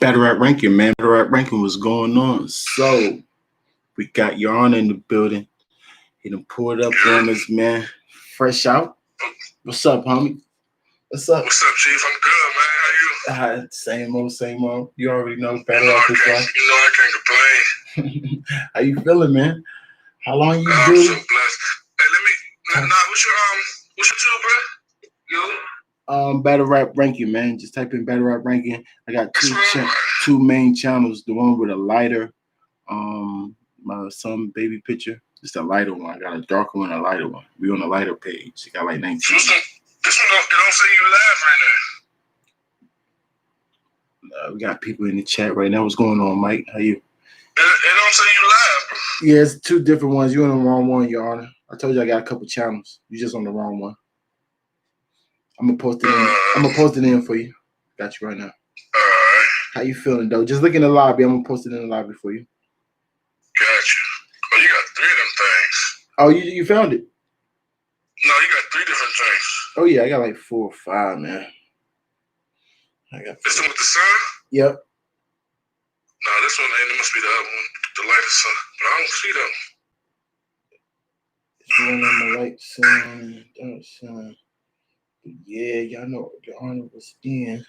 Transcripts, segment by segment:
Battle Rap Ranking, man. Battle Rap Ranking was going on. So we got Yarn in the building. He done pulled up on us, man. Fresh out. What's up, homie? What's up? What's up, Chief? I'm good, man. How you? Same old, same old. You already know Battle Rap is like. You know I can't complain. How you feeling, man? How long you I'm do? so blessed. Hey, what's your two, bro? Battle Rap Ranking, man. Just type in Battle Rap Ranking. I got two main channels. The one with a lighter, my son baby picture. It's the lighter one. I got a darker one, a lighter one. We on the lighter page. It got like 19. This one don't say you live right now. We got people in the chat right now. What's going on, Mike? How you? It don't say you live, bro. Yeah, it's two different ones. You on the wrong one, Your Honor. I told you I got a couple channels. You just on the wrong one. I'm gonna post it in. I'm gonna post it in for you. Got you right now. How you feeling though? Just look in the lobby. I'm gonna post it in the lobby for you. Got you. Oh, you got 3 of them things. Oh, you found it? No, you got 3 different things. Oh yeah, I got like 4 or 5, man. I got. This one with the sun? Yep. No, this one ain't. It must be the other one, the lighter sun. But I don't see them. It's one on the light sun, dark sun. Yeah, y'all know the Honor was in.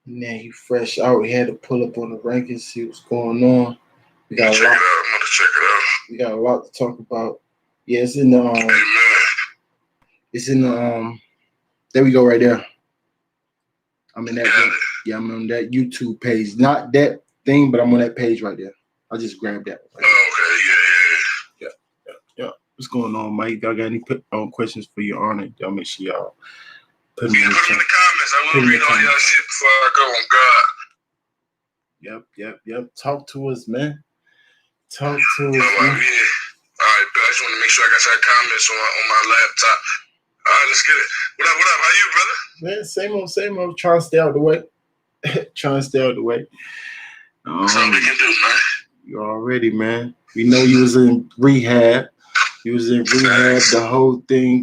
And then he fresh out. He had to pull up on the rankings, see what's going on. We got check it out. I'm gonna check it out. We got a lot to talk about. Yeah, it's in the Amen. It's in the there we go right there. I'm in that yeah, I'm on that YouTube page. Not that thing, but I'm on that page right there. I just grabbed that. Right okay, yeah. What's going on, Mike? Y'all got any questions for Your Honor? Y'all make sure y'all put them in the comments. I will read all y'all shit before I go on God. Yep. Talk to us, man. Talk to us, man. Yeah. All right, but I just want to make sure I got your comments on my laptop. All right, let's get it. What up? How you, brother? Man, same old. Trying to stay out the way. That's all we can do, man. You already, man. We know you was in rehab. You was in rehab, the whole thing.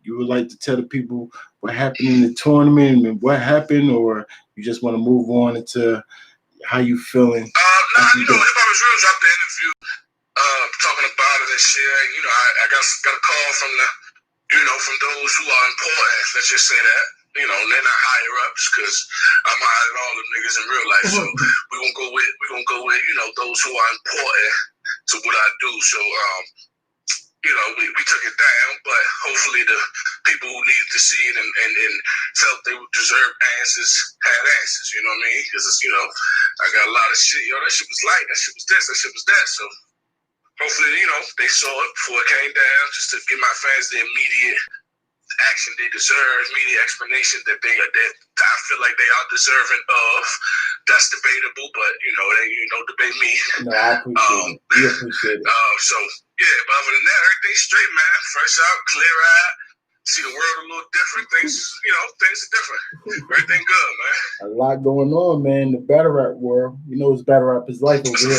You would like to tell the people what happened in the tournament and what happened, or you just want to move on into how you feeling? If I was real, drop the interview, talking about it and shit. I got a call from from those who are important. Let's just say that. They're not higher ups because I'm higher than all them niggas in real life. So we're gonna go with those who are important to what I do. So we took it down, but hopefully the people who needed to see it and felt they would deserve answers had answers, you know what I mean? Because I got a lot of shit, that shit was light, that shit was this, that shit was that. So hopefully, they saw it before it came down, just to give my fans the immediate action they deserve, immediate explanation that I feel like they are deserving of. That's debatable, but don't debate me. No, I appreciate it. We appreciate it. So yeah, but other than that, everything's straight, man. Fresh out, clear eyed. See the world a little different. Things are different. Everything good, man. A lot going on, man. The battle rap world. It's battle rap is life over here.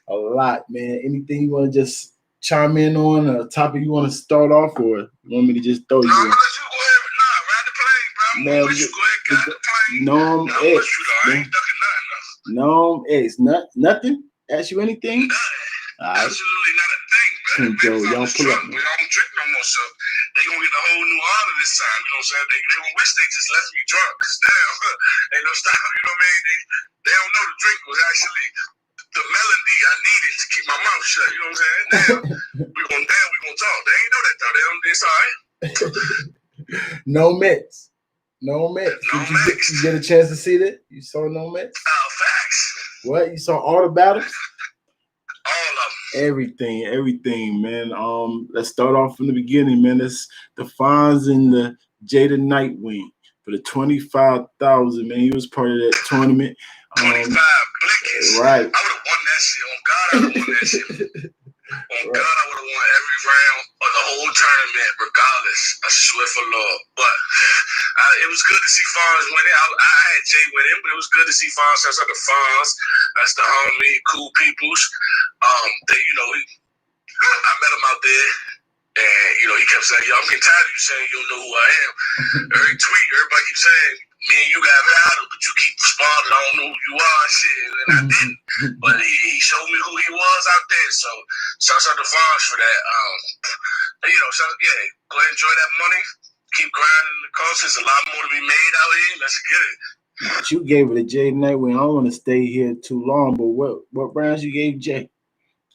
A lot, man. Anything you want to just chime in on, a topic you want to start off, or you want me to just throw you in? I'm gonna let you go ahead. Ride the plane, bro. I'm gonna let you go ahead, get the plane. Norm X. I ain't ducking nothing else. Norm X. Nothing? Ask you anything? Nothing. All right. Absolutely not a thing, man. Joe, y'all pull up. I don't drink no more, so they gonna get a whole new honor this time. You know what I'm saying? They gonna wish they just left me drunk. Ain't no style. You know what I mean? They don't know the drink was actually the melody I needed to keep my mouth shut. You know what I'm saying? we gonna talk. They ain't know that though. It's all right. No Mets. Did you get a chance to see that? You saw No Mets? Oh, facts. What? You saw all the battles? All of them. Everything, man. Let's start off from the beginning, man. That's the Fonz and the Jada Nightwing for the 25,000, man. He was part of that tournament. 25 blickers. Right. I would have won that shit. On God, I would have won that shit. On God, I would have won every round of the whole tournament, regardless. I swear for Lord. But it was good to see Fonz win it. I had Jay win it, but it was good to see Fonz. That's like the Fonz. That's the homie, cool peoples. I met him out there, and he he kept saying, yo, I'm getting tired of you saying you don't know who I am. Every tweet, everybody keeps saying, me and you got battle, but you keep responding, I don't know who you are, shit. And I didn't. But he showed me who he was out there. So shouts out to Fonz for that. You know, so yeah, go ahead and enjoy that money. Keep grinding the coast. There's a lot more to be made out here. Let's get it. But you gave it to Jay Nightwing. I don't want to stay here too long, but what rounds you gave Jay?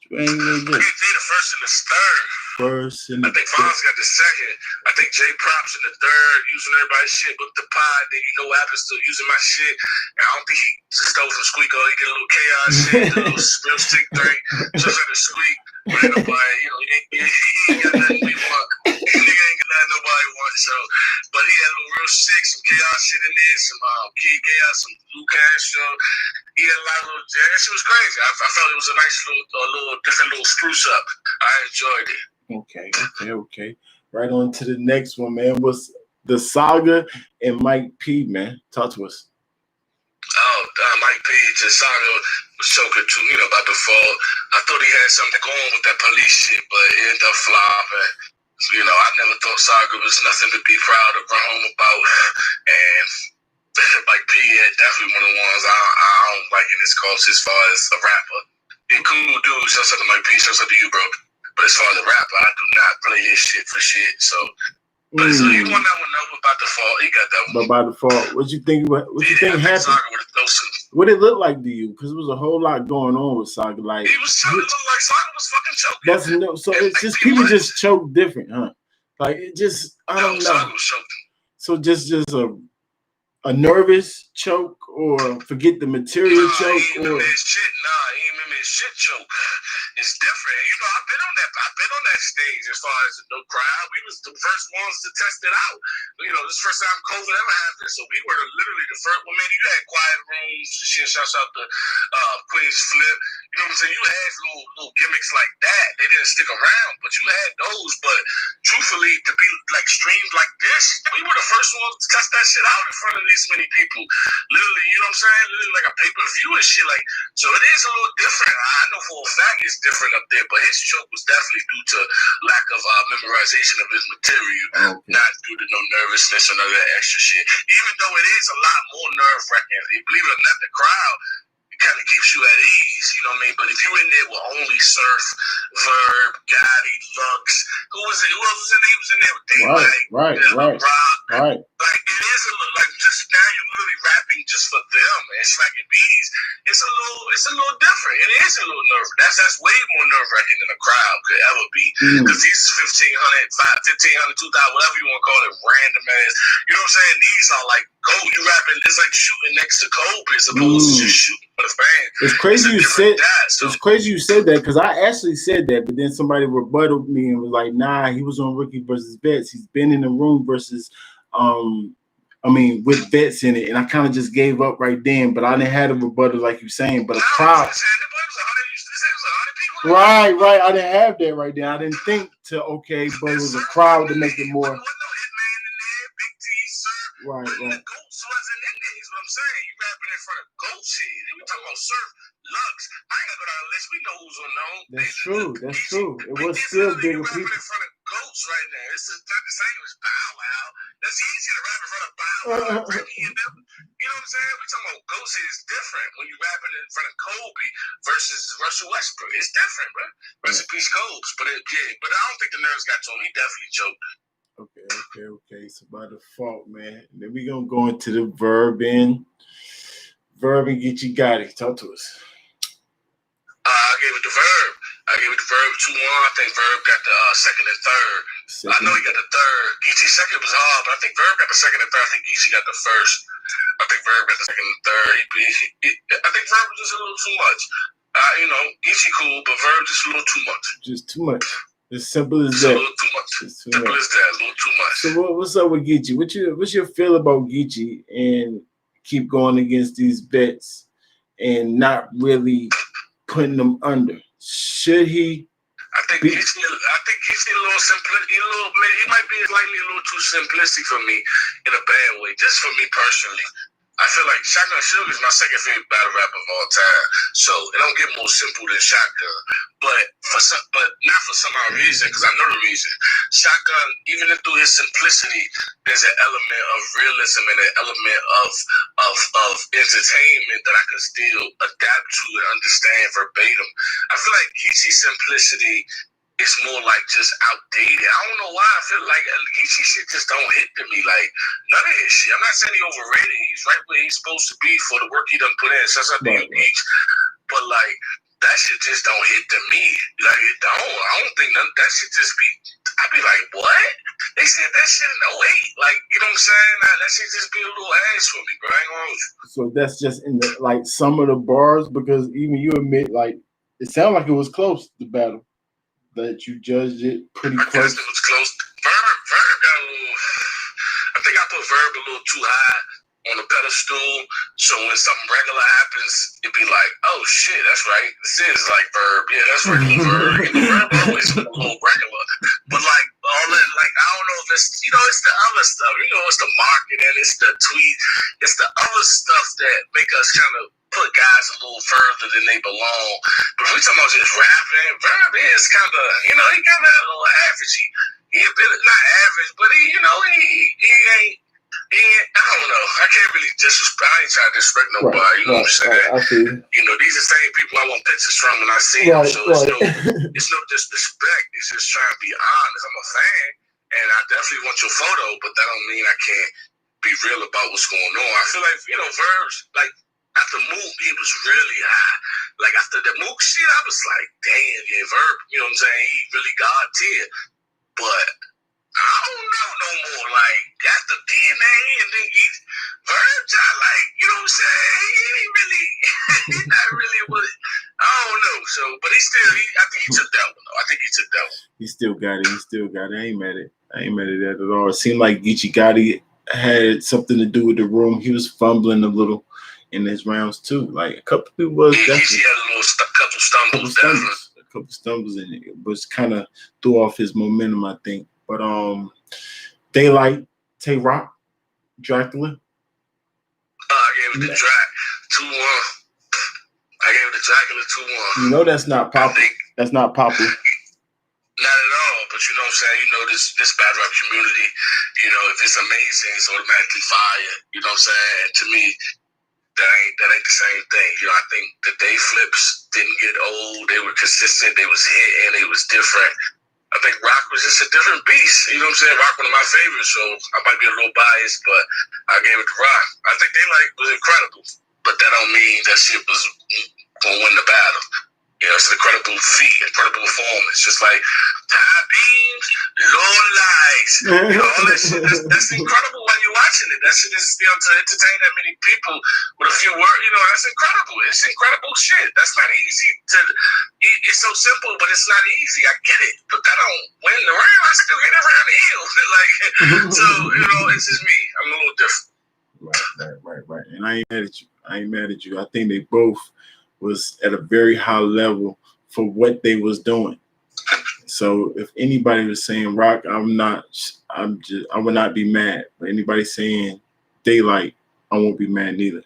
I gave Jay the first and the third. I think Fonz got the second. I think Jay Props in the third, using everybody's shit, but the pod, then you know what happens to using my shit. And I don't think he stole from Squeako. He did a little chaos shit, did a little real stick thing, just like a squeak. But ain't nobody, you know, he ain't got nothing we want. Nigga ain't got nothing nobody wants. So, but he had a little real sick, some chaos shit in there, some kid chaos, some blue cash show. He had a lot of little, that shit was crazy. I felt it was a nice little different little spruce up. I enjoyed it. Okay. Right on to the next one, man. What's the Saga and Mike P, man? Talk to us. Mike P, just Saga was choking too, you know, about to fall. I thought he had something going with that police shit, but it ended up flopping. You know, I never thought Saga was nothing to be proud of, run home about. And Mike P is definitely one of the ones I don't like in his culture as far as a rapper. He's a cool dude, shouts out to Mike P, shouts out to you, bro. But as far as a rapper, I do not play his shit for shit. So, but so he won that one over by default. He got that one. But by default, what you think? What you think happened? What it looked like to you? Because there was a whole lot going on with Saga. Like he was choking. It looked like Saga was fucking choking. That's no. So it's just people just choke different, huh? Like it just I don't know. Saga was choking. So just a nervous choke or forget the material choke he ain't remember his shit choke. It's different. You know, I've been on that stage as far as no crowd. We was the first ones to test it out. You know, this is the first time COVID ever happened. So we were literally the first. Well, man, you had quiet rooms. Shit, shouts out to Queen's Flip. You know what I'm saying? You had little gimmicks like that. They didn't stick around, but you had those. But truthfully, to be like streamed like this, we were the first ones to test that shit out in front of these many people. Literally, you know what I'm saying? Literally like a pay-per-view and shit. Like, so it is a little different. I know for a fact it's different up there, but his choke was definitely due to lack of memorization of his material, not due to no nervousness or none of that extra shit. Even though it is a lot more nerve-wracking, believe it or not, the crowd kind of keeps you at ease, you know what I mean? But if you in there with only Surf, Verb, Gotti, Lux, who else was in there? He was in there with Daylight, right. Like it is a little like just now you're literally rapping just for them and slacking bees. It's a little different. It is a little nerve. That's way more nerve wracking than a crowd could ever be. Because these 1,500, 2,000, whatever you want to call it, random ass. You know what I'm saying? These are like you rapping. It's like shooting next to Kobe as opposed to just shooting for the fans. It's crazy you said. It's crazy you said that because I actually said that, but then somebody rebutted me and was like, "Nah, he was on Rookie versus Vets. He's been in the room versus, with Vets in it." And I kind of just gave up right then. But I didn't have a rebuttal like you saying. But a crowd. Right. I didn't have that right there. I didn't think but it was a crowd to make it more. Right. Goats wasn't in there, is what I'm saying. You rapping in front of Goats here. You talking about Surf, Lux. I ain't gonna go down the list. We know who's unknown. That's true. It was still bigger people. Rapping in front of Goats right now. It's not the same as Bow Wow. That's easy to rap in front of Bow Wow. You know what I'm saying? We talking about Goats here is different when you rapping in front of Kobe versus Russell Westbrook. It's different, bro. Rest in peace, Kobe. But I don't think the nerves got to him. He definitely choked. Okay. So by default, man. Then we gonna go into the Verb and Geechee Gotti. Talk to us. I gave it to Verb. 2-1. I think Verb got the second and third. I know he got the third. Geechee second was hard, but I think Verb got the second and third. I think Geechee got the first. I think Verb got the second and third. I think Verb was just a little too much. Geechee cool, but Verb just a little too much. Just too much. As simple as that. A little too much. Simple as that. A little too much. So what's up with Geechee? What's your feel about Geechee and keep going against these vets and not really putting them under? Should he? I think Geechee a little simplistic. He might be slightly a little too simplistic for me in a bad way. Just for me personally. I feel like Shotgun Suge is my second favorite battle rapper of all time. So it don't get more simple than Shotgun, but not for some odd reason, because I know the reason. Shotgun, even through his simplicity, there's an element of realism and an element of entertainment that I can still adapt to and understand verbatim. I feel like Geechee's simplicity is more like just outdated. I don't know why. I feel like Geechee shit just don't hit to me. Like none of his shit. I'm not saying he overrated. He's right where he's supposed to be for the work he done put in. So that's not the Geech. But like that shit just don't hit to me. Like it don't. I don't think that shit just be. I be like, what? They said that shit in 08. Like, you know what I'm saying? That shit just be a little ass for me, bro. I ain't gonna hold you. So that's just in the like some of the bars, because even you admit like it sounded like it was close, the battle. That you judged it pretty close. I guess it was close. Verb got a little. I think I put Verb a little too high on the pedestal. So when something regular happens, it'd be like, oh shit, that's right. This is like Verb. Yeah, that's regular Verb. You know, Verb always a little regular. But like all that, like I don't know if it's it's the other stuff. It's the marketing, it's the tweet, it's the other stuff that make us kind of put guys a little further than they belong. But if we talking about just rapping, Verb is kind of, he kind of a little averagey. He a bit not average, but he ain't. I don't know. I can't really disrespect. I ain't trying to disrespect nobody. Right, you know what I'm saying? I feel. These are the same people I want pictures from when I see them. So it's no disrespect. It's just trying to be honest. I'm a fan, and I definitely want your photo, but that don't mean I can't be real about what's going on. I feel like Verbs like. After Mook, he was really high. Like after the Mook shit, I was like, damn, yeah, Verb, you know what I'm saying? He really God tier. But I don't know no more. Like after DNA and then Verb, like, you know what I'm saying? He ain't really, he not really what. I don't know. So, but I think he took that one though. I think he took that one. He still got it. I ain't mad at that at all. It seemed like Geechee Gotti had something to do with the room. He was fumbling a little in his rounds too. Like a couple people was definitely a couple stumbles in it, but kind of threw off his momentum, I think. But Daylight, Tay Rock, Dracula. I gave it to Drac 2-1. I gave it to Dracula 2-1. You know that's not popular. That's not popular. Not at all, but you know what I'm saying? This battle rap community, if it's amazing, it's automatically fire. You know what I'm saying? And to me, that ain't the same thing. I think the day flips didn't get old. They were consistent. They was hitting. They was different. I think Rock was just a different beast. You know what I'm saying? Rock one of my favorites, so I might be a little biased, but I gave it to Rock. I think Daylight was incredible, but that don't mean that shit was gonna win the battle. It's an incredible feat, incredible performance. Just like high beams, low lights. All that shit. That's incredible when you're watching it. That shit is still to entertain that many people with a few words. That's incredible. It's incredible shit. That's not easy to. It's so simple, but it's not easy. I get it, but that don't win the round. I still get around the hill. So it's just me. I'm a little different. Right. And I ain't mad at you. I think they both was at a very high level for what they was doing. So if anybody was saying Rock, I would not be mad. But anybody saying Daylight, I won't be mad neither.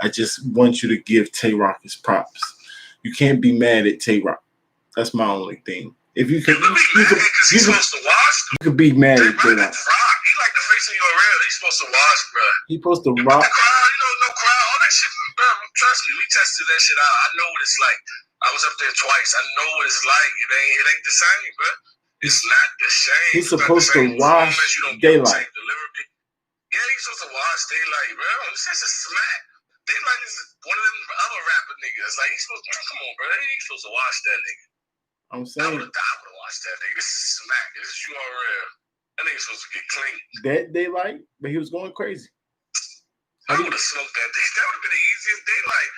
I just want you to give Tay Rock his props. You can't be mad at Tay Rock. That's my only thing. If you can, you could be mad at Tay Rock. He like the face of your real. He's supposed to watch, bro. He's supposed to rock. The crowd, no crowd, all that shit. Bro, trust me, we tested that shit out. I know what it's like. I was up there twice. I know what it's like. It ain't the same, bro. It's not the same. He's supposed to watch Daylight. Yeah, he's supposed to watch Daylight, bro. It's just a smack. Daylight is one of them other rapper niggas. Like, he's supposed to, come on, bro. He's supposed to watch that nigga. I'm saying. I would have watched that nigga. This is smack. This is URL. That nigga's supposed to get clean. That Daylight, but he was going crazy. I would have smoked that day. That would have been the easiest Daylight.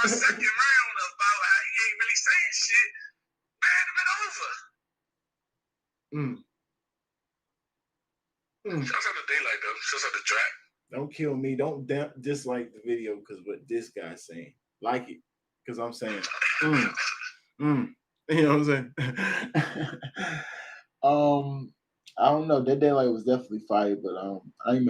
My second round about how he ain't really saying shit. Man, it been over. Shouts out to Daylight, though. Shouts out to Drac. Don't kill me. Don't dislike the video because what this guy's saying. Like it. Because I'm saying, You know what I'm saying? I don't know. That Daylight was definitely fire, but I ain't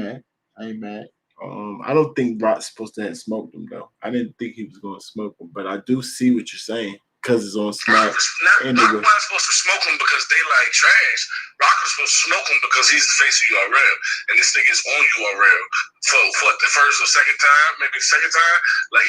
mad. I don't think Rock's supposed to have smoked him though. I didn't think he was going to smoke him, but I do see what you're saying because it's on Smack. Rock wasn't supposed to smoke him because they like trash. Rock was supposed to smoke him because he's the face of URL, and this nigga is on URL for the first or second time, maybe the second time. Like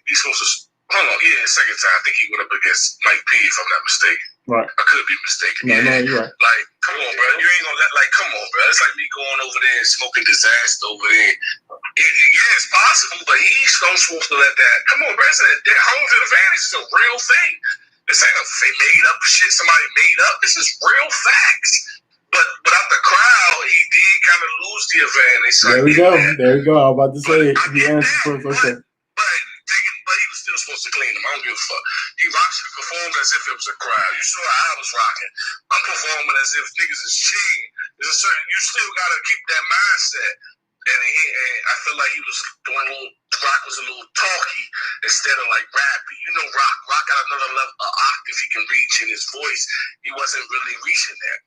he's supposed to. Hold on, second time. I think he went up against Mike P, if I'm not mistaken. Right. I could be mistaken. No, you're right. Like, come on, bro. You ain't gonna come on, bro. It's like me going over there and smoking disaster over there. Yeah, it's possible, but he's not supposed to let that. Come on, bro. That home field advantage is a real thing. This ain't a made up shit somebody made up. This is real facts. But without the crowd, he did kind of lose the advantage. So there we go. There we go. I was about to say it. He answered for it. Okay. But he was still supposed to clean him. I don't give a fuck. He should have performed as if it was a crowd. You saw how I was rocking. I'm performing as if niggas is cheating. There's a certain. You still gotta keep that mindset. And I feel like he was doing a little. Rock was a little talky instead of like rappy. You know, Rock got another level, octave he can reach in his voice. He wasn't really reaching that.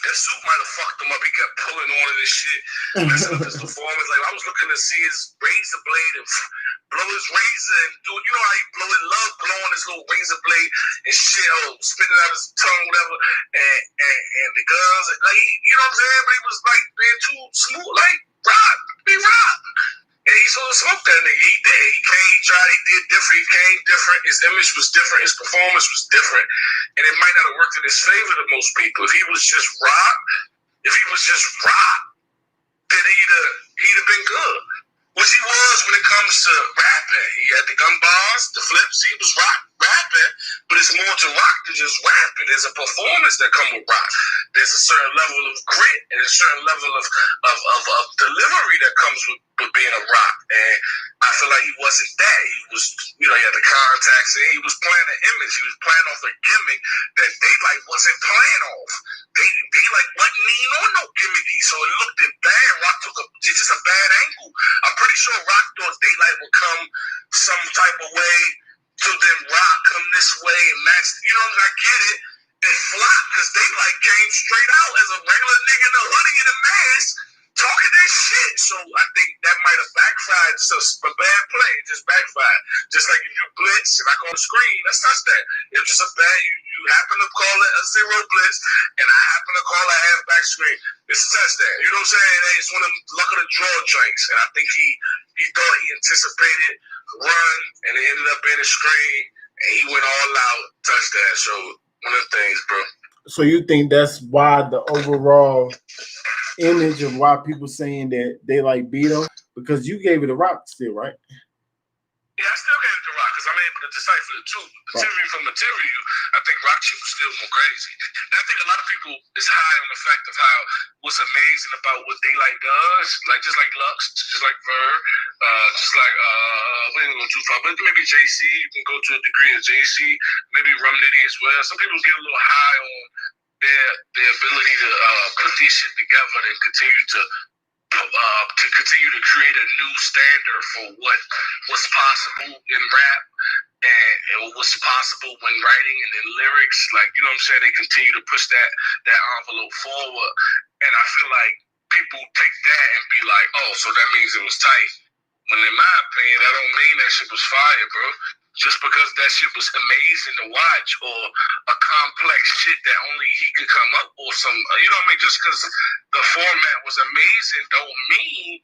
That suit might have fucked him up. He kept pulling on to this shit. Messing up his performance. Like, I was looking to see his razor blade and blow his razor and do, you know how he blowing his little razor blade and shit, spitting out his tongue, whatever, and the guns, like, you know what I'm saying? But he was like being too smooth, like Rock. And he sort of smoked that nigga. He did. He tried, he did different. He came different. His image was different. His performance was different. And it might not have worked in his favor to most people. If he was just Rock, then he'd have been good. Which he was when it comes to rapping. He had the gun bars, the flips. He was rapping, but it's more to rock than just rapping. There's a performance that comes with rock. There's a certain level of grit and a certain level of delivery that comes with being a rock. And I feel like he wasn't that. He was, he had the contacts and he was playing an image. He was playing off a gimmick that they wasn't playing off. They wasn't leaning on no gimmicky, so it looked bad. Rock took just a bad angle. I'm pretty sure Rock thought Daylight would come some type of way, so then Rock come this way and match. You know what I mean? I get it. It flopped because Daylight came straight out as a regular nigga in a hoodie and a mask talking that shit. So I think that might have backfired. Just a bad play. It just backfired. Just like if you blitz and I go on the screen, that's that. It's just a bad. You happen to call it a zero blitz, and I happen to call it a halfback screen. It's a touchdown. You know what I'm saying? It's one of them luck of the draw drinks. And I think he thought he anticipated run, and it ended up being a screen, and he went all out touchdown. So one of the things, bro. So you think that's why the overall image of why people saying that they like Beto? Because you gave it a Rock still, right? Yeah, I still gave it to Rock because I'm able to decipher the two. Material from material, I think Rock shit was still more crazy. And I think a lot of people is high on the fact of how what's amazing about what Daylight does, like just like Lux, just like Verb, just like we ain't going too far, but maybe JC, you can go to a degree of JC, maybe Rum Nitty as well. Some people get a little high on their ability to put these shit together and continue to create a new standard for what's possible in rap and what's possible when writing and in lyrics. Like, you know what I'm saying? They continue to push that envelope forward. And I feel like people take that and be like, oh, so that means it was tight. When in my opinion, that don't mean that shit was fire, bro. Just because that shit was amazing to watch or a complex shit that only he could come up or some, you know what I mean? Just because the format was amazing don't mean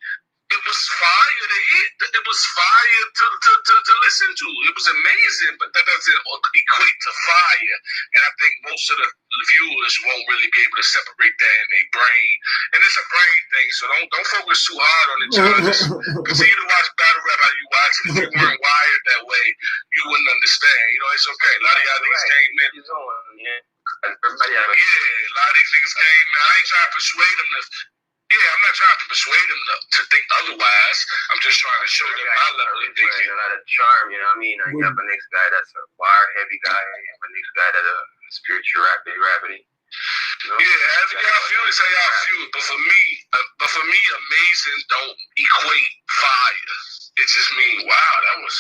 it was fire to hit. It was fire to listen to. It was amazing, but that doesn't equate to fire. And I think most of the viewers won't really be able to separate that in their brain. And it's a brain thing, so don't focus too hard on it. Just continue to watch battle rap how you watch it. If you weren't wired that way, you wouldn't understand. You know, it's okay. A lot of y'all niggas came in. A lot of these niggas came in. I ain't trying to persuade them to. Yeah, I'm not trying to persuade them to think otherwise. I'm just trying to show them my level of thinking. A lot of charm, you know what I mean? You have a next guy that's a wire-heavy guy, you have a next guy that's a spiritual rapidy. You know? Yeah, as y'all feel it, say y'all feel it. But for me, amazing don't equate fire. It just means, wow, that was...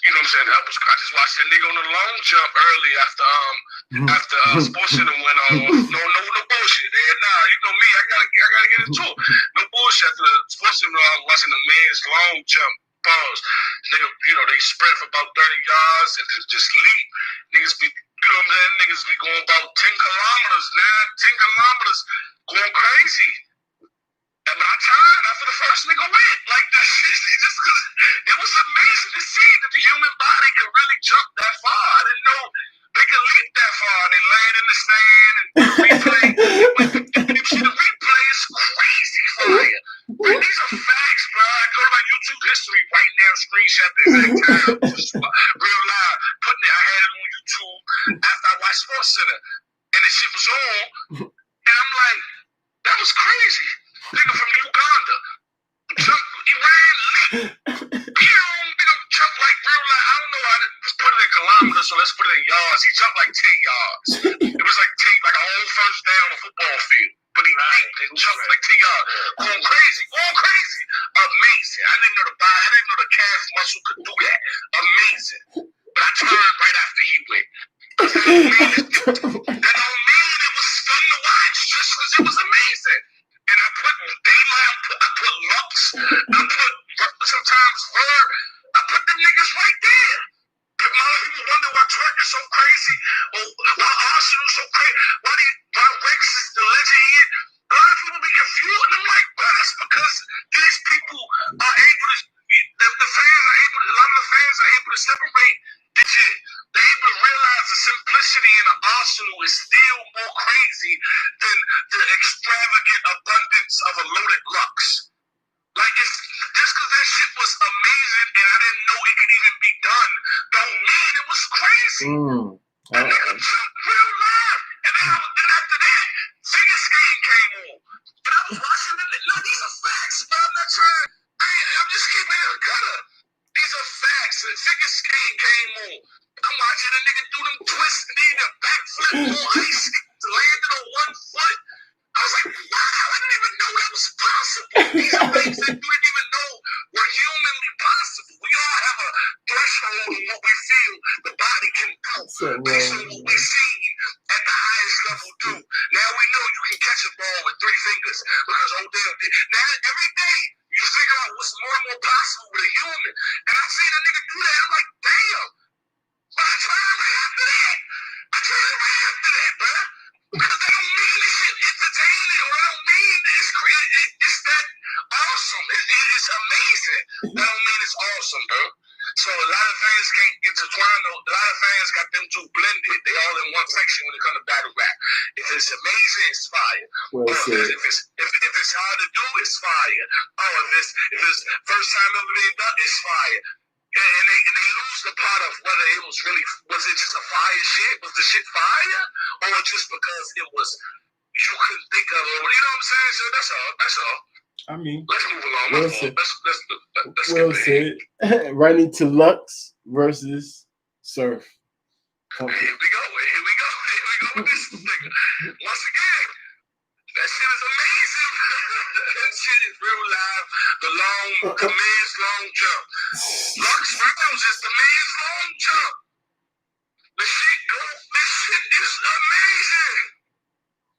You know what I'm saying? I just watched that nigga on the long jump early after Sports Center went on. No bullshit. You know me, I gotta get into it. No bullshit. After the Sports watching the men's long jump. Pause. Nigga, they spread for about 30 yards and then just leap. Niggas be, niggas be going about 10 kilometers, 10 kilometers, going crazy. And by the time after the first nigga went, like that shit, it was amazing to see that the human body could really jump that far. I didn't know they could leap that far. They land in the stand and the replay. The replay is crazy fire. Right, these are facts, bro. I go to my YouTube history right now, screenshot the exact time, just real live. I had it on YouTube after I watched Sports Center, and the shit was on, and I'm like, that was crazy. Nigga from Uganda, he ran, nigga jumped like real life. I don't know how to put it in kilometers, so let's put it in yards. He jumped like 10 yards. It was like a whole first down on a football field. But he leaped and jumped like 10 yards. Going crazy. Amazing. I didn't know the calf muscle could do that. Amazing. But I turned right after he went. That don't mean it was fun to watch just because it was amazing. And I put daylight, I put Lux, I put sometimes Verb, I put them niggas right there. A lot of people wonder why Twerk is so crazy, or why Arsenal is so crazy, why Rex is the legend he is. A lot of people be confused, and I'm like, bro, that's because these people are able to, the fans are able to, a lot of the fans are able to separate this shit. They're able to realize the simplicity in an Arsenal is still more crazy than the extravagant abundance of a loaded Lux. Like, it's just because that shit was amazing and I didn't know it could even be done, don't mean it was crazy. That nigga jumped real live. And then after that, figure skating came on. And I was watching it. No, these are facts, but I'm not trying. I'm just keeping it a gutter. These are facts. And figure skating came on. I'm watching a nigga do them twists and then a backflip on ice, landed on one foot. I was like, wow, I didn't even know that was possible. These are things that you didn't even know were humanly possible. We all have a threshold of what we feel the body can do based on what we see at the highest level do. Now we know you can catch a ball with 3 fingers because Odell did. Now every day you figure out what's more and more possible with a human. And I seen a nigga do that. I'm like, damn. But I tried right after that. Bro. Because that don't mean this shit entertaining, or that don't mean it's that awesome. It's amazing. That don't mean it's awesome, bro. So a lot of fans can't intertwine. A lot of fans got them two blended. They all in one section when it comes to battle rap. If it's amazing, it's fire. Well said. If it's hard to do, it's fire. Oh, if it's first time ever being done, it's fire. And they lose the part of whether it was it just a fire shit? Was the shit fire? Or just because it was, you couldn't think of it? You know what I'm saying? So that's all. I mean, let's move along. Well said. Let's well said. Right into Lux versus Surf. Here we go with this nigga. Once again, that shit is amazing. That shit is real live. The man's long jump. Lux Rounds is the man's long jump. This shit is amazing.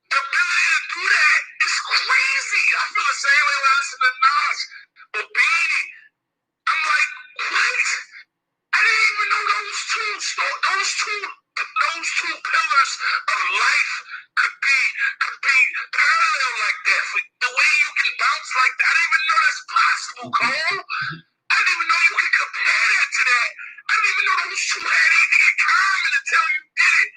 The ability to do that is crazy. I feel the same way when I listen to Nas or Beanie. I'm like, what? I didn't even know those two pillars of life could be parallel like that. For the way you can bounce like that, I didn't even know that's possible, Cole. I didn't even know you could compare that to that. I didn't even know those two had anything in common until you did it.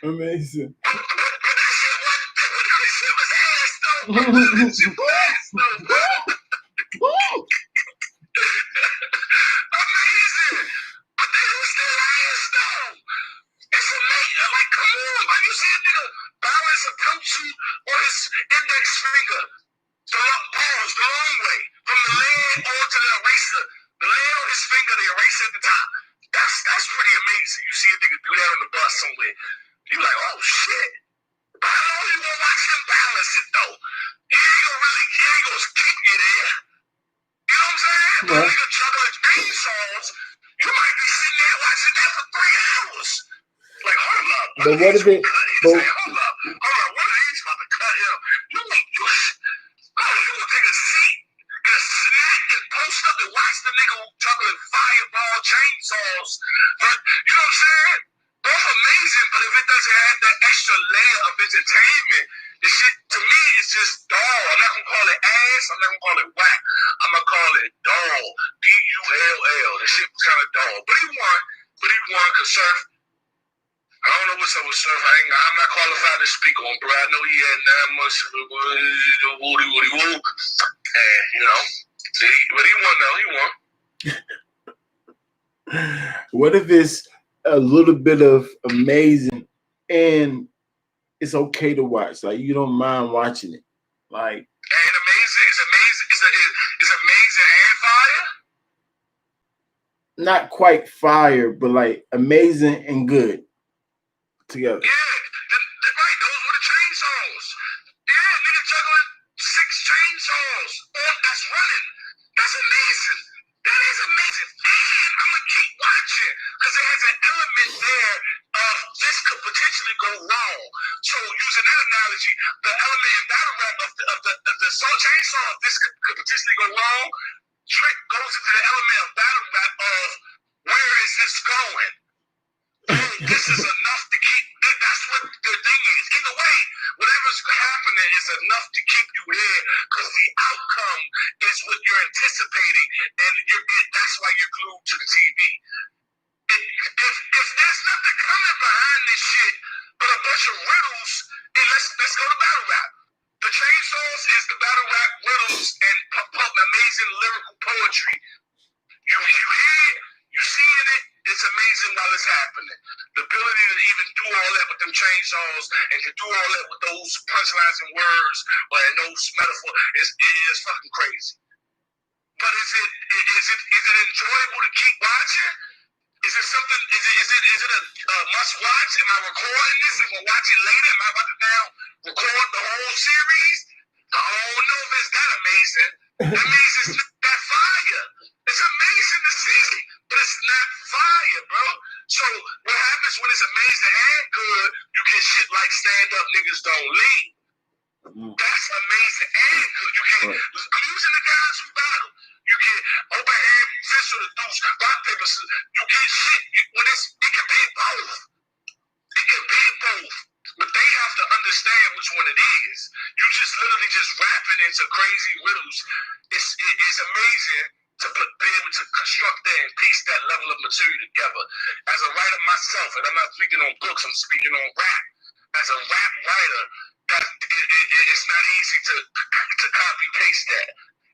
Amazing. But that shit was ass though. That shit was ass though. Amazing. But they was still ass though. It's amazing. Like, come on. Like, you see a nigga balance a pencil on his index finger. The long way. From the lead onto the eraser. The lead on his finger, the eraser at the top. That's pretty amazing. You see a nigga do that on the bus somewhere. You like, oh shit. But how long you gonna watch him balance it though? He ain't gonna keep you there. You know what I'm saying? But a nigga juggling theme songs, you might be sitting there watching that for 3 hours. Like, hold up. But what if it? Hold up. One of these about to cut him. You But if it doesn't have that extra layer of entertainment, the shit to me is just dull. I'm not gonna call it ass. I'm not gonna call it whack. I'm gonna call it dull. D-U-L-L. The shit was kind of dull. But he won. Cause Surf. I don't know what's up with Surf. I'm not qualified to speak on, bro. I know he had 9 months of woody. And, you know, see, but he won though. He won. What if it's a little bit of amazing and it's okay to watch? Like you don't mind watching it. Like and amazing. It's amazing and fire. Not quite fire, but like amazing and good together. Yeah, right. Those were the chainsaws. Yeah, nigga juggling 6 chainsaws on that's running. That's amazing. That is amazing. And I'm gonna keep watching because it has an element there of this could potentially go wrong. So using that analogy, the element in battle rap of the chainsaw, this could potentially go wrong. Trick goes into the element of battle rap of where is this going? This is enough to keep. That's what the thing is. Either way, whatever's happening is enough to keep you here because the outcome is what you're anticipating, and that's why you're glued to the TV. If there's nothing coming behind this shit but a bunch of riddles, then let's go to battle rap. The chainsaws is the battle rap riddles and amazing lyrical poetry. You hear it, you seeing it, it's amazing while it's happening. The ability to even do all that with them chainsaws and to do all that with those punchlines and words and those metaphors is fucking crazy. But is it enjoyable to keep watching? Is it something? Is it a must watch? Am I recording this? Am I watching later? Am I about to now record the whole series? I don't know if it's that amazing. That means it's not that fire. It's amazing to see, but it's not fire, bro. So what happens when it's amazing and good? You get shit like stand up niggas don't leave. That's amazing and good. You get losing the guys who battle. You get open hand fist or the deuce, rock paper scissors. You get shit when it can be both. It can be both. But they have to understand which one it is. You just literally just rapping into crazy riddles. It's amazing to be able to construct that and piece that level of material together. As a writer myself, and I'm not speaking on books, I'm speaking on rap. As a rap writer, it's not easy to copy paste that.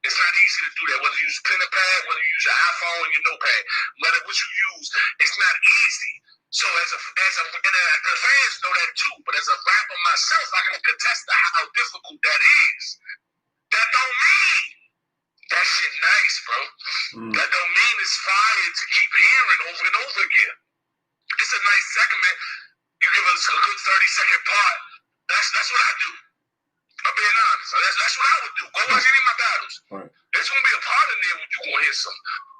It's not easy to do that. Whether you use pen and pad, whether you use your iPhone and your notepad, whether what you use, it's not easy. So and the fans know that too. But as a rapper myself, I can contest to how difficult that is. That don't mean that shit nice, bro. That don't mean it's fire to keep hearing over and over again. It's a nice segment. You give us a good 30-second part. That's what I do. I'm being honest. That's what I would do. Go watch any of my battles. Right. There's gonna be a part in there where you're gonna hear some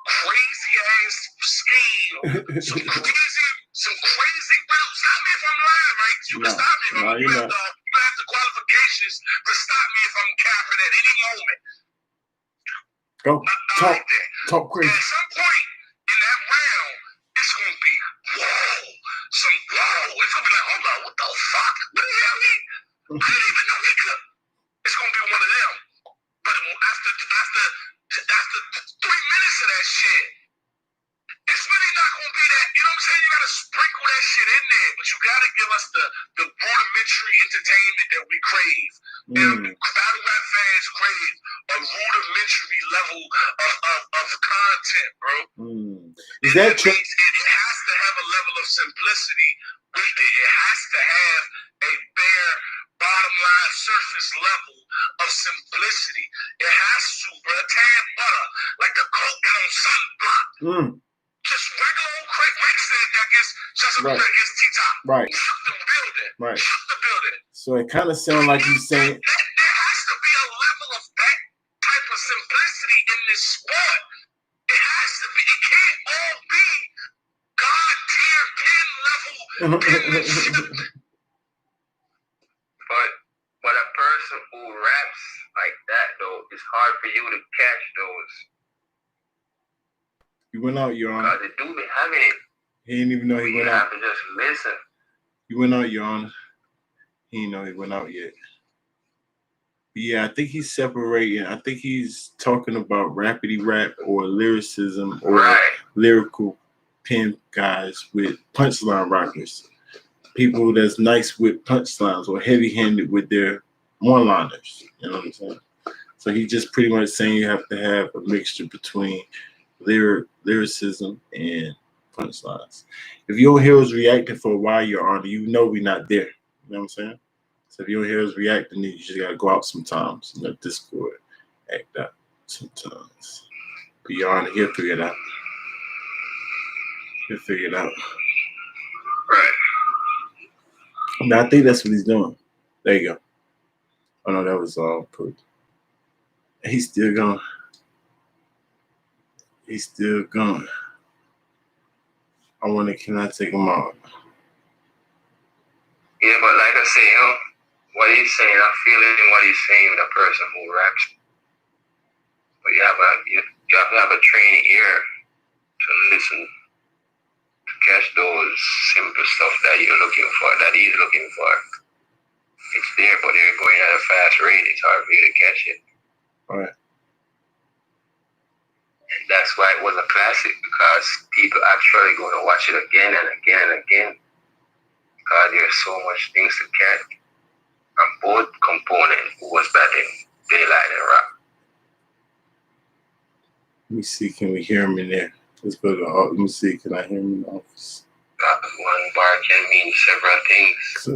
crazy ass scheme, some crazy riddles. Stop me if I'm lying, right? You can stop me if you have the qualifications to stop me if I'm capping at any moment. Go talk crazy. And at some point in that round, it's gonna be whoa. It's gonna be like, hold on, what the fuck? What the hell? I didn't even know he could. It's gonna be one of them. But after 3 minutes of that shit, it's really not gonna be that. You know what I'm saying? You gotta sprinkle that shit in there, but you gotta give us the rudimentary entertainment that we crave. And battle rap fans crave a rudimentary level of content, bro. Is that true? It has to have a level of simplicity with it. It has to have a bare bottom line surface level of simplicity. It has to, bro. Tan butter, like the coke got on sunblock. Just regular old Craig Rick said that against T-Top. Right. Shook the building. Right. Shook the building. So it kind of sounds like you're saying there has to be a level of that type of simplicity in this sport. It has to be. It can't all be God tier pen level penmanship. But a person who raps like that though, it's hard for you to catch those. You went out, Your Honor. Because the dude be having it. He didn't even know he went out. You have to just listen. He went out, Your Honor. He didn't know he went out yet. But yeah, I think he's separating. I think he's talking about rapidy rap or lyricism or lyrical pen guys with punchline rockers. People that's nice with punchlines or heavy-handed with their one-liners. You know what I'm saying? So he's just pretty much saying you have to have a mixture between lyricism and punchlines. If you don't hear us reacting for a while, Your Honor, you know we're not there. You know what I'm saying? So if you don't hear us reacting, then you just gotta go out sometimes. You know, Discord act out sometimes. But Your Honor, he'll figure it out. He'll figure it out. Right. Now I think that's what he's doing. There you go. Oh no, that was proof. He's still going. He's still going. I wonder, can I take him out? Yeah, but like I say, what he's saying, I'm feeling what he's saying with a person who raps. But you have to have a trained ear to listen, to catch those simple stuff that you're looking for, that he's looking for. It's there, but they're going at a fast rate. It's hard for you to catch it. All right. And that's why it was a classic, because people actually going to watch it again and again and again, because there's so much things to catch. And both components was better in daylight and rap. Let me see, can we hear him in there? Let's go to let me see, can I hear him in the office? One bar can mean several things,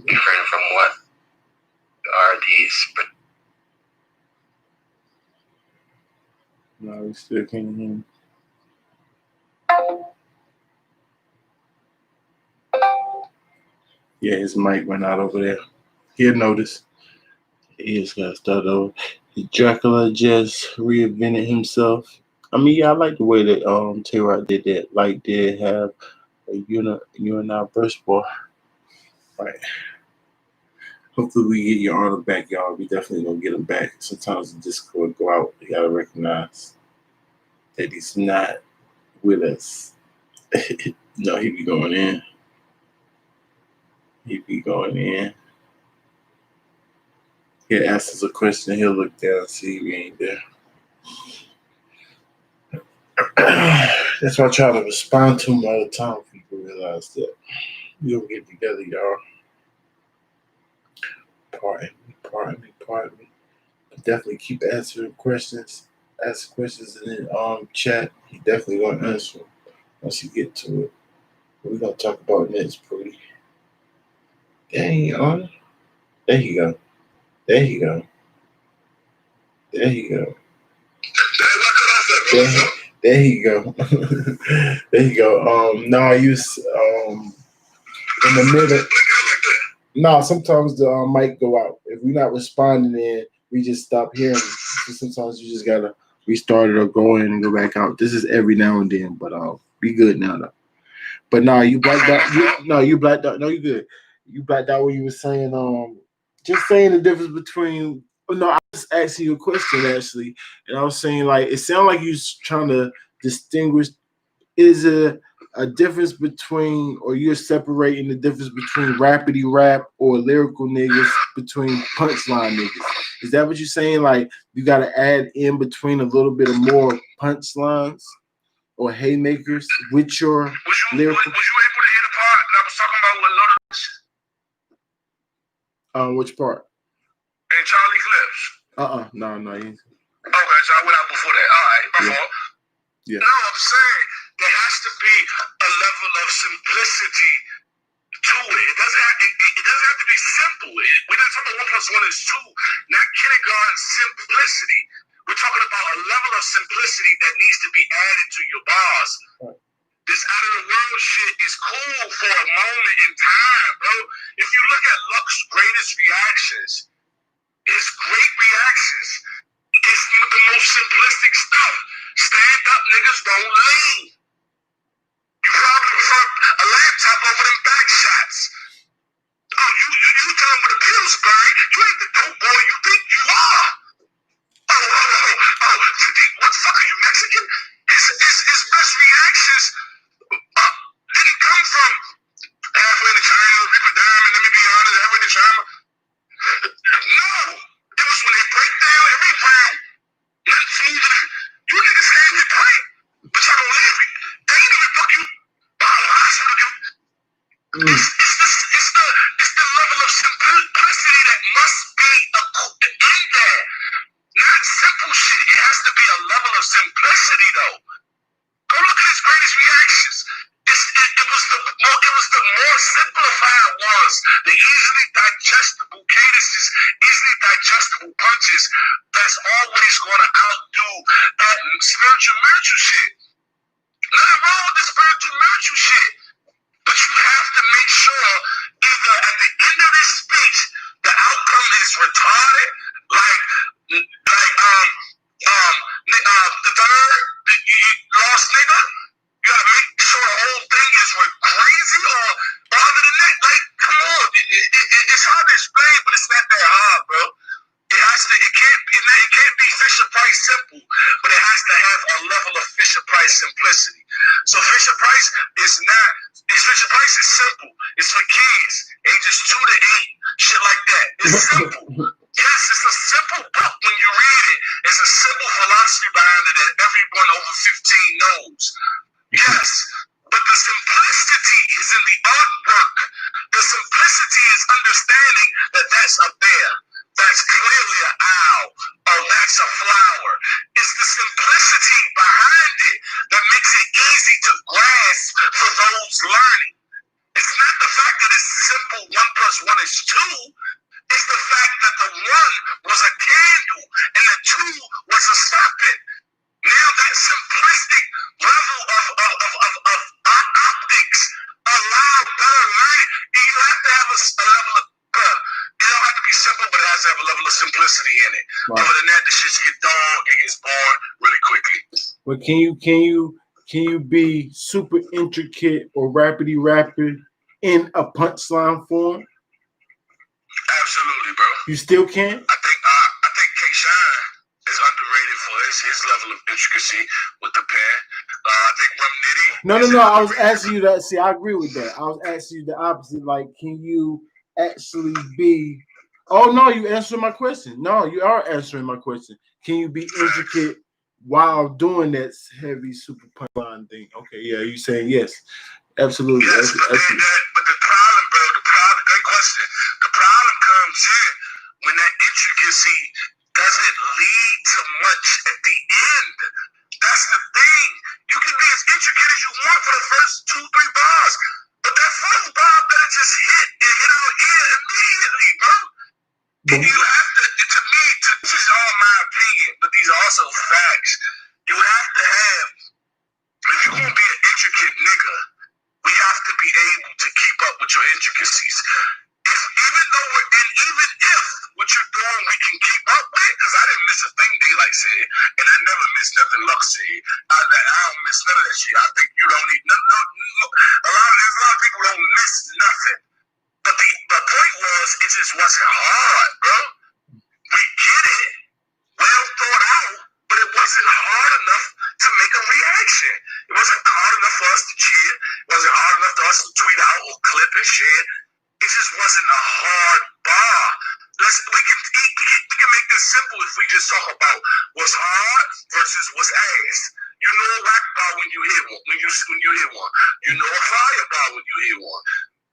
different from what the artist. No, we still can't hear him. Yeah, his mic went out over there. He'll notice. He just got to start over. Dracula just reinvented himself. I mean, yeah, I like the way that Tay-Rock did that. Like, did have a UNI verse bar. Right. Hopefully we get Your Honor back, y'all. We definitely gonna get him back. Sometimes the Discord go out. You gotta recognize that he's not with us. No, he be going in. He be going in. He'll ask us a question. He'll look down and see we ain't there. That's why I try to respond to him all the time. People realize that we don't get together, y'all. Pardon me. Definitely keep answering questions. Ask questions in the chat. He definitely gonna answer them once you get to it. What we gonna talk about next, Pretty? Dang, Your Honor. There you go. There you go. There you go. There you go. There you go. No, you in the middle. No, sometimes the mic go out. If we're not responding, then we just stop hearing. So sometimes you just gotta restart it or go in and go back out. This is every now and then, but be good now though. But no, you blacked out. You blacked out. No, you good. You blacked out when you were saying just saying the difference between. No, I was asking you a question actually, and I was saying like it sounded like you was trying to distinguish. Is a difference between, or you're separating the difference between rapidy rap or lyrical niggas between punchline niggas? Is that what you're saying? Like you got to add in between a little bit of more punchlines or haymakers with your lyrical? Was you able to hear the part that I was talking about with Little? Which part? And Charlie Clips. No. Okay, so I went out before that. All right, my fault. Yeah. No, I'm saying there has to be a level of simplicity to it. It doesn't have to be simple. We're not talking about 1 + 1 is 2, not kindergarten simplicity. We're talking about a level of simplicity that needs to be added to your bars. Right. This out of the world shit is cool for a moment in time, bro. If you look at Lux's greatest reactions, it's great reactions. It's the most simplistic stuff. Stand up, niggas, don't lean. You probably prefer a laptop over them back shots. Oh, you tell them with the pills, Barry. You ain't the dope boy you think you are. Oh, what the fuck are you, Mexican? His best reactions didn't come from halfway to China, drama. No, it was when they break down every round. Nothing smoother. You niggas can't even play, but y'all don't live it. They ain't even book you. Hospital. It's the level of simplicity that must be in there. Not simple shit. It has to be a level of simplicity though. Go look at his greatest reactions. It was the more simplified ones, the easily digestible cadences, easily digestible punches. That's always going to outdo that spiritual shit. Nothing wrong with the spiritual shit, but you have to make sure either at the end of this speech the outcome is retarded, like the third lost nigga. You gotta make sure the whole thing is crazy, or other than that, like, come on, it's hard to explain, but it's not that hard, bro. It can't be Fisher Price simple, but it has to have a level of Fisher Price simplicity. So Fisher Price is simple. It's for kids, ages 2 to 8, shit like that. It's simple. Yes, it's a simple book when you read it. It's a simple philosophy behind it that everyone over 15 knows. Yes, but the simplicity is in the artwork. The simplicity is understanding that that's a bear. That's clearly an owl. Oh, that's a flower. It's the simplicity behind it that makes it easy to grasp for those learning. It's not the fact that it's simple, 1 plus 1 is 2. It's the fact that the 1 was a candle and the 2 was a socket. Now that simplistic level of optics allow better learning. You have to have a level of it don't have to be simple, but it has to have a level of simplicity in it. Right. Other than that, the shit get done, it gets born really quickly. But can you be super intricate or rapid in a punchline form? Absolutely, bro. You still can? I think K-Shine is underrated for his level of intricacy with the pen. I think Rum Nitty. No. I was asking you that. See, I agree with that. I was asking you the opposite. Like, can you actually be? Oh no, you answering my question. No, you are answering my question. Can you be intricate while doing that heavy super punchline thing? Okay, yeah, you saying yes, absolutely. Yes, but the problem, bro, great question. The problem comes in when that intricacy doesn't lead to much at the end. That's the thing. You can be as intricate as you want for the first 2-3 bars, but that first bar better just hit out here immediately, bro. And you have to me, this is all my opinion, but these are also facts. You have to have, if you're going to be an intricate nigga, we have to be able to keep up with your intricacies. Even if what you're doing we can keep up with, because I didn't miss a thing Daylight said, and I never miss nothing Lux said. I don't miss none of that shit. I think you don't need no. A lot of people don't miss nothing. But the point was, it just wasn't hard, bro. We get it, well thought out, but it wasn't hard enough to make a reaction. It wasn't hard enough for us to cheer. It wasn't hard enough for us to tweet out or clip and share. It just wasn't a hard bar. We can make this simple if we just talk about what's hard versus what's ass. You know a whack bar when you hear one. When you hear one, you know a fire bar when you hear one.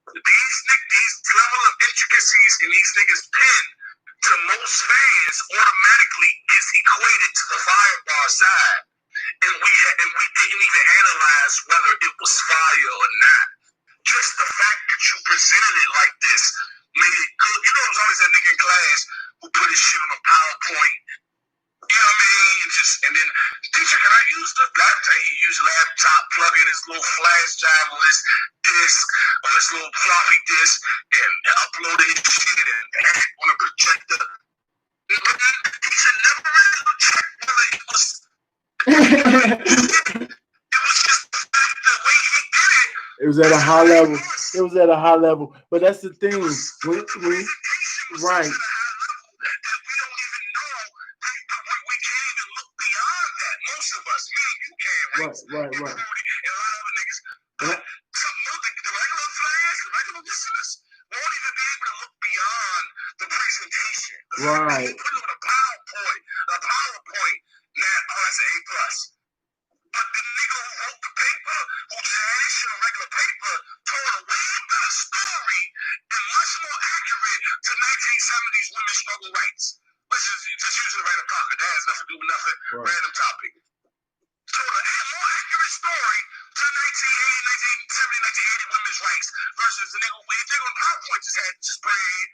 These level of intricacies in these niggas' pen to most fans automatically is equated to the firebar side, and we didn't even analyze whether it was fire or not. Just the fact that you presented it like this made it good. You know, there's always that nigga in class who put his shit on a PowerPoint. You know what I mean? And then, teacher, can I use the laptop? He used laptop, plug in his little flash drive on his disk, on his little floppy disk, and uploaded his shit and had it on a projector. But the teacher never really checked whether it was. It was just the fact the way he did it. It was at a high level. It was at a high level. But that's the thing. Right. Right. And a lot of other niggas. But the regular fans, the regular listeners won't even be able to look beyond Right. You put it on a PowerPoint, now, it's an A+. But the nigga who wrote the paper, who just had this shit on regular paper, told a way better story and much more accurate to 1970s women's struggle rights. Let's just use it right apart, that has nothing to do with nothing. Right. Random topic. Told a more accurate story to 1970, 1980 women's rights versus the nigga on PowerPoint just had spread.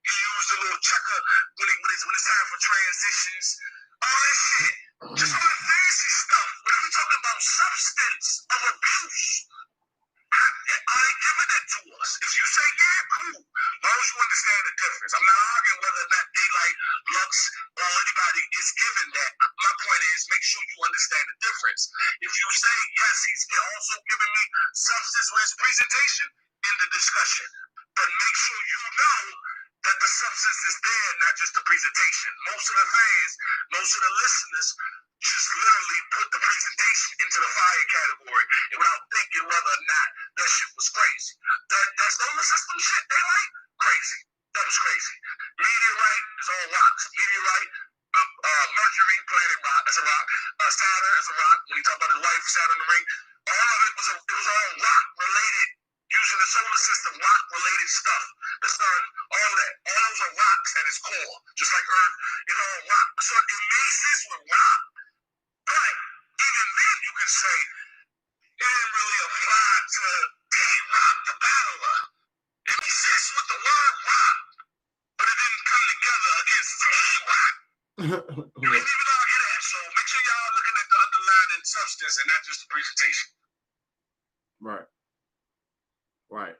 He used a little checker when it's time for transitions. All that shit. Just all the fancy stuff. But if we're talking about substance of abuse, are they giving that to us? If you say, yeah, cool, as long as you understand the difference. I'm not arguing whether or not they like Lux or anybody is giving that. My point is, make sure you understand the difference. If you say, yes, he's also giving me substance with his presentation, in the discussion. But make sure you know that the substance is there, not just the presentation. Most of the fans, most of the listeners, just literally put the presentation into the fire category and without thinking whether or not that shit was crazy. That solar system shit they like, crazy. That was crazy. Meteorite is all rocks. Meteorite, Mercury, planet rock, that's a rock. Saturn is a rock. When you talk about his wife, Saturn the ring, all of it was all rock related. Using the solar system, rock-related stuff. The sun, all that. All those are rocks at its core. Just like Earth, it's all rock. So it makes sense with rock. But even then, you can say it didn't really apply to K-Rock, the battler. It makes sense with the word rock, but it didn't come together against K-Rock. You can even argue that. So make sure y'all looking at the underlying substance and not just the presentation. Right. Right.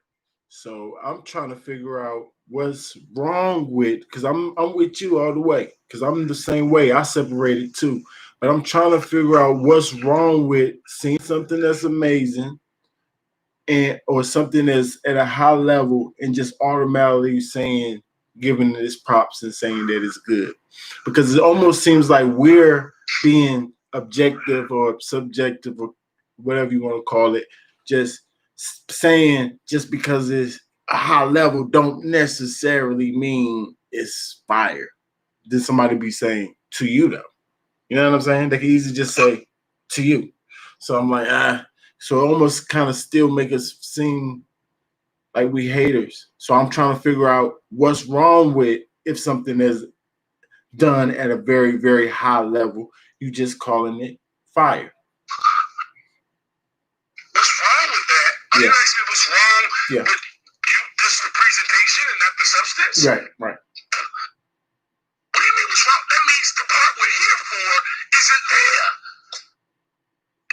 So I'm trying to figure out what's wrong with, because I'm with you all the way, because I'm the same way. I separated too. But I'm trying to figure out what's wrong with seeing something that's amazing and or something that's at a high level and just automatically saying, giving it its props and saying that it's good. Because it almost seems like we're being objective or subjective or whatever you want to call it, just saying just because it's a high level don't necessarily mean it's fire. Did somebody be saying to you though? You know what I'm saying? They can easily just say to you. So I'm like, so it almost kind of still make us seem like we haters. So I'm trying to figure out what's wrong with if something is done at a very, very high level, you just calling it fire. What's wrong with that? Are you asking me what's wrong with just the presentation and not the substance? Right. What do you mean what's wrong? That means the part we're here for isn't there.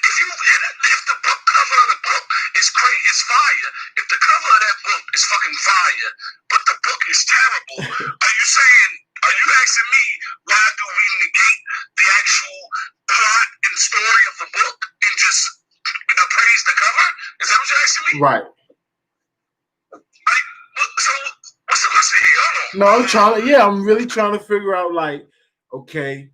If the book cover of the book is great, it's fire. If the cover of that book is fucking fire, but the book is terrible, are you asking me why do we negate the actual plot and story of the book and just praise the cover? Is that what you're asking me? Right. So what's the question here? No, I'm really trying to figure out, like, okay,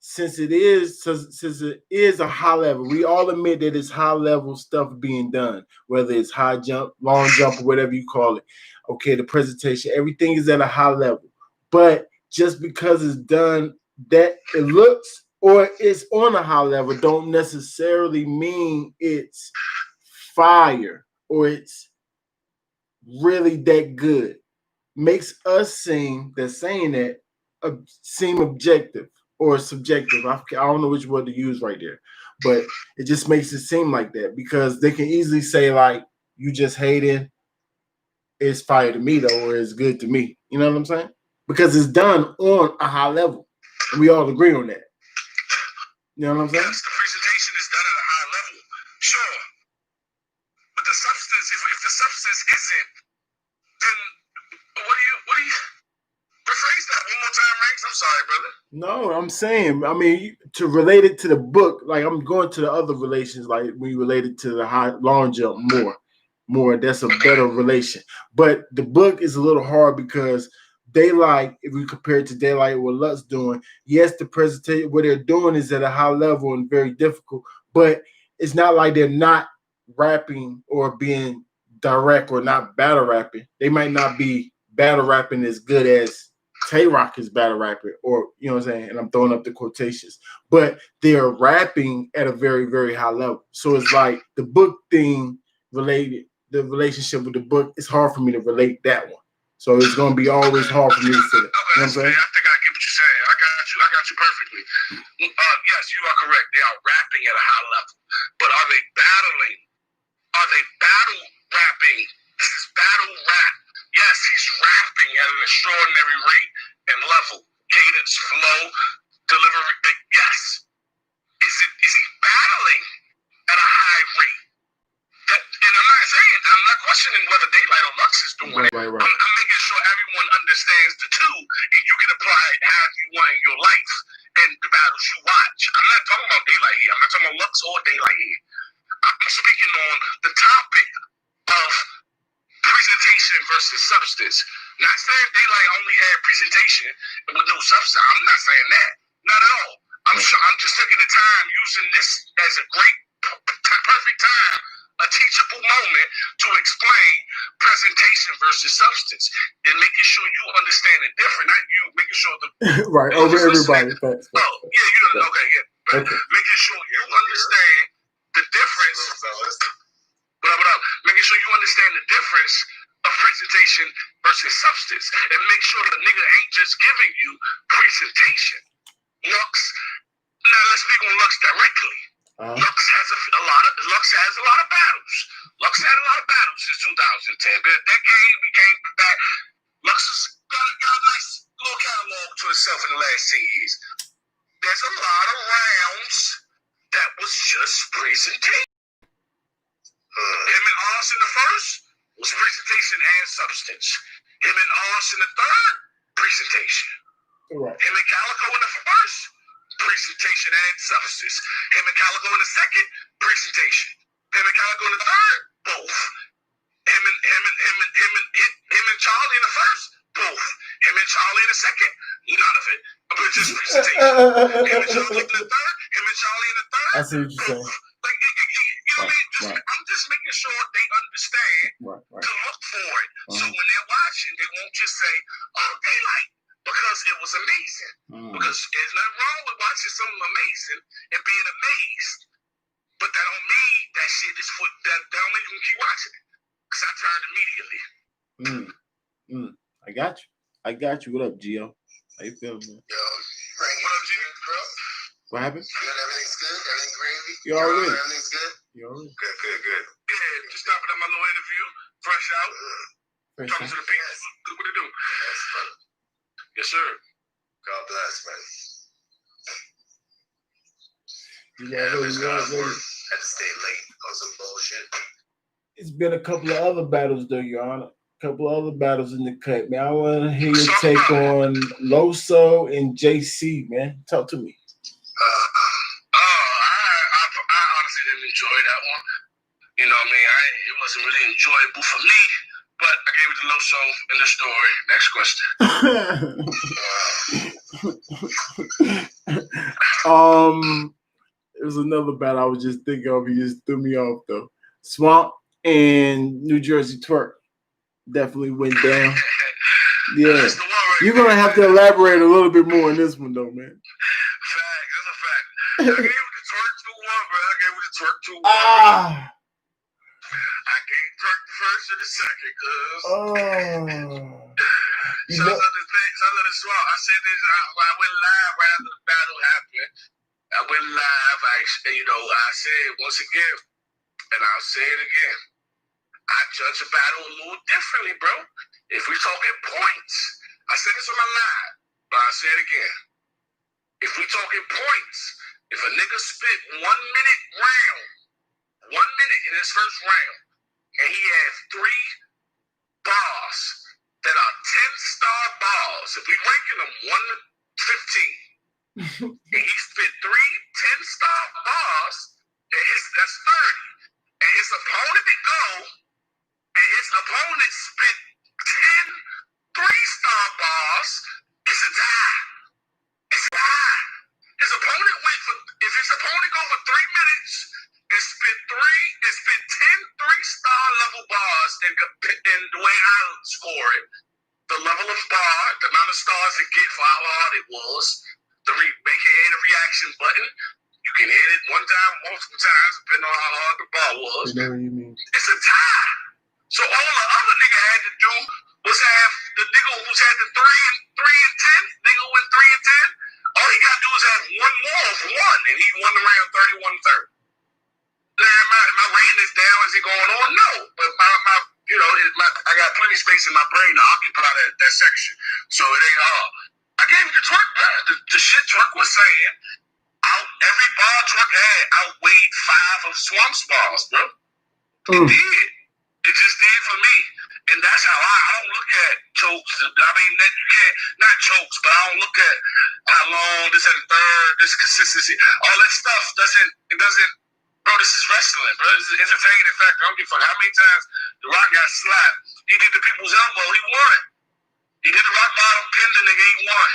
since it is a high level, we all admit that it's high level stuff being done, whether it's high jump, long jump, or whatever you call it. Okay, the presentation, everything is at a high level. But just because it's done that it looks or it's on a high level don't necessarily mean it's fire or it's really that good. Makes us seem objective or subjective. I don't know which word to use right there, but it just makes it seem like that because they can easily say like, you just hating, it's fire to me though, or it's good to me. You know what I'm saying? Because it's done on a high level. And we all agree on that. You know what I'm saying? Yes, the presentation is done at a high level. Sure. But the substance, if the substance isn't, then what do you rephrase that one more time, Ranks? I'm sorry, brother. No, I'm saying, I mean, to relate it to the book, like I'm going to the other relations, like we related to the high long jump more. That's a better relation. But the book is a little hard because Daylight, if we compare it to Daylight, what Lutz doing, yes, the presentation, what they're doing is at a high level and very difficult, but it's not like they're not rapping or being direct or not battle rapping. They might not be battle rapping as good as Tay Rock is battle rapping, or you know what I'm saying, and I'm throwing up the quotations, but they're rapping at a very, very high level. So it's like the book thing related, the relationship with the book, it's hard for me to relate that one. So it's gonna be always hard for me to say that. You know what I'm saying? I think I get what you're saying. I got you perfectly. Yes, you are correct. They are rapping at a high level, but are they battling? Are they battle rapping? This is battle rap. Yes, he's rapping at an extraordinary rate and level, cadence, flow, delivery. Yes. Is he battling at a high rate? And I'm not questioning whether Daylight or Lux is doing it. Right. I'm making sure everyone understands the two, and you can apply it how you want in your life and the battles you watch. I'm not talking about Daylight here. I'm not talking about Lux or Daylight here. I'm speaking on the topic of presentation versus substance. Not saying Daylight only had presentation with no substance. I'm not saying that. Not at all. I'm just taking the time using this as a great, perfect time, a teachable moment to explain presentation versus substance and making sure you understand it different. Not you making sure the right over everybody. Thanks. Oh yeah, you know. Okay. Making sure you understand the difference. Making sure you understand the difference of presentation versus substance, and make sure the nigga ain't just giving you presentation. Lux. Now let's speak on Lux directly. Lux has a lot of battles. Lux had a lot of battles since 2010. But that game became back. Lux has got a nice little catalog to itself in the last 10 years. There's a lot of rounds that was just presentation. Him and Austin the first was presentation and substance. Him and Austin the third, presentation. Right. Him and Calico in the first, presentation and substance. Him and Calico in the second, presentation. Him and Calico in the third, both. Him and Charlie in the first, both. Him and Charlie in the second, none of it. But just presentation. Him and Charlie in the third, him and Charlie in the third, I see what you're saying. Like, you know what I mean? I'm just making sure they understand to look for it. So when they're watching, they won't just say, oh, Daylight, because it was amazing. Because there's nothing wrong with watching something amazing and being amazed. But that don't mean that shit is that don't make them keep watching it. Because I turned immediately. I got you. What up, Gio? How you feeling, man? Yo, Frank, what up, Gio, bro? What happened? Good, everything's good? Everything's gravy? You all right? Everything's good? You all right? Good. Yeah, just stopping at my little interview. Fresh out. Talking to the people. What to do? Yes, brother. Yes, sir. God bless, man. I had to stay late on some bullshit. It's been a couple of other battles, though, Your Honor. A couple of other battles in the cut, man. I want to hear your take on Loso and JC, man. Talk to me. I honestly didn't enjoy that one. You know what I mean? It wasn't really enjoyable for me, but I gave it to Loso in the story. Next question. There's another battle I was just thinking of. He just threw me off, though. Swamp and New Jersey Twerk definitely went down. Yeah. You're going to have to elaborate a little bit more on this one, though, man. Fact. That's a fact. I gave it to Twerk 2-1, bro. I gave it to Twerk 2-1. I gave Twerk the first and the second, cuz. So the Swamp. I said this. I went live right after the battle happened. I went live. I said once again, and I'll say it again. I judge a battle a little differently, bro. If we're talking points, I said this on my live, but I'll say it again. If we're talking points, if a nigga spit 1 minute round, 1 minute in his first round, and he has 3 bars that are 10-star bars, if we ranking them 1 to 15, and he spit 3 10-star bars, that's 30. And his opponent did go, and his opponent spit 10 3-star bars, it's a tie. It's a tie. His opponent if his opponent go for 3 minutes and spit 10 3-star level bars, and the way I score it, the level of bar, the amount of the stars to get for how hard it was. Make it hit a reaction button. You can hit it one time, multiple times, depending on how hard the ball was. I know what you mean. It's a tie. So all the other nigga had to do was have the nigga who's had the 3 and 10, nigga went 3 and 10. All he got to do is have one more of one, and he won the round 31-30. My rating is down. Is it going on? No, but my I got plenty of space in my brain to occupy that section, so it ain't hard. I gave it to Twerk. The shit Twerk was saying, every bar Twerk had outweighed 5 of Swamp's bars, bro. It did. It just did for me. And that's how I don't look at chokes. I mean, you can't, not chokes, but I don't look at how long, this and the third, this consistency. All that stuff doesn't, bro, this is wrestling, bro. This is entertaining factor. I don't give a fuck how many times The Rock got slapped. He did the people's elbow, he won. He did the rock bottom, pinned the nigga, he won.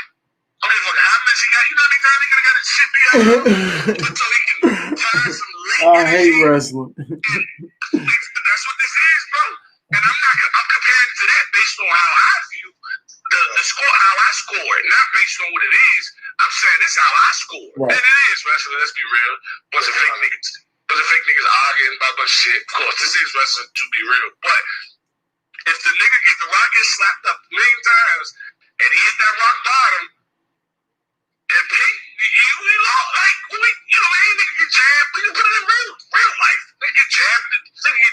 I don't give a fuck how much he got. You know how many times he could have got his shit beat out of him? Until he can find some late I hate wrestling. That's what this is, bro. And I'm comparing to that based on how I view the score, how I score it, not based on what it is. I'm saying this is how I score. Right. And it is wrestling, let's be real. Bunch of fake niggas arguing about bunch of shit. Of course, this is wrestling to be real. But if the Rock gets slapped up a million times and he hit that rock bottom, and we lost, like, any nigga get jabbed, we can put it in real life. Nigga get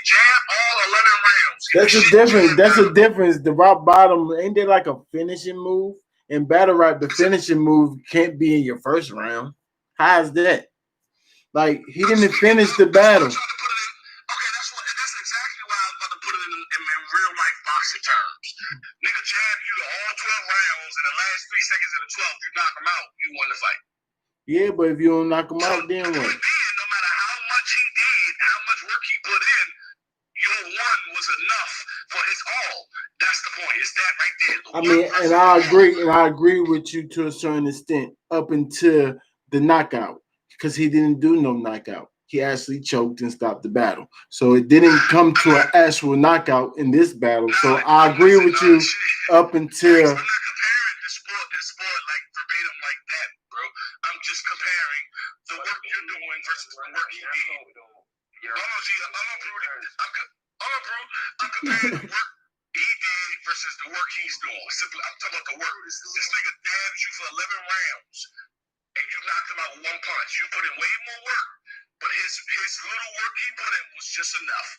jabbed all 11 rounds. That's a difference. The rock bottom, ain't there like a finishing move? In battle rap, the finishing move can't be in your first round. How is that? Like, he didn't finish the battle. Okay, that's exactly why I was about to put it in real life boxing terms. Nigga jab you all 12 rounds, in the last 3 seconds of the 12th, you knock him out, you won the fight. Yeah, but if you don't knock him out, then what? No matter how much he did, how much work he put in, your one was enough for his all. That's the point. It's that right there. I agree with you to a certain extent up until the knockout, because he didn't do no knockout. He actually choked and stopped the battle. So it didn't come to an actual knockout in this battle. So I agree with you up until. I'm not comparing the sport like verbatim like that, bro. I'm just comparing the work you're doing versus the work he did. I'm comparing the work he did versus the work he's doing. Simply, I'm talking about the work. This nigga dabbed you for 11 rounds, and you knocked him out with one punch. You put in way more work, but his little work he put in was just enough.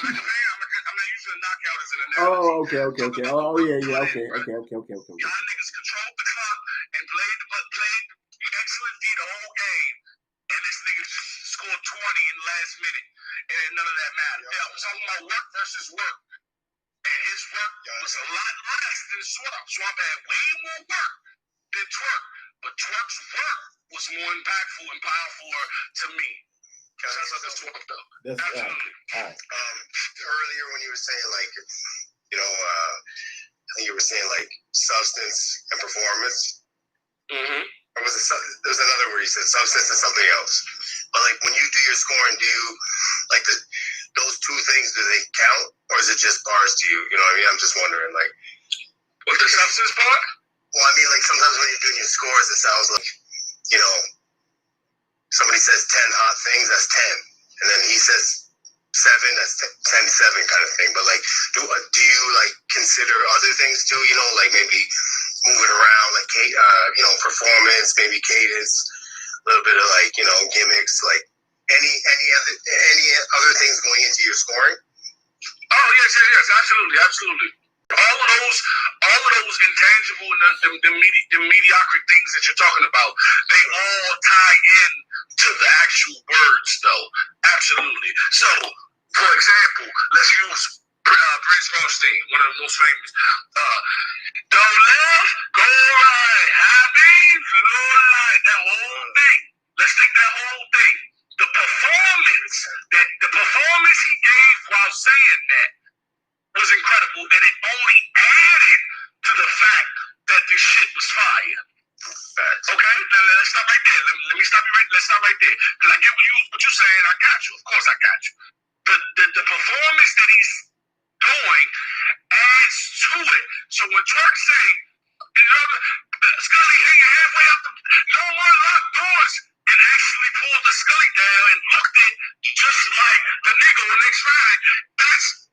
I'm not using a knockout as an analogy. Oh, okay. Oh, yeah. Okay. Y'all niggas controlled the clock and played excellent D the whole game, and this nigga scored 20 in the last minute, and none of that mattered. Yeah, I'm talking about work versus work. And his work was a lot less than Swamp. Swamp had way more work than Twerk, but Twerk's work was more impactful and powerful to me. Because that's Swamp, though. That's absolutely. All right. Earlier when you were saying, like, I think you were saying, like, substance and performance. Mm-hmm. Or there was another word you said, substance and something else. But, like, when you do your scoring, do you, like, those two things, do they count? Or is it just bars to you? You know what I mean? I'm just wondering, like. What, the substance part? Well, I mean, like, sometimes when you're doing your scores, it sounds like, somebody says 10 hot things, that's 10. And then he says 7, that's 10-7 kind of thing. But, like, do you, like, consider other things too? Like maybe moving around, like, performance, maybe cadence, a little bit of, like, gimmicks, like any other things going into your scoring? Oh, yes, absolutely. All of those intangible and the mediocre things that you're talking about, they all tie in to the actual words, though. Absolutely. So, for example, let's use Prince Springsteen, one of the most famous. Don't left, go right, happy, no light, that whole thing. Let's take that whole thing. The performance he gave while saying that was incredible, and it only added to the fact that this shit was fire. Okay, now let's stop right there. Let me stop you right. Let's stop right there. Because I get what you're saying. I got you. Of course, I got you. The performance that he's doing adds to it. So when Twerk say, Scully hanging halfway up the no more locked doors, and actually pulled the Scully down and looked it just like the nigga when they tried it.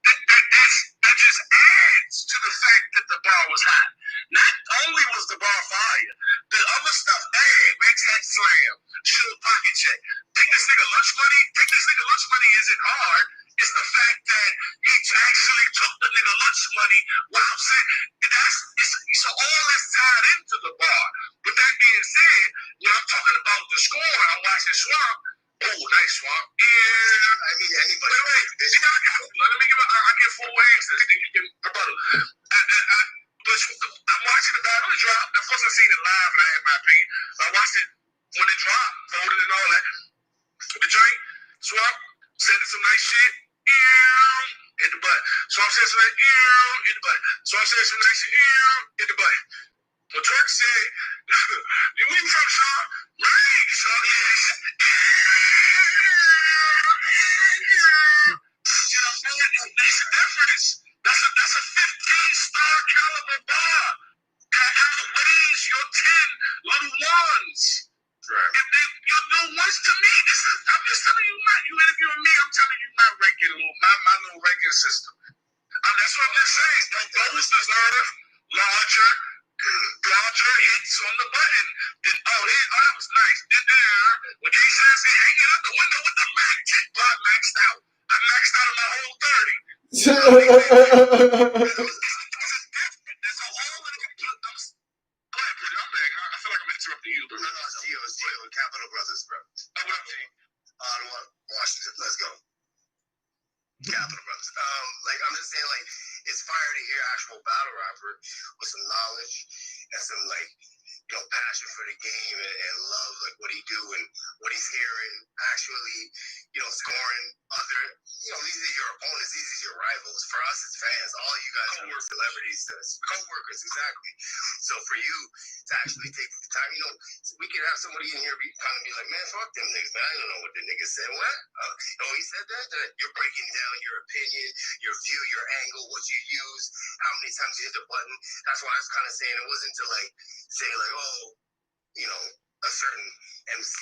That just adds to the fact that the bar was hot. Not only was the bar fire, the other stuff, hey, Max had slam, shoot pocket check. Take this nigga lunch money. Take this nigga lunch money isn't hard. It's the fact that he actually took the nigga lunch money while saying so all that's tied into the bar. With that being said, when I'm talking about the score, I'm watching Swamp. Oh, nice Swamp. Yeah, I mean anybody. Wait. Let me give. I get 4 answers. Then you can rebuttal. But I'm watching the battle drop. Of course, I seen it live, and I had my opinion. I watched it when it dropped, voted and all that. The joint, Swamp said some nice shit. Hit the butt. Swamp said some nice hit the butt. Swamp said some nice shit. Hit the butt. When Twerk said, "Where you from, Sean?" Right, Sean. You know, that's a difference. That's a 15-star caliber bar that outweighs your 10 little ones. Right. If your little ones to me, I'm just telling you, you interviewing me, I'm telling you my ranking, my little ranking system. That's what I'm just saying. Those deserve larger hits on the button. That was nice. When K-Shine said hanging out the window with the Mac, maxed out. I maxed out on my whole 30. There's a hole in the Go ahead, Pretty. I'm back. I feel like I'm interrupting you. But no, it's Gio and Capital Brothers, bro. Oh, what up, G? Washington. Let's go. Capital Brothers. I'm just saying, it's fire to hear actual battle rapper with some knowledge and some passion for the game and love what he do and what he's hearing, actually, scoring other, these are your opponents, these are your rivals. For us, it's fans. All you guys are celebrities, co-workers, exactly. So for you to actually take the time, we can have somebody in here kind of be like, man, fuck them niggas, man. I don't know what the nigga said. What? He said that? You're breaking down your opinion, your view, your angle, what you use, how many times you hit the button. That's why I was kind of saying it wasn't to say a certain MC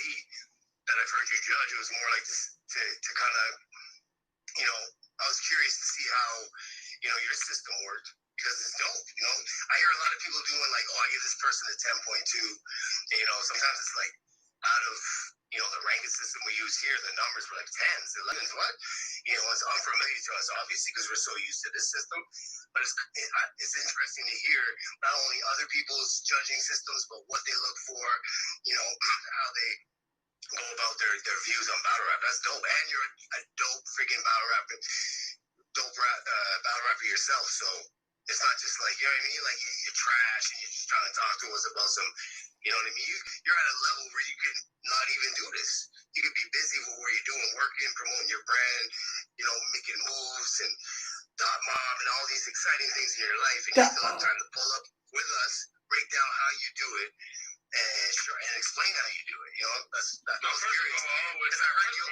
that I've heard you judge. It was more like to kind of, I was curious to see how, your system worked because it's dope. I hear a lot of people doing I give this person a 10.2. Sometimes it's out of, the ranking system we use here, the numbers were 10s, 11s, what? It's unfamiliar to us, obviously, because we're so used to this system. But it's interesting to hear not only other people's judging systems, but what they look for, how they go about their views on battle rap. That's dope. And you're a dope freaking battle rapper yourself. So it's not just you know what I mean? You're trash and you're just trying to talk to us about some, you know what I mean? You're at a level where you can not even do this. You can be busy with what you're doing, working, promoting your brand, making moves and dot mob and all these exciting things in your life. And you still have time to pull up with us, break down how you do it, and explain how you do it. That's curious. Because I heard you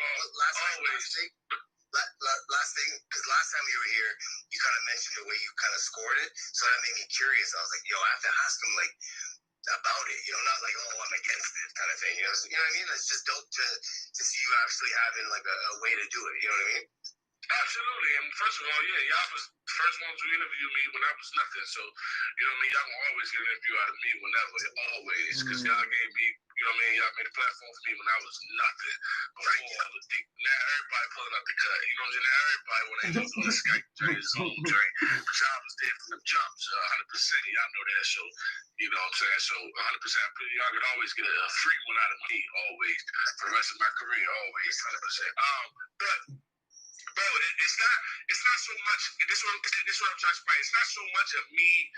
last thing, because last time you were here, you kind of mentioned the way you kind of scored it. So that made me curious. I was like, I have to ask him about it, not I'm against it kind of thing. You know what I mean? It's just dope to see you actually having a way to do it. You know what I mean? Absolutely. And first of all, y'all was the first ones who interviewed me when I was nothing. So, you know what I mean? Y'all gonna always get an interview out of me whenever, always. Because y'all gave me, you know what I mean? Y'all made a platform for me when I was nothing. Before I was deep. Now everybody pulling up the cut. You know what I'm saying? Now everybody want to jump on the Skype journey, Zoom journey. But y'all was there from the jumps, 100%. Y'all know that. So, you know what I'm saying? So 100%. Y'all can always get a free one out of me, always. For the rest of my career, always, 100%. But bro, it's not so much. This is what I'm trying to explain. It's not so much of me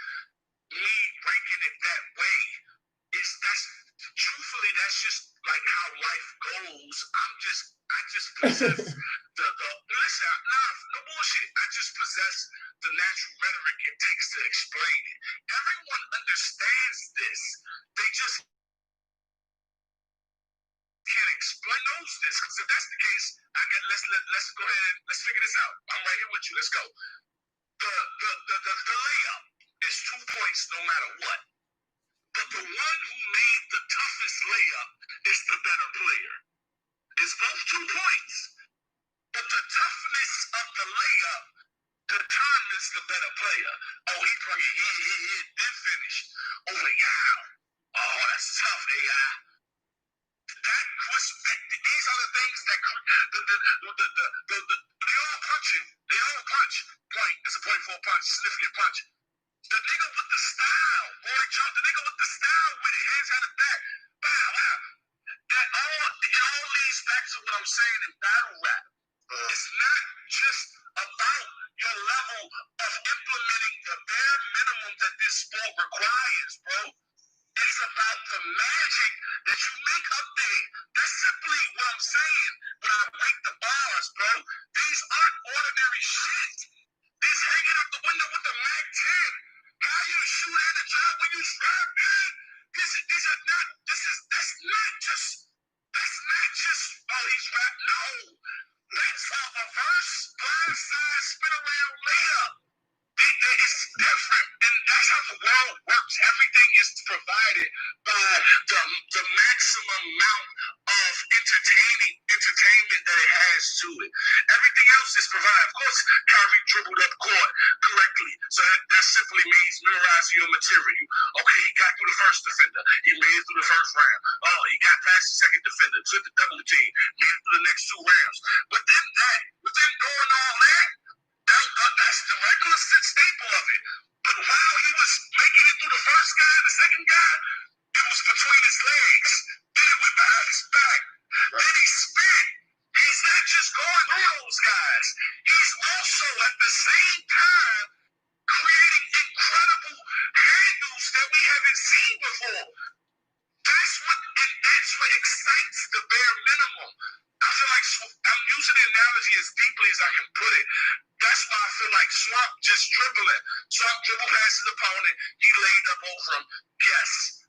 ranking it that way. Truthfully, that's just how life goes. I just possess no bullshit. I just possess the natural rhetoric it takes to explain it. Everyone understands this. They just can't explain this. Because if that's the case, let's go ahead and let's figure this out. I'm right here with you. Let's go. The layup is 2 points no matter what. but the one who made the toughest layup is the better player. It's both 2 points, but the toughness of the layup determines the better player. Oh, he brought it in, then finished. Oh, yeah. Oh, that's tough, AI. These are the things that they all punching. They all punch. Point. It's a point for a punch. Significant punch. The nigga with the style, boy, Trump. The nigga with the style with it, hands on the back. Bow, wow. It all leads back to what I'm saying in battle rap. It's not just about your level of implementing the bare minimum that this sport requires, bro. It's about the magic that you make up there. That's simply what I'm saying when I break the bars, bro. These aren't ordinary shit. These hanging out the window with the Mac 10. How you shoot at the job when you strap, man? That's not just, oh, he's rap. No. That's a reverse blindside spin around layup. It's different, and that's how the world works. Everything is provided by the maximum amount of entertainment that it has to it. Everything else is provided. Of course, Kyrie dribbled up court correctly, so that simply means memorizing your material. Okay, he got through the first defender. He made it through the first round. Oh, he got past the second defender, took the double team, made it through the next 2 rounds. Within doing all that, that's the regular staple of it. But while he was making it through the first guy and the second guy, it was between his legs. Then it went behind his back. Then he spit. He's not just going through those guys. He's also at the same time creating incredible handles that we haven't seen before. That's what excites the bare minimum. I feel like I'm using the analogy as deeply as I can put it. That's why I feel like Swamp just dribbling. Swamp dribble past his opponent. He laid up over him. Yes.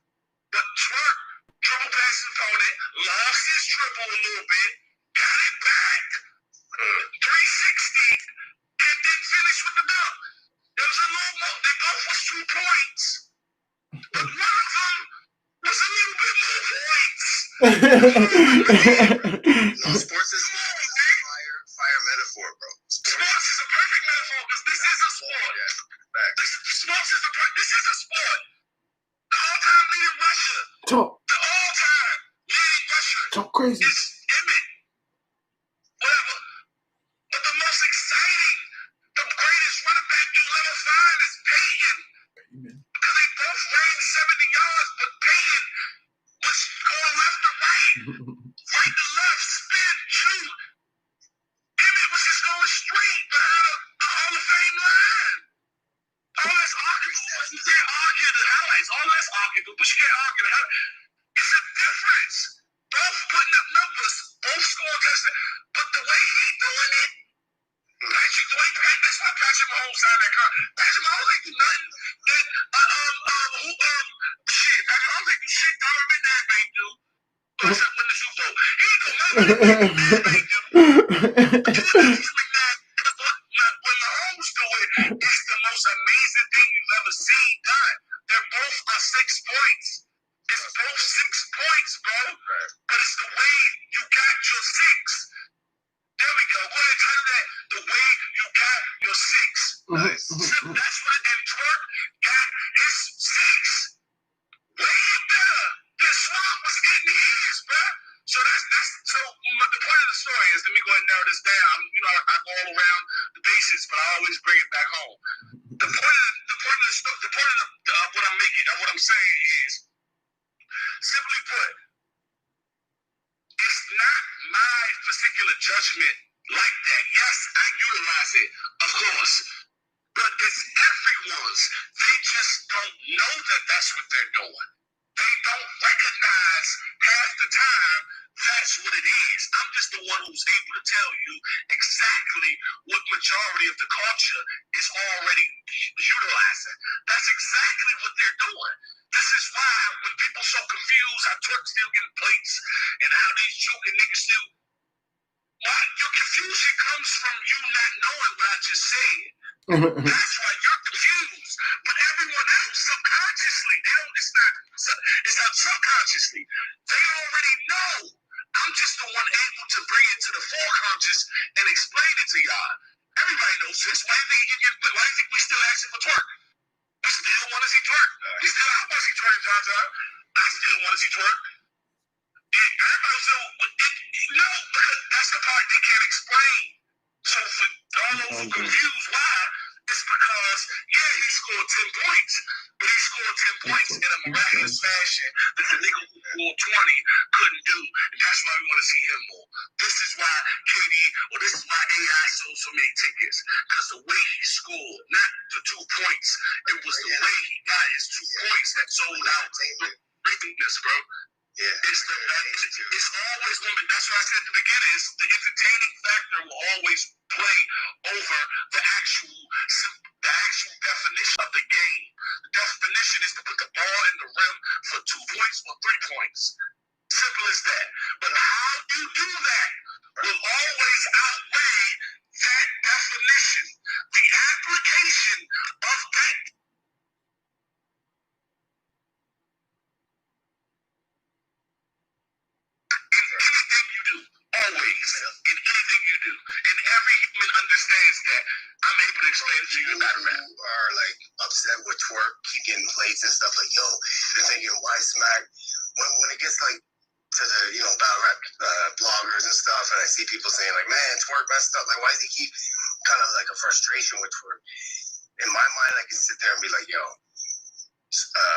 But Twerk dribble past his opponent, lost his dribble a little bit, got it back, 360, and then finished with the dunk. There was a little more. They both was 2 points. But one of them was a little bit more points. Sports is fire metaphor, bro. Sports is a perfect metaphor because this is a sport. Yeah, this is a sport. The all-time leading rusher. The all-time leading rusher. Talk crazy. Is Emmett. Whatever. But the most exciting, the greatest running back you'll ever find is Peyton. Because they both ran 70 yards, but Peyton was going left to right, right to left, spin, shoot. Emmett was just going straight behind a Hall of Fame line. All that's arguable. You can't argue the highlights. All that's arguable, but you can't argue the highlights. It's a difference. Both putting up numbers, both scoring touchdowns. But the way he's doing it, that's why Patrick Mahomes signed that contract. Patrick Mahomes ain't do nothing that Patrick Mahomes ain't do shit Darwin Midnight ain't do. Except win the Super Bowl. He ain't do nothing that Midnight ain't do. When Mahomes do it, it's the most amazing thing you've ever seen done. They're both on 6 points. It's both 6 points, bro. But it's the way you got your 6. There we go. Go ahead and title that. The way you got your 6. Nice. That's what it. And Twerk got his 6. Way better than Swamp was getting his, bro. So the point of the story is, let me go ahead and narrow this down. I go all around the bases, but I always bring it back home. The point of what I'm saying is, simply put, it's not my particular judgment like that. Yes, I utilize it, of course, but it's everyone's. They just don't know that that's what they're doing. They don't recognize half the time that's what it is. I'm just the one who's able to tell you exactly what majority of the culture is already utilizing. That's exactly what they're doing. This is why when people so confused how Twerk still getting plates and how these choking niggas still, your confusion comes from you not knowing what I just said. That's why you're confused. But everyone else, subconsciously, it's not subconsciously. They already know. I'm just the one able to bring it to the foreconscious and explain it to y'all. Everybody knows this. Why do you think we still asking for twerk? We still want to see twerk. We still, I want to see twerk, John. I still want to see twerk. And everybody still, no, because that's the part they can't explain. So for all those who confused why, it's because, yeah, he scored 10 points, but he scored 10 points in a miraculous fashion that the nigga who scored 20 couldn't do. And that's why we want to see him more. This is why KD, or this is why AI sold so many tickets. Because the way he scored, not the 2 points, it was the way he got his 2 points that sold out. Ridiculous, bro. Yeah. It's always going to be, that's what I said at the beginning, is the entertaining factor will always play over the actual definition of the game. The definition is to put the ball in the rim for 2 points or 3 points. Simple as that. But how you do that will always outweigh that definition. The application of that anything you do, always, in anything you do. And every human understands that. I'm able to explain it to you in that rap. Are like upset with twerk, keep getting plates and stuff like, yo, they're thinking, why smack? When it gets like to the, battle rap bloggers and stuff, and I see people saying like, man, twerk messed up. Like, why does he keep kind of like a frustration with twerk? In my mind, I can sit there and be like, yo,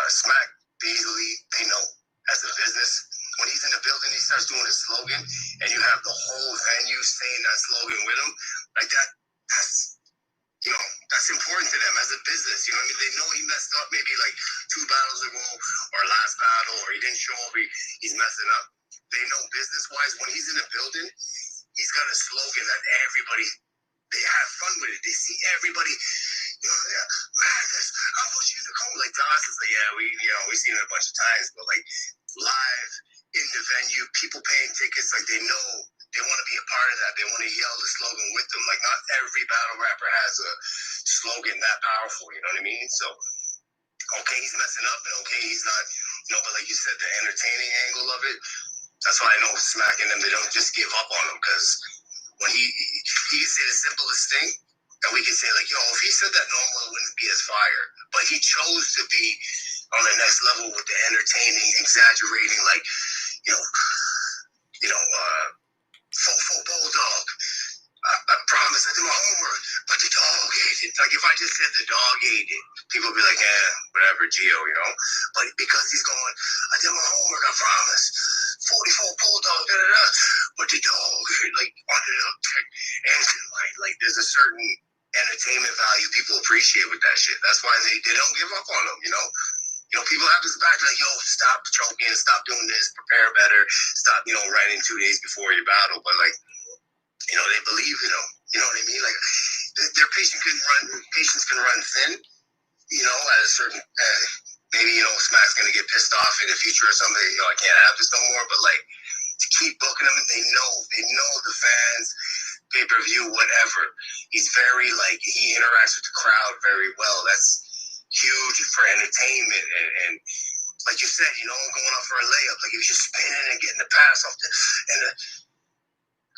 Smack, Beasley, they know as a business. When he's in the building, he starts doing his slogan, and you have the whole venue saying that slogan with him. Like that's important to them as a business. You know what I mean? They know he messed up maybe like 2 battles ago, or last battle, or he didn't show up, he's messing up. They know business-wise, when he's in the building, he's got a slogan that everybody, they have fun with it. They see everybody, Magnus, I'll put you in the coma. Like Doss is like, yeah, we've seen it a bunch of times, but like live in the venue, people paying tickets, like they know they want to be a part of that. They want to yell the slogan with them. Like not every battle rapper has a slogan that powerful, you know what I mean? So, okay, he's messing up, and okay, he's not, but like you said, the entertaining angle of it, that's why I know smacking them, they don't just give up on him, because when he can say the simplest thing, and we can say like, yo, if he said that normal, it wouldn't be as fire. But he chose to be on the next level with the entertaining, exaggerating, like, full bulldog. I promise I did my homework, but the dog ate it. Like if I just said the dog ate it, people would be like, whatever, Gio, But because he's going, I did my homework, I promise. 44 bulldog, but the dog, like, ended up, and like, there's a certain entertainment value people appreciate with that shit. That's why they don't give up on them, people have this back like, yo, stop choking, stop doing this, prepare better, stop, writing 2 days before your battle. But like, they believe in them. You know what I mean? Like their patience can run thin, at a certain, maybe, Smack's going to get pissed off in the future or something, I can't have this no more. But like, to keep booking them, they know the fans, pay-per-view, whatever. He's very, like, he interacts with the crowd very well. That's huge for entertainment. And like you said, going up for a layup, like if you're spinning and getting the pass off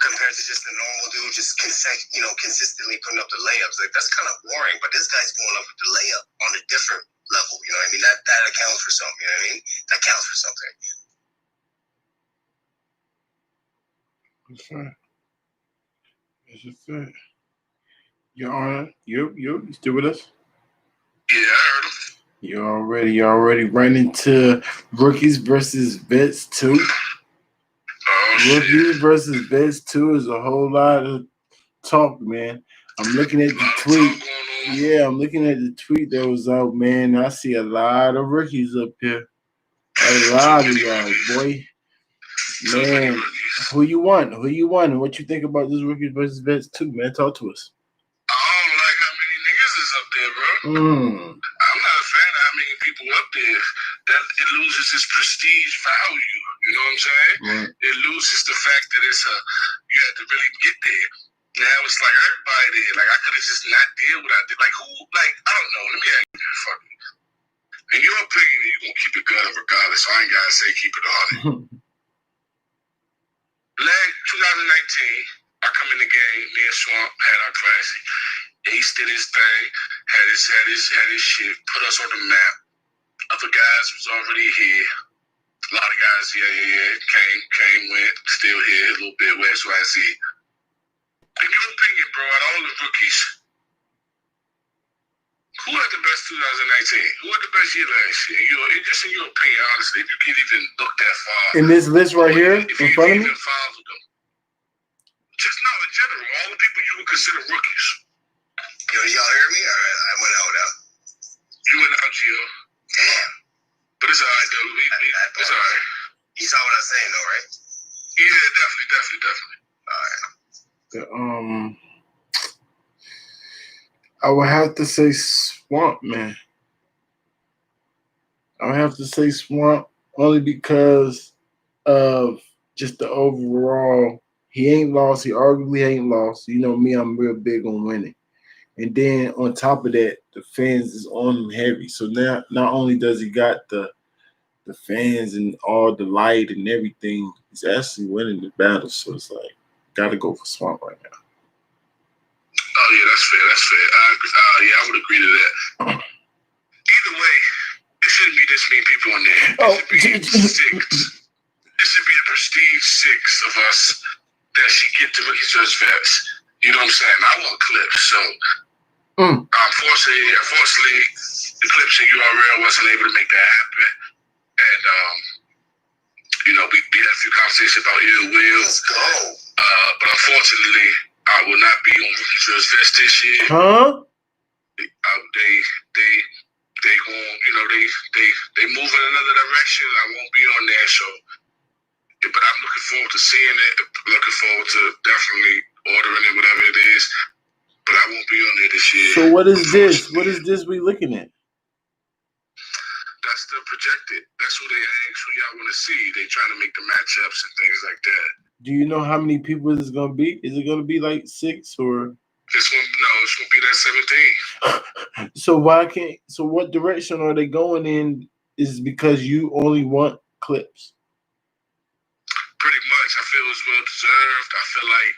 compared to just a normal dude just consistently putting up the layups, like that's kind of boring. But this guy's going up with the layup on a different level, you know what I mean? That accounts for something, you know what I mean? That counts for something. That's right. That's just it. Your Honor, you still with us? Yeah, I heard him. You already ran into Rookies versus Vets 2. Rookies versus Vets 2 is a whole lot of talk, man. I'm looking at the tweet. Yeah, I'm looking at the tweet that was out, man. I see a lot of rookies up here. A lot of y'all, boy. Man, who you want? And what you think about this Rookies versus Vets 2, man? Talk to us. I don't like how many niggas is up there, bro. I'm not a fan of how many people up there. That it loses its prestige value. You know what I'm saying? Right. It loses the fact that you had to really get there. Now it's like everybody there. Like I could have just not did what I did. Like who? Like I don't know. Let me ask you this, fucking. In your opinion, you gonna keep it gutted regardless. So I ain't gotta say keep it on it. Leg 2019, I come in the game. Me and Swamp had our classic. Ace did his thing, had his shit, put us on the map. Other guys was already here. A lot of guys, came, went, still here, a little bit West YZ. In your opinion, bro, out of all the rookies, who had the best 2019? Who had the best year last year? Just in your opinion, honestly, if you can't even look that far. In this list right here, in front of me? Just not in general, all the people you would consider rookies. Yo, y'all hear me? I went out. You went out, Gio. Damn. But it's all right, though. It's all right. You saw what I was saying, though, right? Yeah, definitely. All right. I would have to say Swamp, man. I would have to say Swamp only because of just the overall. He ain't lost. He arguably ain't lost. You know me, I'm real big on winning. And then on top of that, the fans is on him heavy. So now not only does he got the fans and all the light and everything, he's actually winning the battle. So it's like, gotta go for Swamp right now. Oh yeah, that's fair. I would agree to that. Either way, it shouldn't be this many people in there. It should be six. It should be a prestige 6 of us that should get the Rookie Choice vets. You know what I'm saying? I want clips, so unfortunately, the clips in URL wasn't able to make that happen. And we had a few conversations about Ill Will. Let's go. But unfortunately, I will not be on Rookie Choice vets this year. Huh? They going, they move in another direction. I won't be on there, so. But I'm looking forward to seeing it. Looking forward to definitely ordering it, whatever it is. But I won't be on there this year. So what is this? What is this we looking at? That's the projected. That's who they ask, who y'all want to see. They trying to make the matchups and things like that. Do you know how many people it's gonna be? Is it gonna be like 6 or? It's gonna be that 17. So why can't? So what direction are they going in? Is because you only want clips? Pretty much, I feel it's well deserved. I feel like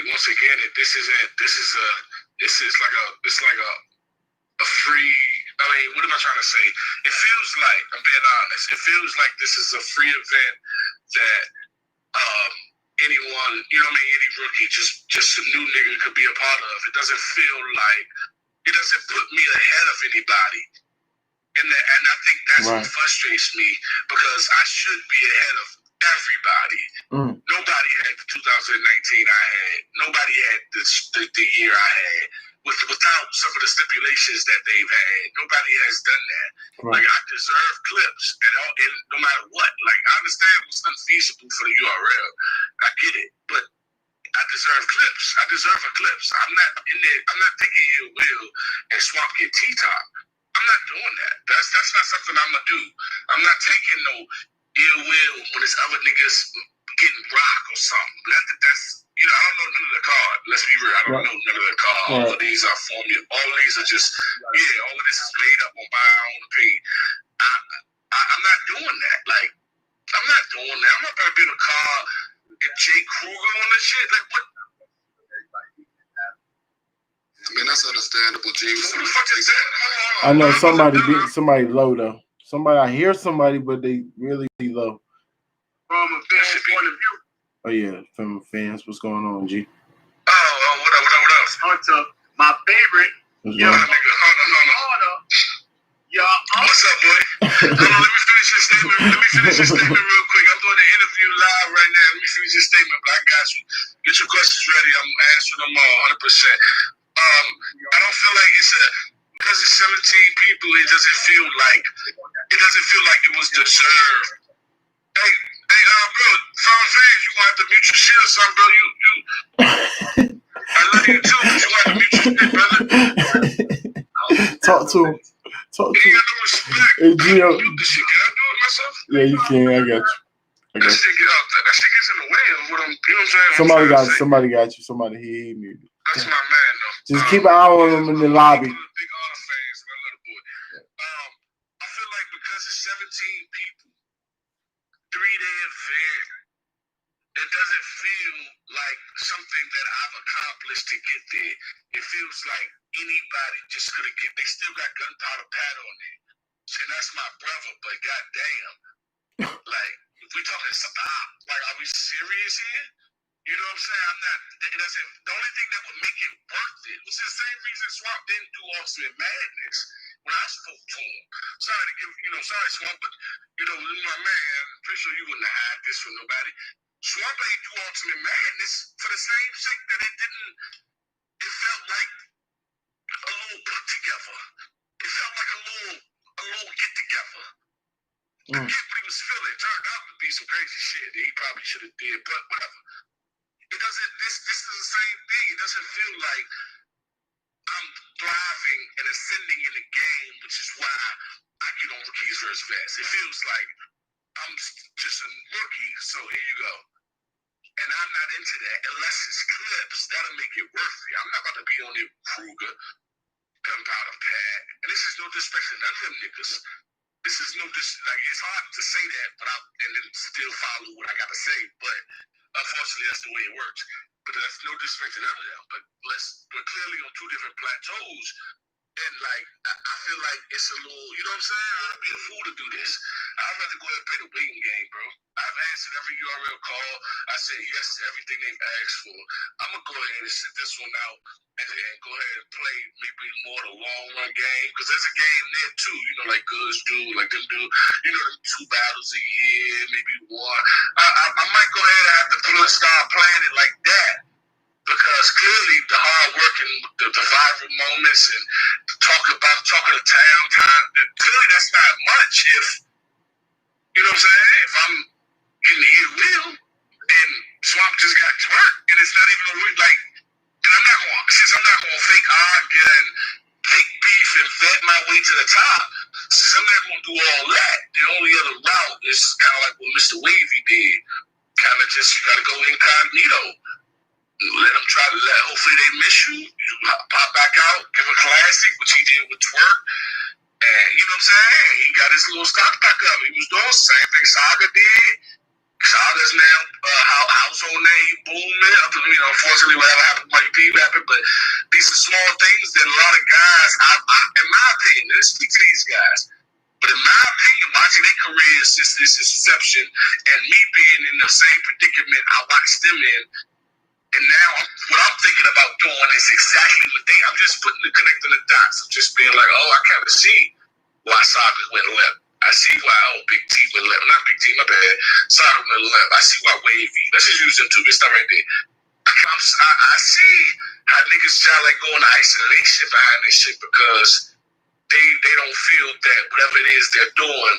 once again, this is like a free. I mean, what am I trying to say? It feels like, I'm being honest, it feels like this is a free event that anyone, any rookie, just a new nigga could be a part of. It doesn't feel like, it doesn't put me ahead of anybody. And I think that's what frustrates me, because I should be ahead of everybody. Nobody had the 2019 I had. Nobody had the year I had. Without some of the stipulations that they've had, nobody has done that. Like, I deserve clips, and no matter what. Like, I understand it was unfeasible for the URL. I get it, but I deserve clips. I deserve a clips. I'm not in there. I'm not taking Ill Will and Swamp get T-Top. I'm not doing that. That's not something I'm gonna do. I'm not taking no Ill Will when it's other niggas getting rock or something. That's I don't know none of the card. Let's be real. I don't know none of the card. All of these are formula. All of these are just all of this is made up on my own opinion. I'm not doing that. Like, I'm not doing that. I'm not gonna be in a car and Jay Kruger on the shit. Like, what? I mean, that's understandable, James. Who the fuck is that? I know somebody low though. I hear somebody, but they really low. From a fan's point of view. Oh yeah, from fans. What's going on, G? Oh, what up? On to my favorite. Hold on. What's up, boy? Let me finish your statement real quick. I'm doing an interview live right now. Let me finish your statement, but I got you. Get your questions ready. I'm answering them all 100%. I don't feel like because it's 17 people, it doesn't feel like it was deserved. Hey, bro, Found fans, you gonna have to mute your shit or something, bro. I love you too, but you gonna have to mute your shit, brother. Talk to him. You ain't got no respect. Hey, Gio. Mute the shit. Can I do it myself? Yeah, you can. I got you. That shit gets in the way of what I'm, you know what I'm saying? Somebody got you. Somebody he muted. That's my man, though. Just keep an eye on him in the lobby. Big Honor fans, and I love the boy. I feel because it's 17 people, 3-day event, it doesn't feel like something that I've accomplished to get there. It feels like anybody just could have get. They still got Gunpowder Pat on there, and that's my brother. But goddamn, like if we talking stop, like are we serious here? You know what I'm saying? I'm not. It doesn't. The only thing that would make it worth it was the same reason Swamp didn't do Ultimate Madness when I spoke to him. Sorry to give, sorry Swamp, but my man, pretty sure you wouldn't have had this for nobody. Swamp ain't do Ultimate Madness for the same sake that it didn't. It felt like a little put together. It felt like a little get together. I get what he was feeling. It turned out to be some crazy shit that he probably should have did, but whatever. It doesn't. This is the same thing. It doesn't feel like I'm thriving and ascending in the game, which is why I get on rookies versus vets. It feels like I'm just a rookie, so here you go. And I'm not into that unless it's clips. That'll make it worth it. I'm not about to be on there Kruger, Gunpowder Pat. And this is no disrespect to none of them niggas. This is no like it's hard to say that and then still follow what I gotta say. But unfortunately that's the way it works. But that's no disrespect to none of them. But we're clearly on two different plateaus. And like I feel like it's a little, you know what I'm saying? I'd be a fool to do this. I'd rather go ahead and play the waiting game, bro. I've answered every URL call. I said yes to everything they've asked for. I'm gonna go ahead and sit this one out and go ahead and play maybe more the long run game because there's a game there too. Like Goods do, like them do. The 2 battles a year, maybe one. I might go ahead and have to start playing it like that. Because clearly the hard work and the viral moments and talking to town time, clearly that's not much if, you know what I'm saying? If I'm getting the ear wheel and Swamp just got twerked and it's not even like, and I'm not going to fake argue and fake beef and vet my way to the top, since I'm not going to do all that, the only other route is kind of like what Mr. Wavy did. Kind of just, you got to go incognito. Let them try to hopefully they miss you. You pop back out, give a classic, which he did with Twerk. And you know what I'm saying? He got his little stock back up. He was doing the same thing Saga did. Saga's now house on there, he booming. Unfortunately, whatever happened might be happened, but these are small things that a lot of guys, in my opinion, let's speak to these guys. But in my opinion, watching their careers since this inception and me being in the same predicament I watched them in, and now what I'm thinking about doing is exactly what I'm just connecting the dots. I'm just being like, oh, I kind of see why Saga went left. I see why Big T went left. Not Big T, my bad. Saga went left. I see why Wavy. Let's just use them two. It's not right there. I see how niggas try like go into isolation behind this shit because they don't feel that whatever it is they're doing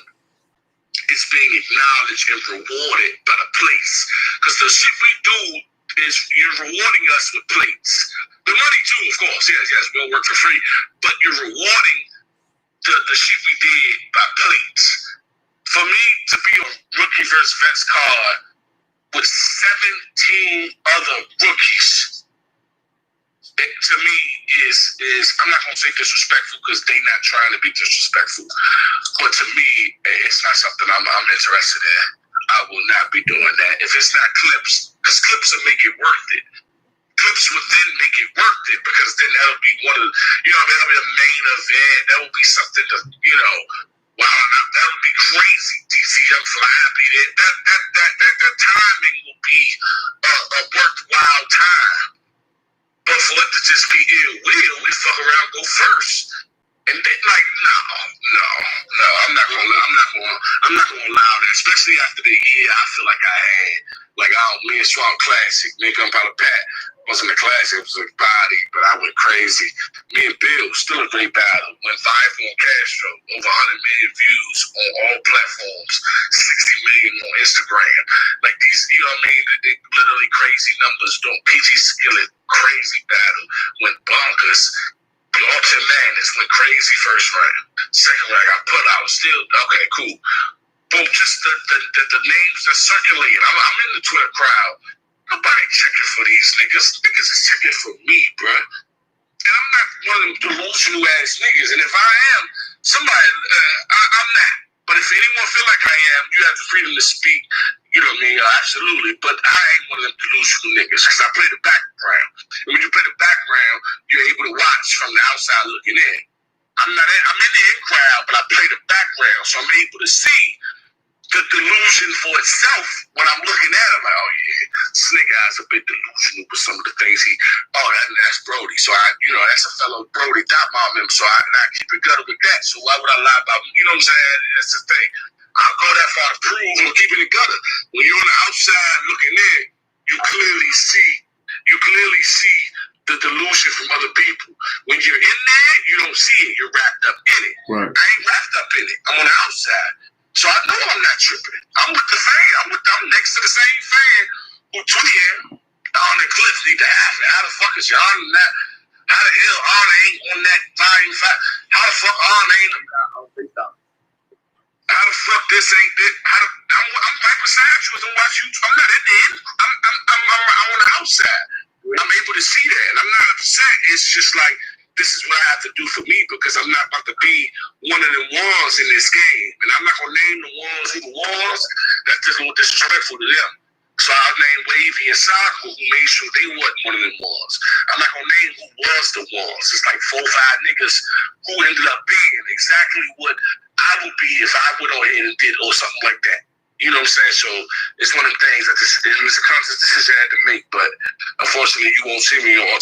is being acknowledged and rewarded by the place. Because the shit we do is you're rewarding us with plates. The money too, of course. Yes, we don't work for free. But you're rewarding the shit we did by plates. For me to be a rookie versus vets card with 17 other rookies, it, to me is I'm not gonna say disrespectful because they not trying to be disrespectful. But to me, it's not something I'm interested in. I will not be doing that. If it's not clips, because clips will make it worth it. Clips would then make it worth it because then that'll be one of the, that'll be the main event. That will be something to, wow, that'll be crazy. DC Young Fly, that timing will be a worthwhile time. But for it to just be ill will, we fuck around, go first. And they like, no, I'm not gonna allow that. Especially after the year I feel like I had. Like me and Swamp Classic, me and Gunpowder Pat wasn't a classic, it was a body, but I went crazy. Me and Bill, still a great battle. Went 5 on Castro, over 100 million views on all platforms, 60 million on Instagram. Like these, you know what I mean? They literally crazy numbers. PG Skillet, crazy battle, went bonkers. The Ultimate Madness went crazy first round. Second round got put out. Still, okay, cool. But just the names that circulate. I'm in the Twitter crowd. Nobody checking for these niggas. Niggas is checking for me, bruh. And I'm not one of them delusional ass niggas. And if I am, somebody, I'm not. But if anyone feel like I am, you have the freedom to speak. You know what I mean? Absolutely. But I ain't one of them delusional niggas because I play the background. And when you play the background, you're able to watch from the outside looking in. I'm in the in crowd, but I play the background, so I'm able to see the delusion for itself when I'm looking at him. Like, oh yeah, this nigga is a bit delusional with some of the things that's Brody. So that's a fellow Brody Dot Mom member. So I keep it gutter with that. So why would I lie about him? You know what I'm saying? That's the thing. I'll go that far to prove I'm keeping it gutter. When you're on the outside looking in, you clearly see the delusion from other people. When you're in there, you don't see it. You're wrapped up in it. Right. I ain't wrapped up in it. I'm on the outside. So I know I'm not tripping. I'm with the fan. I'm next to the same fan who tweet him. On the clips need to ask me, how the fuck is y'all on that? How the hell Arn ain't on that volume 5? How the fuck Arn ain't? How the fuck this ain't this? I'm right beside you and watch you. I'm not in the end. I'm on the outside. I'm able to see that, and I'm not upset. It's just like, this is what I have to do for me because I'm not about to be one of the ones in this game. And I'm not going to name the ones who the ones. That's just a little disrespectful to them. So I'll name Wavy and Saga, who made sure they wasn't one of them ones. I'm not going to name who was the ones. It's like 4 or 5 niggas who ended up being exactly what I would be if I went on ahead and did or something like that. You know what I'm saying? So it's one of them things that it's a conscious decision I had to make, but unfortunately you won't see me on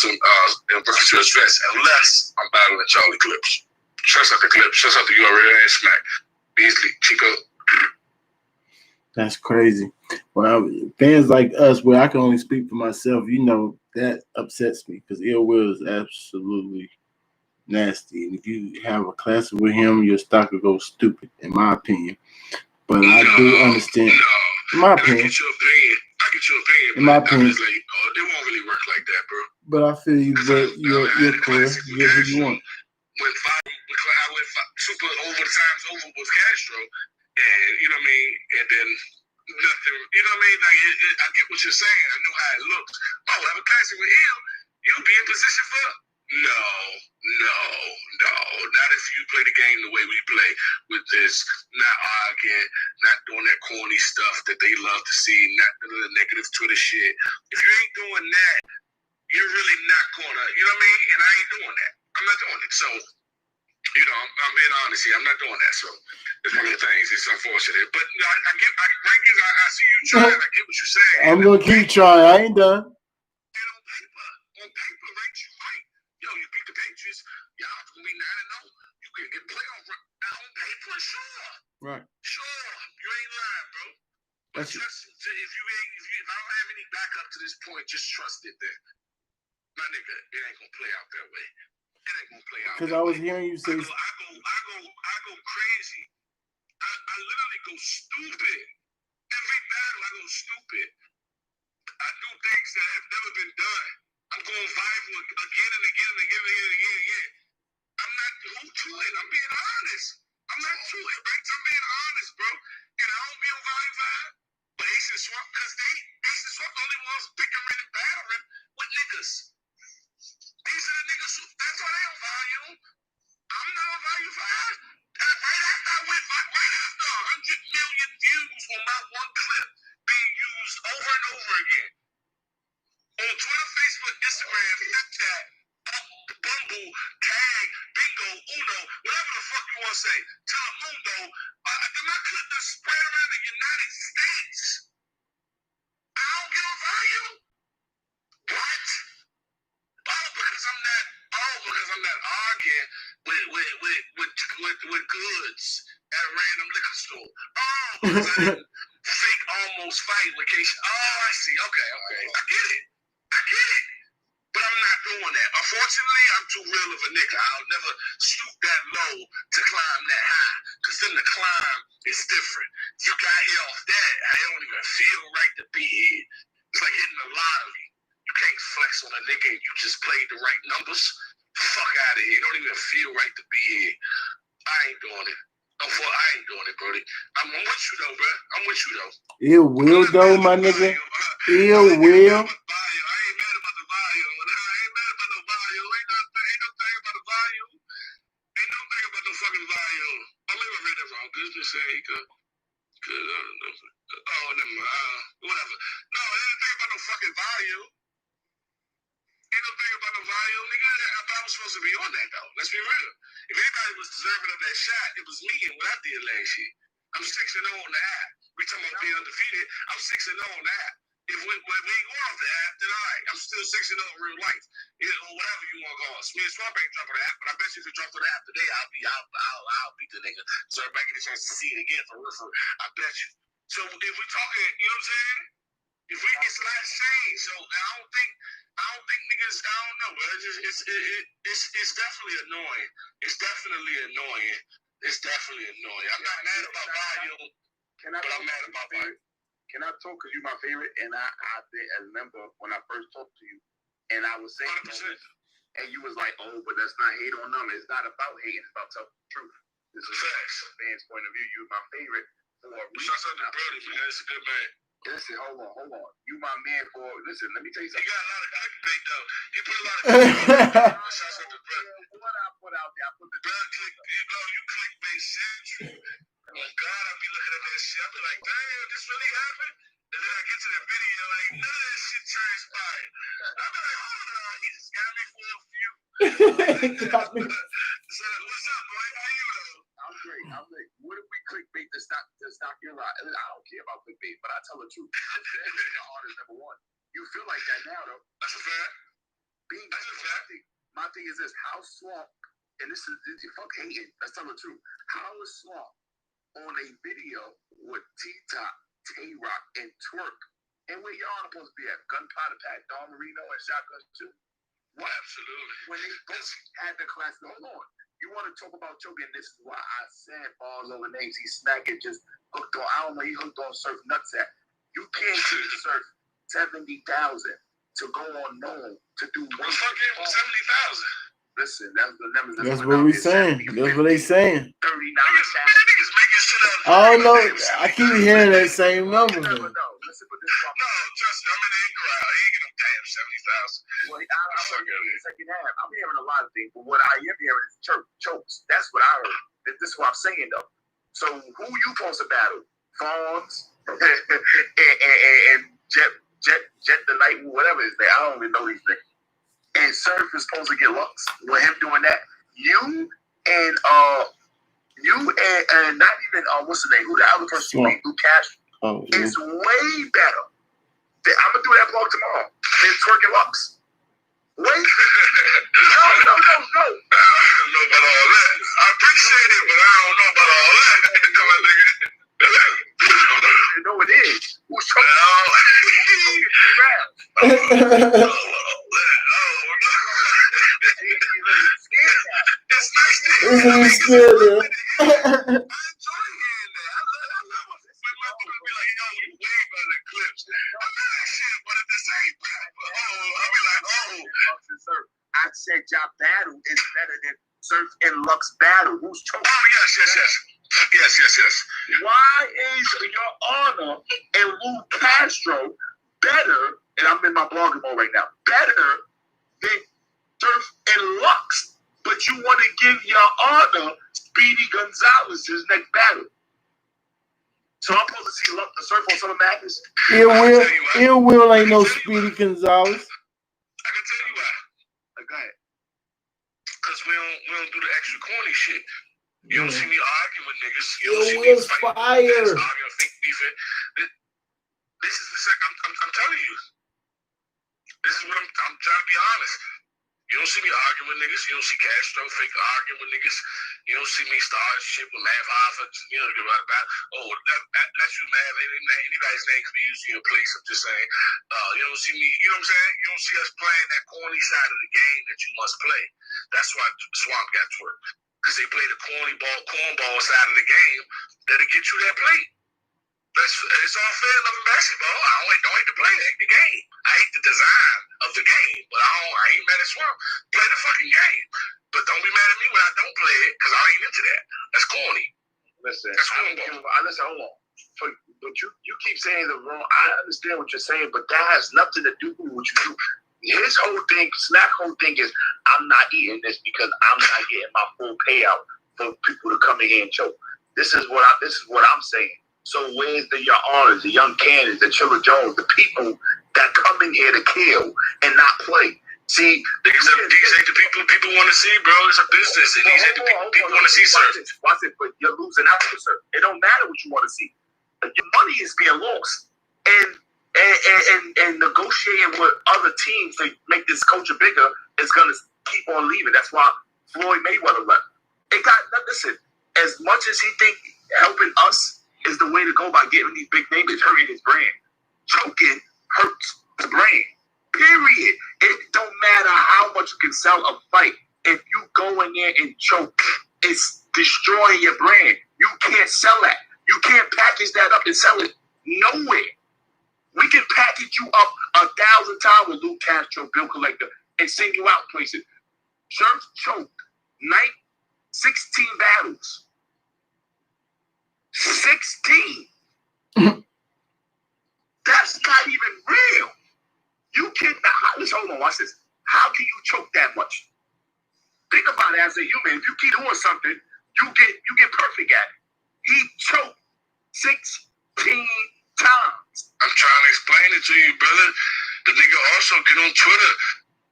Breakfast to Address unless I'm battling Charlie Clips. Shuts out the Clips, shuts out the URL and Smack. Beasley, Chico. That's crazy. Well, fans like us, where I can only speak for myself, that upsets me because Ill Will is absolutely nasty. And if you have a classic with him, your stock will go stupid, in my opinion. But I do understand. In my opinion. I get your opinion. In my opinion. Like, they won't really work like that, bro. But I feel you're clear. You get who you want. When I went super over the times over was Castro, and you know what I mean, and then nothing, you know what I mean. Like I get what you're saying. I know how it looks. Oh, have a classic with him, you'll be in position for. No. Not if you play the game the way we play with this, not arguing, not doing that corny stuff that they love to see, not doing the negative Twitter shit. If you ain't doing that, you're really not gonna, you know what I mean? And I ain't doing that. I'm not doing it. So, I'm being honest here. I'm not doing that. So, it's one of the things. It's unfortunate. But I see you trying. I get what you're saying. I'm going to keep trying. I ain't done. And on paper, ranks you right. Yo, you beat the Patriots. Y'all going to be 9-0. You can get playoff run. Now, on paper, sure. Right. Sure. You ain't lying, bro. But if I don't have any backup to this point, just trust it then. My nigga, it ain't gonna play out that way. It ain't gonna play out. Because I was hearing you say, I go crazy. I literally go stupid. Every battle, I go stupid. I do things that have never been done. I'm going viral again and again and again and again and again. I'm not to it. I'm being honest. I'm not to it, right? I'm being honest, bro. And I don't be on volume 5. But Ace and Swamp, because Ace and Swamp the only ones bickering and battering with niggas. These are the niggas who, that's why they on volume. I'm not on volume 5. Right after 100 million views on my one clip being used over and over again. On Twitter, Facebook, Instagram, Snapchat, Bumble, Tag, Bingo, Uno, whatever the fuck you want to say. Telemundo. My clip is spread around the United States. I don't get on volume. What? Because I'm not arguing with goods at a random liquor store. Oh, because I didn't fake almost fight with Keisha. Oh, I see. Okay. I get it. But I'm not doing that. Unfortunately, I'm too real of a nigga. I'll never stoop that low to climb that high. Because then the climb is different. You got here off that. I don't even feel right to be here. It's like hitting the lottery. You can't flex on a nigga and you just played the right numbers. Fuck out of here. It don't even feel right to be here. I ain't doing it. I ain't doing it, Brody. I'm with you though, bro. I'm with you though. Ill Will though, my nigga. Ill Will. I ain't mad about the volume. I ain't mad about no volume. Ain't no thing about the volume. Ain't no thing about no fucking volume. Maybe I read that wrong. business say he could. Oh, never mind. Whatever. No, it ain't think about no fucking volume. Ain't no thing about no volume, nigga. I was supposed to be on that, though. Let's be real. If anybody was deserving of that shot, it was me and what I did last year. I'm 6-0 on the app. We talking about being undefeated. I'm 6-0 on the app. If we ain't going off the app, then all right. I'm still 6-0 in real life. Or whatever you want to call us. Me and Swamp ain't dropping the app, but I bet you if you drop to the app today, I'll beat the nigga. So everybody get a chance to see it again for real. I bet you. So if we talking, you know what I'm saying? If we get slight change, so I don't think niggas. I don't know, but it's definitely annoying. It's definitely annoying. I'm not mad about volume, but I'm mad about volume. Can I talk? Because you're my favorite, and I remember when I first talked to you, and I was saying, 100%. and you was like, "Oh, but that's not hate on them. It's not about hating. It's about telling the truth." This is Facts. a fan's point of view. You're my favorite for a reason. Shout out to Brody, man. It's a good man. Listen, hold on. You my man for. Listen, let me tell you He something. got a lot of clickbait though. He put a lot of clickbait. Shout out to Brody. What I put out there, I put the You clickbait shit. Oh God, I be looking at that shit. I be like, damn, this really happened? And then I get to the video and ain't none of that shit transpired. I be like, hold on, he just got me for a few. So what's up, boy? How you though? I'm great. I'm like, what if we clickbait to stop your lie? I don't care about clickbait, but I tell the truth. The heart is number one. You feel like that now, though. That's a fact. That's a fact. My thing is this: how Swamp, and this is fuck hating. Let's tell the truth. How is Swamp on a video with T-Top, Tay-Rock, and Twerk, and where y'all supposed to be at? Gunpowder Pack, Don Marino, and Shotgun 2. What? Absolutely. When they both had the class, hold on. You want to talk about choking? This is why I said balls over names. He smacking just hooked on. I don't know. He hooked on Surf Nutsack. You can't give Surf 70,000 to go on known to do. What the fuck gave him 70,000? Listen, that's the numbers. That's what we saying. That's what they saying. 39,000. Niggas making shit up. I don't know. I keep hearing that same number. No, listen, but this one. No, trust me, I'm in the in crowd. He ain't get no damn 70,000. Well, I'm in the second half. I'm hearing a lot of things, but what I am hearing is chokes. That's what I heard. This is what I'm saying, though. So who you supposed to battle? Farms and Jet the Night, whatever his name. I don't even know these things. And Surf is supposed to get Lux with him doing that. You and not even what's the name? Who the other person? Who Cash? Oh, is way better. I'm gonna do that vlog tomorrow. Than Twerk and Lux. Wait. No. I don't know about all that. I appreciate it, but I don't know about all that. Come on, nigga. You know it is. Who's trying It's nice to hear. Isn't he scared there? I enjoy hearing that. I love it. When my people be like, yo, you way better than Clips. I love that shit, but at the same time, I'll be like, Lux and Surf. I said y'all battle is better than Surf and Lux battle. Who's choking? Oh, yes. Why is Your Honor and Lou Castro better, and I'm in my blogging mode right now, better than Surf and Lux? But you want to give Your Honor Speedy Gonzalez's next battle. So I'm supposed to see Lux the Surf on Summer Madness? Ill Will ain't no Speedy Gonzalez. I can tell you why. Go ahead. Because we don't do the extra corny shit. You don't see me arguing with niggas. You don't Ill see Will's me fire. arguing fake beefing. This is the second. I'm telling you. This is what I'm trying to be honest. You don't see me arguing with niggas. You don't see Castro fake arguing with niggas. You don't see me starting shit with Mav Hoffa. You know, about that's you, man. Anybody's name can be used in your place. I'm just saying. You don't see me. You know what I'm saying? You don't see us playing that corny side of the game that you must play. That's why Swamp got twerked. Because they play the cornball side of the game that'll get you that plate. It's all fair love and basketball. I don't hate to play the game. I hate the design of the game, but I ain't mad at Swamp. Play the fucking game. But don't be mad at me when I don't play it, because I ain't into that. That's corny. Listen, that's cornball. Listen, hold on. But you keep saying the wrong. I understand what you're saying, but that has nothing to do with what you do. His whole thing, Snack whole thing is, I'm not eating this because I'm not getting my full payout for people to come in here and choke. This is what I'm saying. So where's your honors, the young candidates, the Chiller Jones, the people that come in here to kill and not play? See, these ain't the people want to see, bro. It's a business, and these ain't the people want to see, sir. Watch it, but you're losing out, sir. It don't matter what you want to see. Your money is being lost, and negotiating with other teams to make this culture bigger is gonna keep on leaving. That's why Floyd Mayweather left. Listen. As much as he think helping us is the way to go by getting these big names, it's hurting his brand. Choking hurts the brand. Period. It don't matter how much you can sell a fight. If you go in there and choke, it's destroying your brand. You can't sell that. You can't package that up and sell it nowhere. We can package you up 1,000 times with Lou Castro, Bill Collector, and send you out places. Church choked 16 battles. 16. That's not even real. You can hold on, watch this. How can you choke that much? Think about it as a human. If you keep doing something, you get perfect at it. He choked 16 times. I'm trying to explain it to you, brother. The nigga also get on Twitter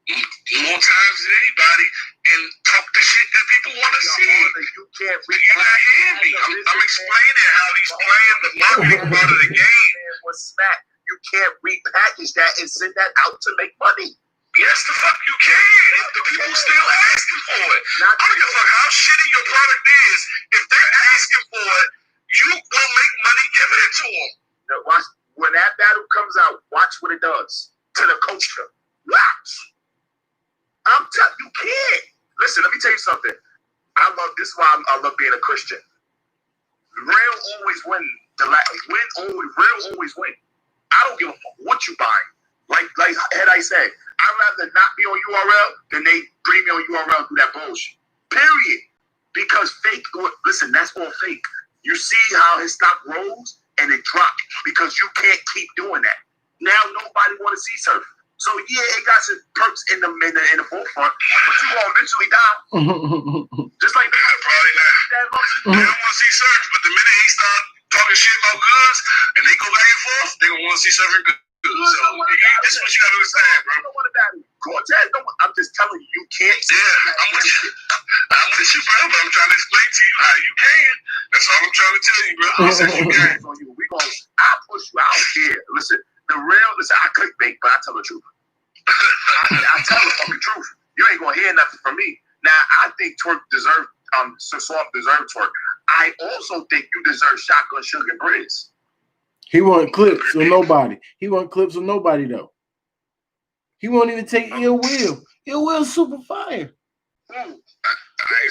more times than anybody and talk the shit that people want to see. You're not hearing me. I'm explaining how he's playing the marketing part of the game. You can't repackage that and send that out to make money. Yes, the fuck you can. The people still asking for it. I don't give a fuck how shitty your product is. If they're asking for it, you will make money giving it to them. Now watch, when that battle comes out, watch what it does to the culture. Watch. I'm telling you, can't. Listen, let me tell you something. This is why I love being a Christian. Real always win. Real always win. I don't give a fuck what you buying. Like Head I said, I'd rather not be on URL than they bring me on URL and do that bullshit. Period. Because fake, listen, that's all fake. You see how his stock rose and it dropped because you can't keep doing that. Now nobody want to see surf. So yeah, it got some perks in the forefront, but you gonna eventually die. Just like that. Probably not. They don't want to see surf, but the minute he start talking shit about goods and they go back and forth, they gonna want to see surfing goods. So this is what you gotta understand, bro. Cortez, I'm just telling you, you can't. Yeah, I'm with you. Bro, but I'm trying to explain to you how you can. That's all I'm trying to tell you, bro. I said you can. I push you out here. Listen, I clickbait, but I tell the truth. I tell the fucking truth. You ain't gonna hear nothing from me. Now, I think Twerk deserved, Soft deserved Twerk. I also think you deserve Shotgun Sugar and Briz. He want clips with nobody. Though. He won't even take Ill Will. Ill Will's super fire. I ain't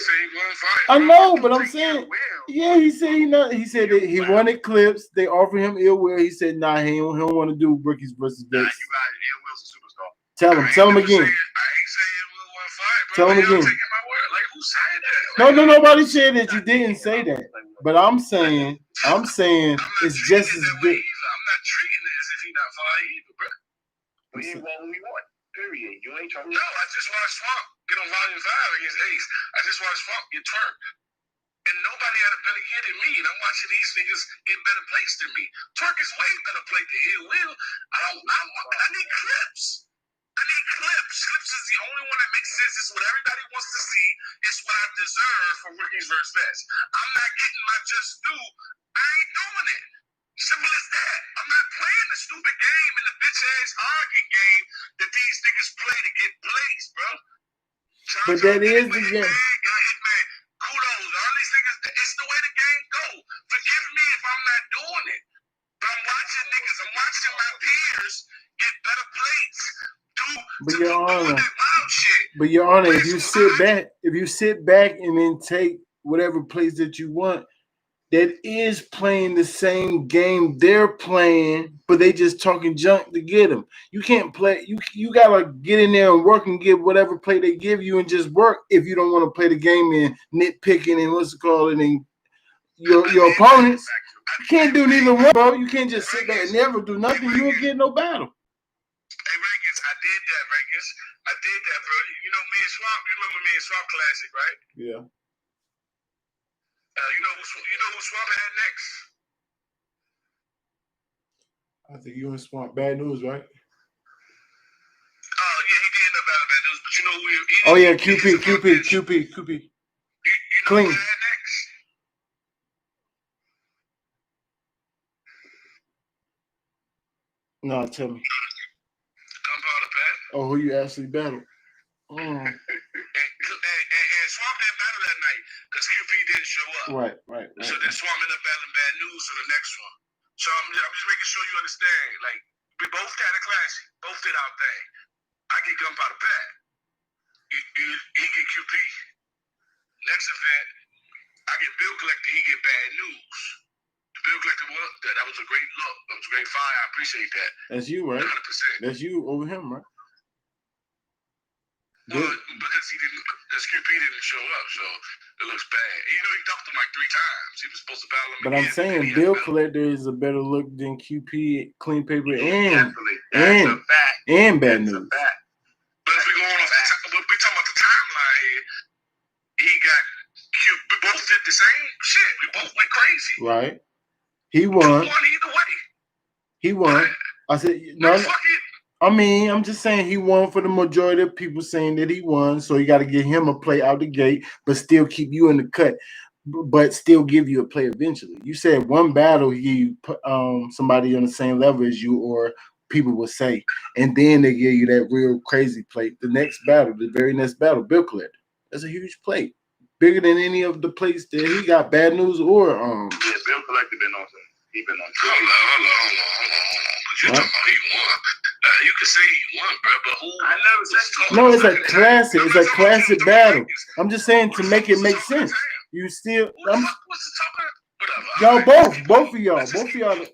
say he wasn't fire. I know, but I'm saying, yeah, he said that he wanted clips. They offered him Ill Will. He said, nah, he don't want to do Rookies versus Vex. You got it. Ill Will's a superstar. Tell him again. I ain't say Ill Will wasn't fire, bro. Tell him again. Taking my word. Like, who said that? No, nobody said that you didn't say that. But I'm saying it's just as good. I'm not treating it as if he's not fire either, bro. We want. Period. You ain't trying to. No, I just watched Swamp get on Volume 5 against Ace. I just watched Swamp get turned. And nobody had a better year than me. And I'm watching these niggas get better placed than me. Twerk is way better played than Ill Will. I need clips. Clips is the only one that makes sense. It's what everybody wants to see. It's what I deserve for Rookies versus Vets. I'm not getting my just due. I ain't doing it. Simple as that. I'm not playing the stupid game and the bitch-ass arguing game that these niggas play to get placed, bro. But that is the game. Man. Kudos. All these niggas, it's the way the game go. Forgive me if I'm not doing it. But I'm watching niggas. I'm watching my peers get better plates. But Your Honor, if you sit back and then take whatever plays that you want, that is playing the same game they're playing, but they just talking junk to get them. You can't play. You gotta get in there and work and get whatever play they give you and just work. If you don't want to play the game and nitpicking and and your opponents, you can't do neither one, bro. You can't just sit there and never do nothing. You won't get no battle. Hey, Rankins, I did that, Rankins. I did that, bro. You know me and Swamp. You remember me and Swamp Classic, right? Yeah. You know who Swamp had next? I think you and Swamp Bad News, right? Oh yeah, he did end up having Bad News, but you know who? Oh yeah, QP. You know Clean. who I had next? No, tell me. Gunpowder Pat. Oh, who you actually battled? And Swamp didn't battle that night because QP didn't show up. Right. So then Swamp ended up battling Bad News for the next one. So I'm just making sure you understand. Like, we both kind of classy. Both did our thing. I get Gunpowder Pat. He get QP. Next event, I get Bill Collector. He get Bad News. The Bill Collector, that was a great look. That was a great fight. I appreciate that. That's you, right? 100%. That's you over him, right? Well, because QP didn't show up, so it looks bad. You know, he ducked him like 3 times. He was supposed to battle him. But I'm saying Bill Collector is a better look than QP, Clean Paper, and Bad News. But if we go on we talking about the timeline here, he got we both did the same shit. We both went crazy. Right. He won. He won either way. He won. I said no. Like, fuck it. I mean, I'm just saying he won for the majority of people saying that he won. So you got to get him a play out the gate, but still keep you in the cut, but still give you a play eventually. You said one battle, he somebody on the same level as you, or people will say, and then they give you that real crazy play. The next battle, the very next battle, Bill Collector. That's a huge play, bigger than any of the plays that he got. Bad News or Yeah, Bill Collector been on. He been on. Hold on. You talking about he won? You can say he won, bro, but who? I never said. No, it's a classic. It's a classic battle. I'm just saying to make it make sense. You still, y'all both of y'all. Let's just keep going.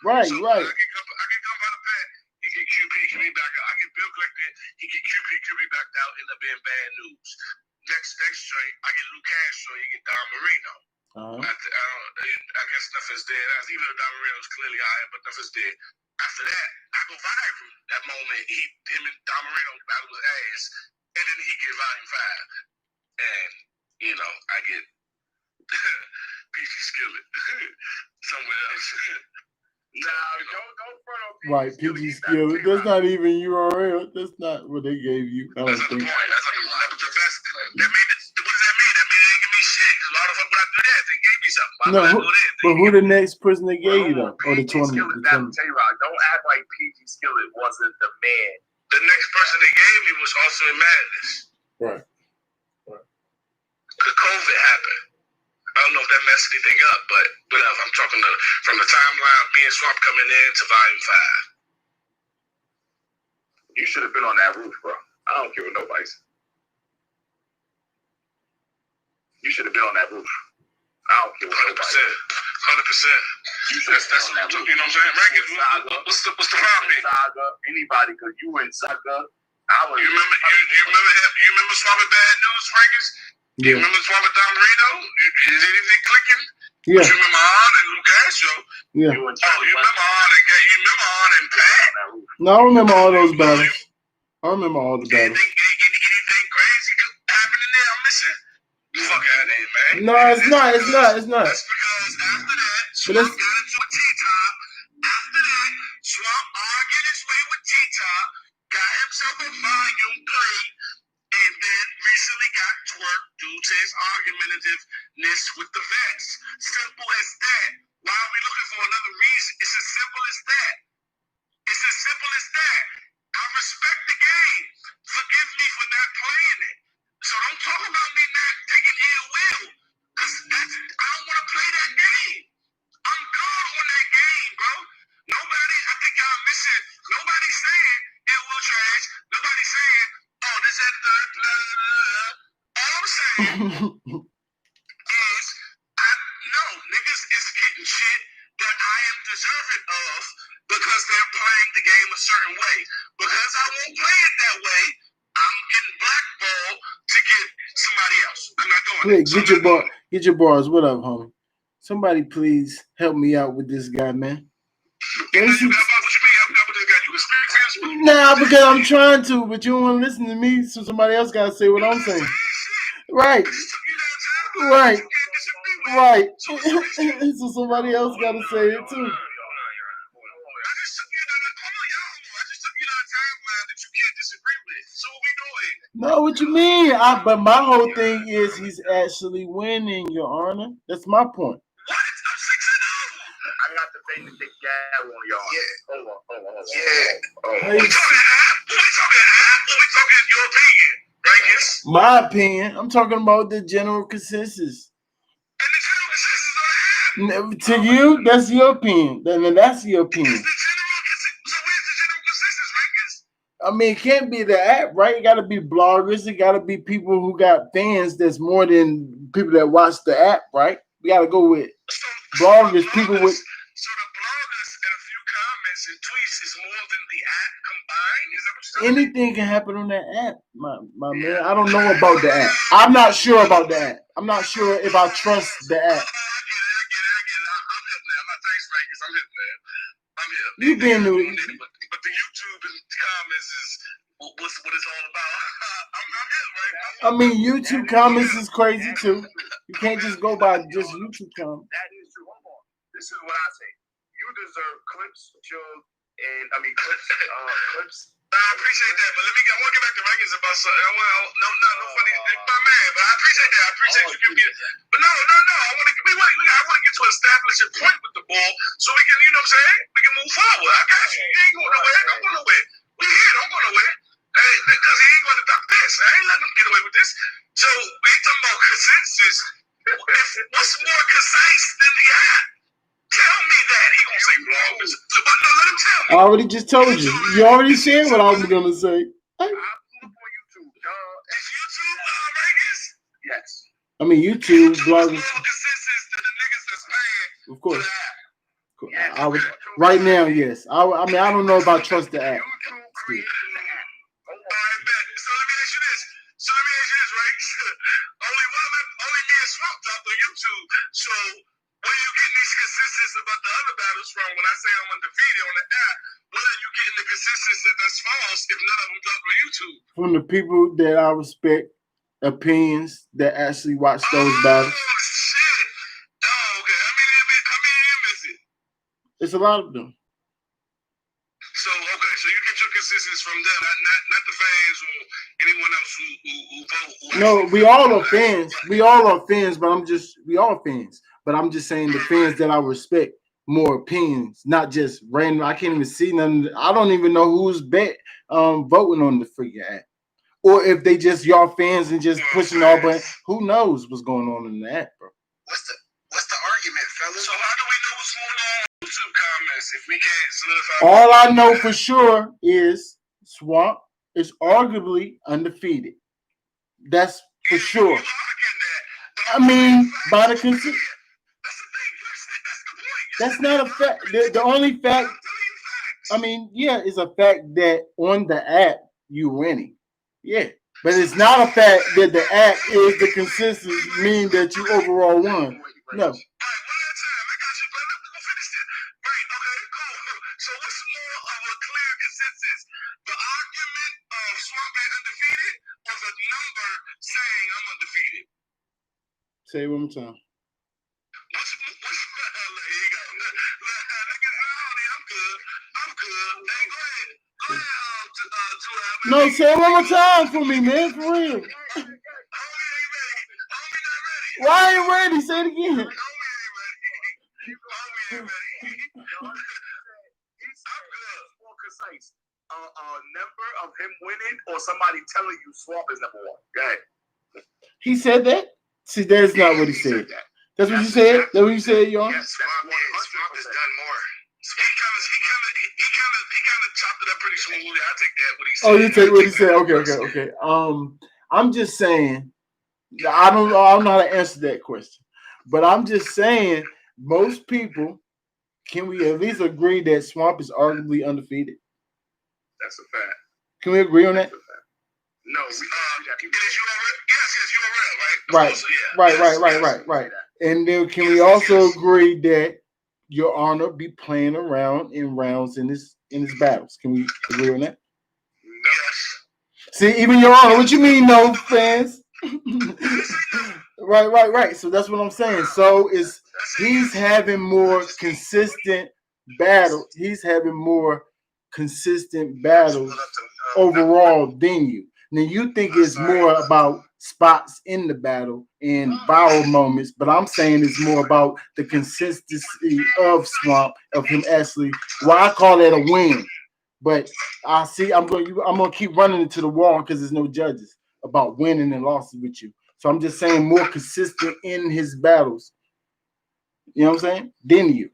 Right. So, I get Gunpowder Pat. He get QP back out. I get Bill Collector. He get QP backed out. End up being Bad News. Next straight, I get Luke Castro. He get Don Marino. I guess nothing's there. Even though Don Marino was clearly higher, but nothing's there. After that, I go viral. That moment, him and Don Marino battle his ass, and then he get Volume 5, and I get PG Skillet somewhere else. Go front on PG. Right, PG Skillet. That's not even URL. That's not what they gave you. That's not the point. That was the best. What does that mean? That mean they didn't give me shit. Because a lot of them, when I do that, they gave me something. But who the next person they gave you though? Or the tournament? Don't act like PG Skillet wasn't the man. The next person they gave me was also in Madness. Right. Because COVID happened. I don't know if that messed anything up, but whatever. I'm talking from the timeline of me and Swamp coming in to Volume 5. You should have been on that roof, bro. I don't care what nobody says. You should have been on that roof. I don't care what nobody says. 100%. That's what I'm talking. You know what I'm saying? Rankings. What's the problem here? Saga, anybody, because you were in Saga. You remember Swamp and Bad News, Rankings? Yeah. You remember Swamp and Don Marino? Is anything clicking? Yeah. You remember Han and Luke Castro? Yeah. You remember Han and Pat? No, I remember all those battles. I remember all the battles. Anything crazy happening there I'm missing? Fuck out of here, man. No, it's not. That's because after that, Swamp got into a T-top. After that, Swamp argued his way with T-top, got himself a Volume 3, and then recently got twerked due to his argumentativeness with the vets. Simple as that. Why are we looking for another reason? It's as simple as that. I respect the game. Forgive me for not playing it. So don't talk about me not taking ill will. Because I don't want to play that game. I'm good on that game, bro. I think y'all missing. Nobody's saying ill will trash. Nobody's saying, oh, this and that, blah, blah, blah. All I'm saying is, niggas is getting shit that I am deserving of because they're playing the game a certain way. Because I won't play it that way, I'm getting blackballed to get somebody else. I'm not doing it. Get your bars. What up, homie? Somebody please help me out with this guy, man. What you mean help me out with this guy? You experienced this? Nah, because I'm trying to, but you don't want to listen to me, so somebody else got to say what I'm saying. Right. Right. You can't disagree Right. So it's an issue. So somebody else got to say it too. I just took you to the I just took you to a timeline that you can't disagree with. So what we doing? No, what you mean? But my whole thing is he's actually winning, Your Honor. That's my point. What? I'm 6-0. I'm not debating the big gavel on y'all. Yeah. Hold on. Yeah. We talking your opinion, Rankins. My opinion. I'm talking about the general consensus. And the general consensus on the app. To you, that's your opinion. Then that's your opinion. So where's the general consensus, Rankins? I mean, it can't be the app, right? It got to be bloggers. It got to be people who got fans that's more than people that watch the app, right? We got to go with bloggers, people with. So the bloggers and a few comments and tweets is more than the app combined? Is that what you're saying? Anything can happen on that app, my man. I don't know about the app. I'm not sure about the app. I'm not sure if I trust the app. I get it. I'm hip now. Thanks, Rankins. I'm hip, man. I'm hip. You been to it. But the YouTube and comments is what it's all about. I'm hip, right? I mean, YouTube comments is crazy too. You can't just go by just YouTube comments. That is true. Hold on. This is what I say. You deserve clips, clips. I appreciate that, but I want to get back to Rankins about something. No funny, my man. But I appreciate that. I appreciate you giving me that. But no. I want to get to establish a point with the ball so we can, you know what I'm saying? We can move forward. I got you. You ain't going nowhere. Don't go nowhere. We here. Don't go nowhere. Because he ain't going to stop this. I ain't letting him get away with this. So we talking about consensus. What's more concise than the app? Tell me that. He gonna say bloggers. But no, let him tell me. I already just told you. You already said what I was gonna say. I look on YouTube. Is YouTube Rankins? Yes. I mean, YouTube bloggers. Consensus to the niggas that's paying. Of course. Yes. I would right now. Yes. I mean, I don't know about trust the app. YouTube created the app. All right, bet. So let me ask you this. Right? Only me and Swamp dropped on YouTube. So where are you getting these consensus about the other battles from? When I say I'm undefeated on the app, where are you getting the consensus that's false if none of them dropped on YouTube? From the people that I respect, opinions that actually watch those battles. Oh shit! Oh, okay. How many of them is it? It's a lot of them. So you get your consensus from them, not the fans or anyone else who vote. No, we all are fans. We all are fans, but we all fans. But I'm just saying the fans that I respect more opinions, not just random. I can't even see none. I don't even know who's voting on the freaking app, or if they just y'all fans and just pushing all buttons. Who knows what's going on in the app, bro? What's the argument, fellas? So how do we know what's going on in YouTube comments if we can't solidify? All I know for sure is Swamp is arguably undefeated. That's for sure. I mean, by the consensus. That's not a fact. The only fact, I mean, yeah, it's a fact that on the app you winning. Yeah. But it's not a fact that the app is the consensus, mean that you overall won. No. So what's more of a clear consensus? The argument of Swamp being undefeated or the number saying I'm undefeated? Say it one more time. No, say it one more time for me, man, for real. Why ain't ready? Say it again. Number of him winning or somebody telling you Swamp is number one. Go ahead. He said that? See, that's not what he said. That's what you said? That's what you said, y'all? Yes, Swamp has done more. He kind of chopped it up pretty smoothly. I take that what he said. Oh, you take what he said. Okay. I'm just saying, I don't know how to answer that question. But I'm just saying, most people, can we at least agree that Swamp is arguably undefeated? That's a fact. Can we agree on that? No, yes, you are right. Right. And then can we also agree that Your Honor be playing around in rounds in his battles? Can we agree on that? Yes. See, even Your Honor, what you mean, no fans? Right. So that's what I'm saying. So he's having more consistent battle. He's having more consistent battles overall than you. Now you think it's more about spots in the battle and viral moments, but I'm saying it's more about the consistency of Swamp, of him actually. Well, I call that a win. But I see I'm gonna keep running into the wall because there's no judges about winning and losses with you. So I'm just saying more consistent in his battles. You know what I'm saying? Than you.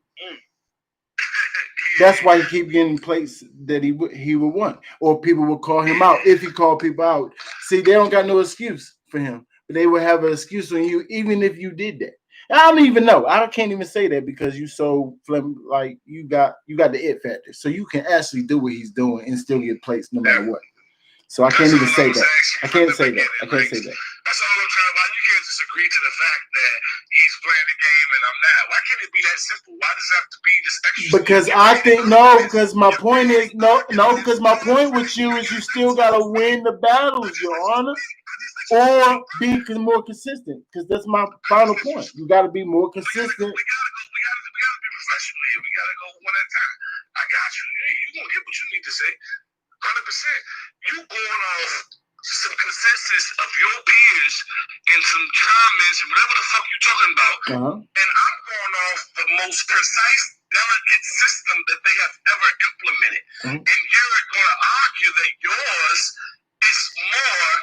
That's why he keep getting places that he would want, or people would call him out if he called people out. See, they don't got no excuse for him, but they would have an excuse on you even if you did that. I don't even know. I can't even say that because you so like you got the it factor, so you can actually do what he's doing and still get placed no matter what. So I can't even say that. I can't say that. I can't say that. That's all I'm trying. Why you can't just agree to the fact that he's playing the game and I'm not? Why can't it be that simple? Why does it have to be this extra? Because I think no. Because my point is no. Because my point with you is you still gotta win the battles, Your Honor, or be more consistent. Because that's my final point. You gotta be more consistent. We gotta be professional here. We gotta go one at a time. I got you. You gonna get what you need to say. 100%. You going off some consensus of your peers and some comments and whatever the fuck you talking about, and I'm going off the most precise, delicate system that they have ever implemented. And you're going to argue that yours is more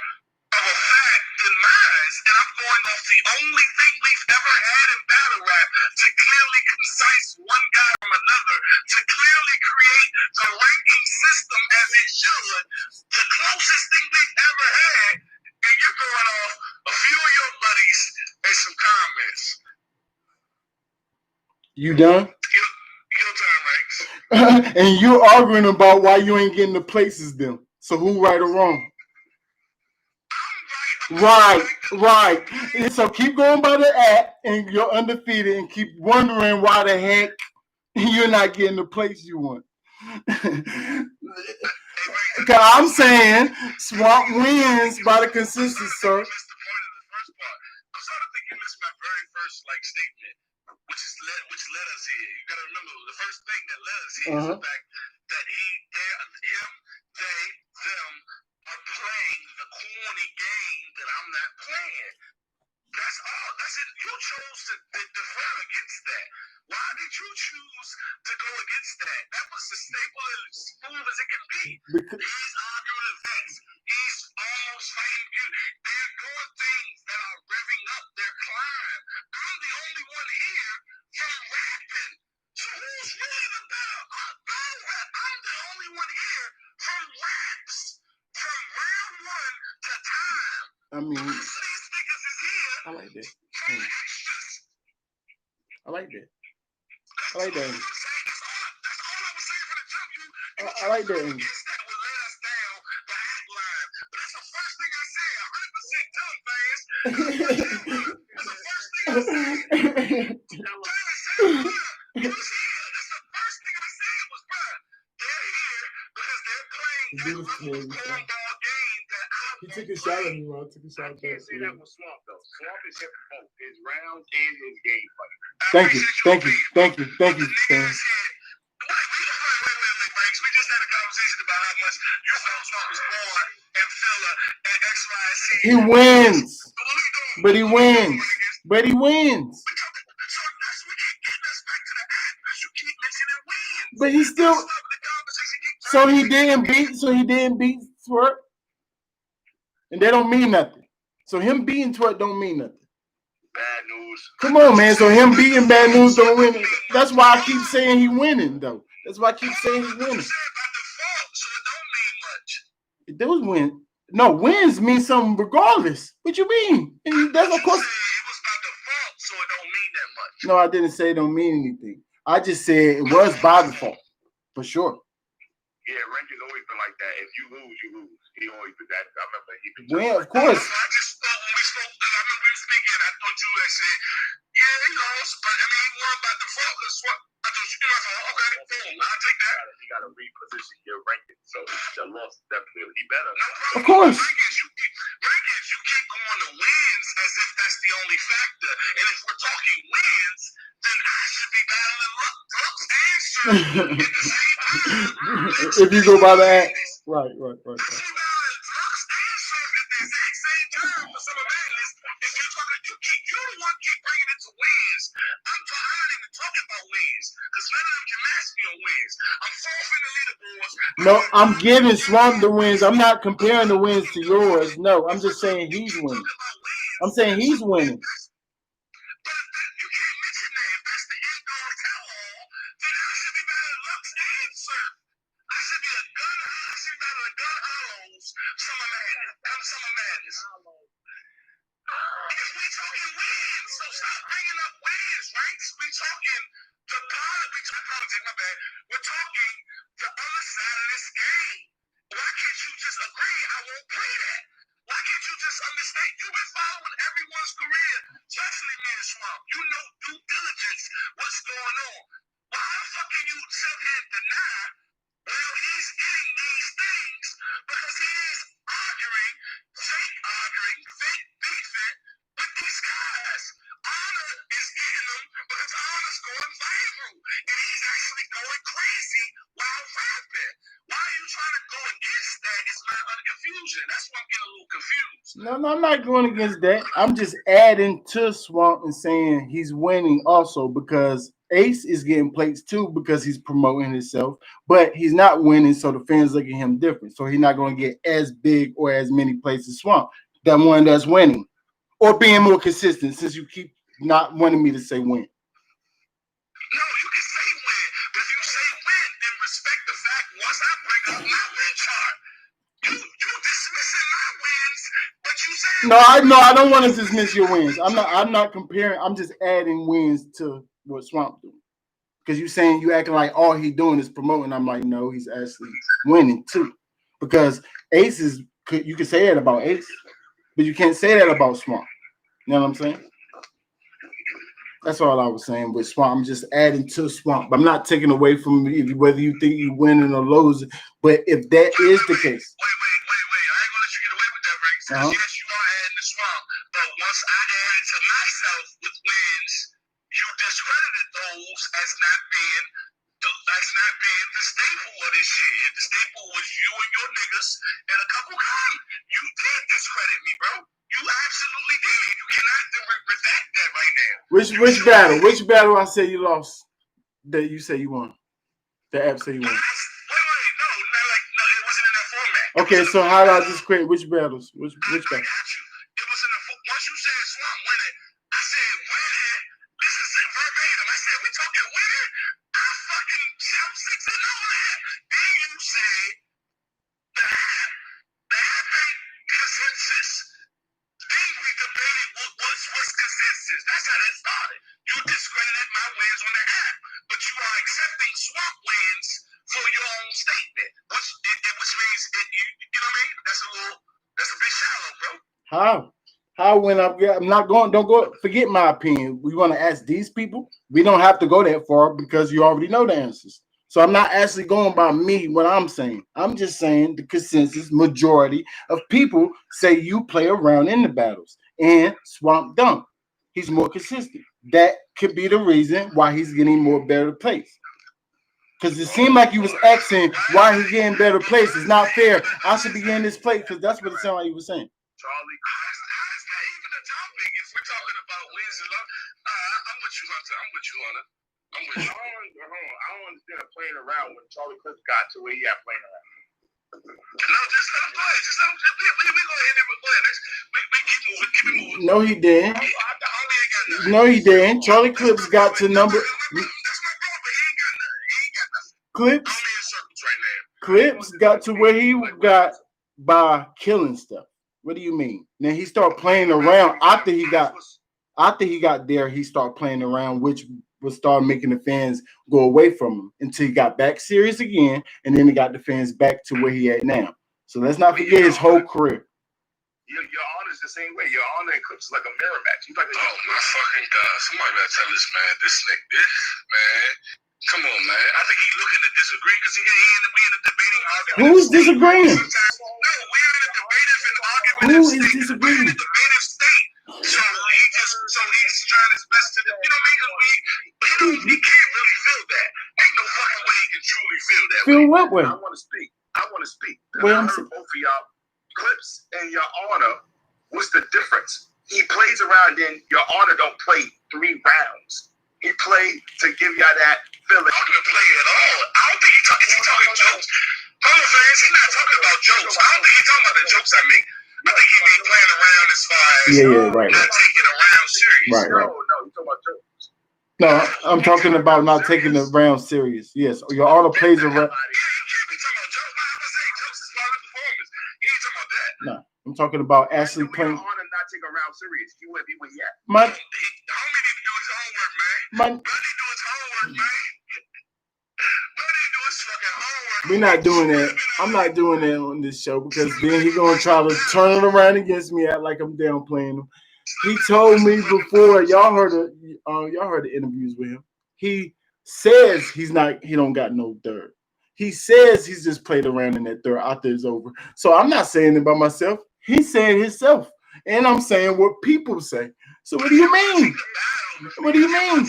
of a fact than mine, and I'm going off the only thing we've ever had in battle rap to clearly concise one guy from another, to clearly create the ranking system as it should, the closest thing we've ever had, and you're going off a few of your buddies and some comments. You done? Your turn, Ranks. And you're arguing about why you ain't getting the places then. So who right or wrong? Right. And so keep going by the app and you're undefeated and keep wondering why the heck you're not getting the place you want. Because I'm saying Swamp wins by the consensus, sir. I'm starting to think you missed my very first statement, which led us here. You got to remember the first thing that led us here is the fact that him, they, them are playing the corny game that I'm not playing. That's all. That's it. You chose to defer against that. Why did you choose to go against that? That was as stable and smooth as it can be. He's arguing events. He's almost fighting you. They're doing things that are revving up their climb. I'm the only one here from rapping. So who's really the battle rap? I'm the only one here from raps. From round one to time. I mean, these niggas is here. I like that. From the extras. I like that. I like that. That's all I was saying from the jump. I like that. Against that would let us down the hot line. But that's the first thing I said. 100% tongue fast. That's the first thing I said. He was here. That's the first thing I said was, bro, they're here because they're playing that level of cornball game that He took a shot at me, bro. I can't say that with Swamp, though. Swamp is here for both his rounds and his game plan. Thank you. Wait, Franks. We just had a conversation about how much you felt Swamp was born and Filler and X, Y, and Z. He wins. So what we doing? But he wins. But he wins. So that's what keep getting us back to the app because you keep mentioning wins. But he still. So he didn't beat Twerk. And that don't mean nothing. So him beating Twerk don't mean nothing. Bad news. Come on, man. So him beating Bad News don't win. That's why I keep saying he winning, though. That's why I keep saying he's winning. By default, so it don't mean much. Those win. No, wins mean something regardless. What you mean? And that's of course. It was by default, so it don't mean that much. No, I didn't say it don't mean anything. I just said it was by default, for sure. Yeah, Rank has always been like that. If you lose, you lose. He always did that. I remember he been. Well, of course. I just thought when we spoke, I remember we were speaking, I thought you had said, yeah, he lost, but I mean, he won by default because what? I thought you know, okay, boom, I'll take that. You got to reposition your ranking, so the loss definitely he better. No problem. Of course. Rankings, you keep going to wins as if that's the the only factor. And if we're talking wins, then I should be battling Lux and Surf at the same time. If you go by that, right. I should be battling Lux and Surf at the exact same time for Summer Madness. If you're talking, you the one keep bringing it to wins. I'm not even talking about wins because none of them can match me on wins. I'm fourth in the leaderboards. No, I'm giving Swamp the wins. I'm not comparing the wins to yours. No, I'm just saying he's winning. I'm saying he's winning. But you can't mention that. If that's the end all tell all, then I should be battling Lux and Surf. I should be battling Gun Hollows, Summer Madness. If we talking wins, so stop bringing up wins, right? We talking politics, my bad. We're talking the other side of this game. Why can't you just agree? I won't play that. Why can't you just understand? You've been following everyone's career, especially me and Swamp. You know due diligence what's going on. Why the fuck can you sit here and deny, well, he's getting these things because he is fake beefing with these guys. Honor is getting them because Honor's going viral and he's actually going crazy while rapping. Why are you trying to go against that? It's my confusion. That's why I'm getting a little confused. No, I'm not going against that. I'm just adding to Swamp and saying he's winning also because Ace is getting plates too because he's promoting himself, but he's not winning, so the fans look at him different. So he's not going to get as big or as many plates as Swamp. That one that's winning or being more consistent since you keep not wanting me to say win. No, you can say win, but if you say win, then respect the fact once I bring up my win chart, you dismissing my wins, but you saying I don't want to dismiss your wins. I'm not comparing. I'm just adding wins to what Swamp doing. Because you saying you acting like all he doing is promoting. I'm like, no, he's actually winning too. Because Ace is, you can say that about Ace, but you can't say that about Swamp. You know what I'm saying? That's all I was saying with Swamp. I'm just adding to Swamp. I'm not taking away from whether you think you winning or losing. But if that is the case. Wait. I ain't gonna let you get away with that, right? Because yes, you are adding the Swamp. But once I added to myself with wins, you discredited those as not being the staple of this shit. The staple was you and your niggas and a couple guys. You did discredit me, bro. You absolutely did. You cannot redact that right now. Which battle? Which battle I say you lost that you say you won? The app say you won. Wait, no, it wasn't in that format. Okay, so how do I just create which battles? Which battle? I got you. It was in the once you said Swamp winning, I said winning. This is verbatim. I said we talking winning. I fucking shout 6 and all that. Then you said the app ain't consensus. Then we debated what's consensus. That's how that started. You discredited my wins on the app, but you are accepting Swamp wins for your own statement, which means you know what I mean. That's a bit shallow, bro. How when I'm not going? Don't go. Forget my opinion. We want to ask these people. We don't have to go that far because you already know the answers. So I'm not actually going by me, what I'm saying. I'm just saying the consensus majority of people say you play around in the battles and Swamp don't. He's more consistent. That could be the reason why he's getting more better plays. Because it seemed like you was asking why he's getting better plays. It's not fair. I should be getting this play because that's what it sounded like you were saying. Charlie, how is that even a topic if we're talking about wins and love? I'm with you, Hunter. I'm with you on it. I'm with you. I don't understand playing around when Charlie Clips got to where he got playing around. No, just let him play. Just let him. We go ahead and play. We keep moving. No, he didn't. No, he didn't. Charlie Clips got to number. That's my bro, but he ain't got nothing. He ain't got nothing. Clips. I'm in circles right now. Clips got to where he got by killing stuff. What do you mean? Then he started playing around after he got there. He started playing around, which would start making the fans go away from him until he got back serious again, and then he got the fans back to where he at now. So let's not forget his whole career. Your honor's the same way. Your honor and Clips is like a mirror match. He's like, oh my fucking God! Somebody better tell this man. This man. Come on, man. I think he's looking to disagree because we in the debating argument. Who is disagreeing? No, we're in a debative and argument. Who is disagreeing? We're in a debative state. So he He can't really feel that. Ain't no fucking way he can truly feel that. Feel what way? I want to speak. Well, I heard both of y'all clips and Your Honor. What's the difference? He plays around, then Your Honor don't play 3 rounds. He played to give y'all that feeling. Not gonna play at all. I don't think is he talking jokes. Hold on, fans. He's not talking about jokes. I don't think he's talking about the jokes I make. I think he mean playing around as far as right. not taking it around serious. Right. No, you talking about jokes. No, I'm talking about not taking the round serious. Yes, Your Honor plays around. Yeah, you can't be talking about jokes. Why am I saying jokes is part of the performance? He ain't talking about that. No, I'm talking about actually playing. Your Honor not take a round serious. He wouldn't be with yet. My Homie need to do his homework, man. My- Buddy do his homework, man. Buddy do his fucking homework. We're not doing that. I'm not doing that on this show because then he's gonna try to turn it around against me, act like I'm downplaying him. He told me before, y'all heard the interviews with him. He says he don't got no third. He says he's just played around in that third after it's over. So I'm not saying it by myself. He's saying himself. And I'm saying what people say. So what do you mean? What do you mean? You wouldn't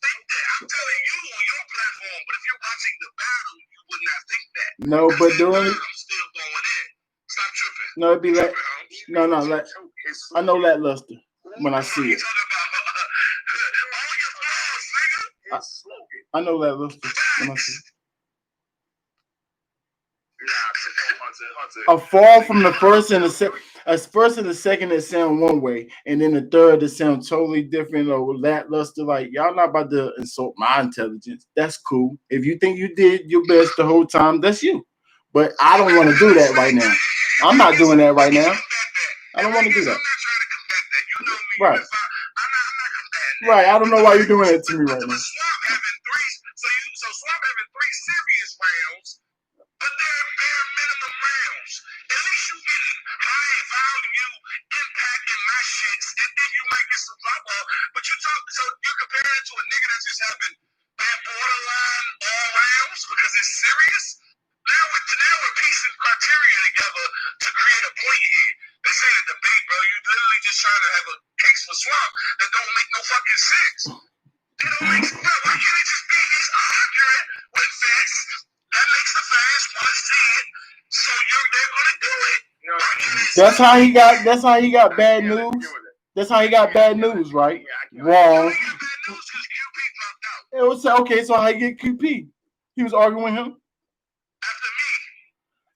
think that. I'm telling you on your platform, but if you're watching the battle, you would not think that. No, but during I'm still going in. Stop tripping. no, it'd be like I know lackluster when I see it. I know lackluster when I see it. A fall from the first and the second. A first and the second that sound one way, and then the third that sound totally different or lackluster. Like y'all not about to insult my intelligence. That's cool. If you think you did your best the whole time, that's you. But I don't want to do that right now. I'm not doing that right now. I don't want to do that. Right. Right. I don't know why you're doing that to me right now. So Swamp having 3 serious rounds, but they're bare minimum rounds. At least you getting high value impact in my shits, and then you might get some drop off. But so you're comparing it to a nigga that's just having bad borderline all rounds because it's serious. Now we're piecing criteria together to create a point here. This ain't a debate, bro. You literally just trying to have a case for Swamp that don't make no fucking sense. It don't make sense. Why can't it just be he's arguing with Vince? That makes the fans want to see it. So they're gonna do it. That's how he got bad news. That's how he got bad news, right? Wrong. It was okay. So how he get QP? He was arguing with him. After me.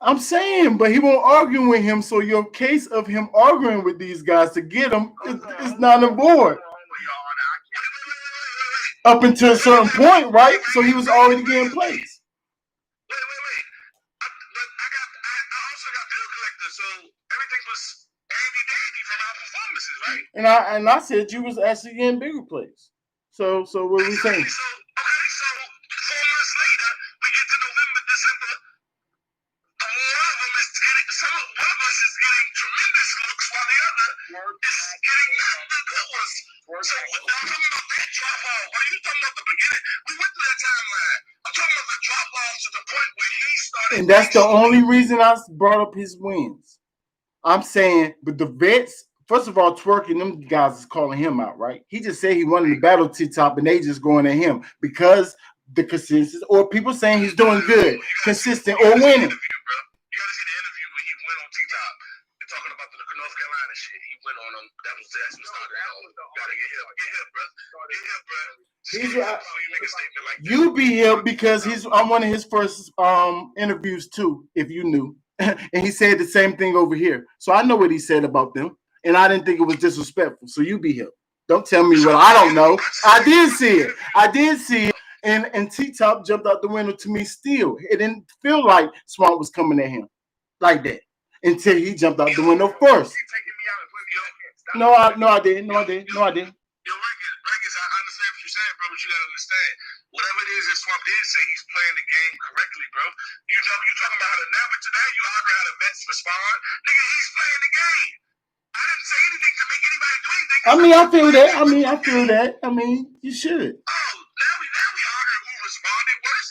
I'm saying, but he won't argue with him. So your case of him arguing with these guys to get him is not on board. Up until a certain point, right? So he was already getting plays. Wait. I also got bill collector, so everything was handy dandy from our performances, right? And I said you was actually getting bigger plays. So what are we saying? So 4 months later, we get to November, December. One of us is getting tremendous looks while the other is getting not the good ones. So I'm talking about that drop off. Are you talking about the beginning? We went through that timeline. I'm talking about the drop off to the point where he started. And that's the only reason I brought up his wins. I'm saying, but the vets, first of all, Twerk and them guys is calling him out, right? He just said he won the battle T-Top and they just going at him because the consensus, or people saying he's doing good, consistent, or winning. You gotta see the interview when he went on T-Top and talking about the North Carolina shit. He went on them. That was what started it all. Gotta get hip, bro. Get hip, bro. You make a statement like that. You be hip because I'm one of his first interviews too, if you knew. And he said the same thing over here. So I know what he said about them. And I didn't think it was disrespectful. So you be hip. Don't tell me what I don't know. I did see it. And T-Top jumped out the window to me still. It didn't feel like Swamp was coming at him like that until he jumped out the window first. No, I didn't. Yo, Rankins, I understand what you're saying, bro, but you gotta understand. Whatever it is that Swamp did say, he's playing the game correctly, bro. You talking about how but today you arguing how the vets respond. Nigga, he's playing the game. I didn't say anything to make anybody do anything. I feel that. You should. Oh, now we arguing who responded worse.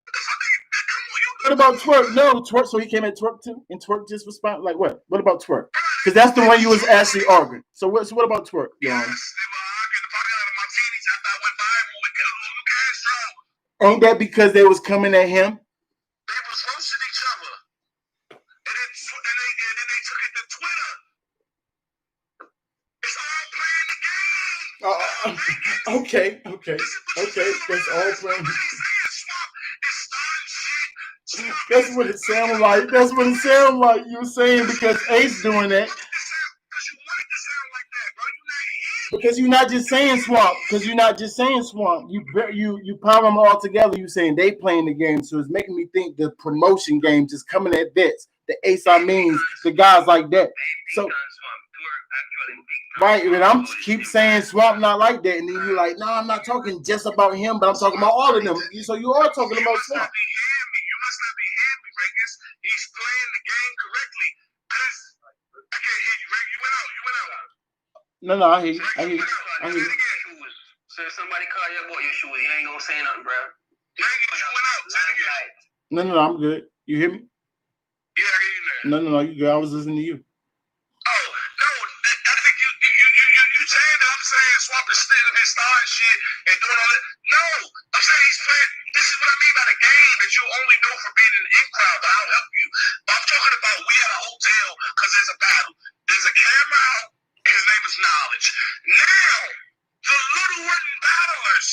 What the fuck? Come on, What about Twerk? No, Twerk. So he came at Twerk too, and Twerk just responded like what? What about Twerk? Bro, Because that's the one you was actually arguing. So what about twerk, Your Honor? Yes, they were arguing the fuck out of martinis after I went viral with Luke Castro. Ain't that because they was coming at him? They was roasting each other. And then they took it to Twitter. It's all playing the game. Okay. That's all playing. That's what it sounded like. That's what it sounded like. You were saying because Ace doing that. Because you're not just saying swamp. You power them all together. You saying they playing the game. So it's making me think the promotion game just coming at this. The Ace, the guys like that. So right, and I'm keep saying swamp not like that, and then you're like, no, I'm not talking just about him, but I'm talking about all of them. So you are talking about swamp. You must not be hearing me, Vegas. He's playing the game correctly. I can't hear you, Ray. You went out. No, I hear you. So if somebody call you about your shoes, you ain't gonna say nothing, bro. You went out. Say it again. No, I'm good. You hear me? Yeah, I hear you now. No, you good. I was listening to you. Oh, no, I think you saying that I'm saying Swamp is stealing his star and shit and doing all that. No, I'm saying he's playing. This is what I mean by the game that you only know for being in the in crowd, but I'll help you. But I'm talking about we at a hotel because there's a battle. There's a camera out. His name is Knowledge. Now, the little wooden battlers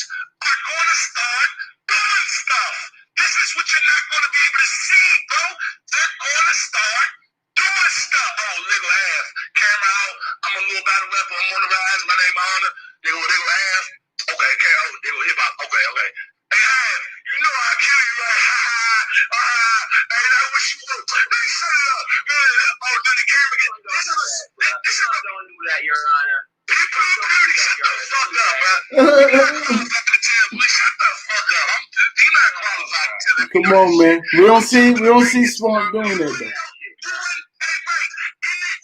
are going to start doing stuff. This is what you're not going to be able to see, bro. They're going to start doing stuff. Oh, nigga ass. Camera out. I'm a little battle rapper. I'm on the rise. My name Honor. Nigga ass. Okay, nigga hip hop. Okay. Hey, ass. You know I'll kill you, right? Hey, that's what you want. Hey, shut it up. Oh, then the camera get. Don't do that, Your Honor. Shut the fuck up, man. You're not qualified to tell me. Shut the fuck up. You're not qualified to tell me. Come on, man. We don't see Swamp doing that though. Hey, right.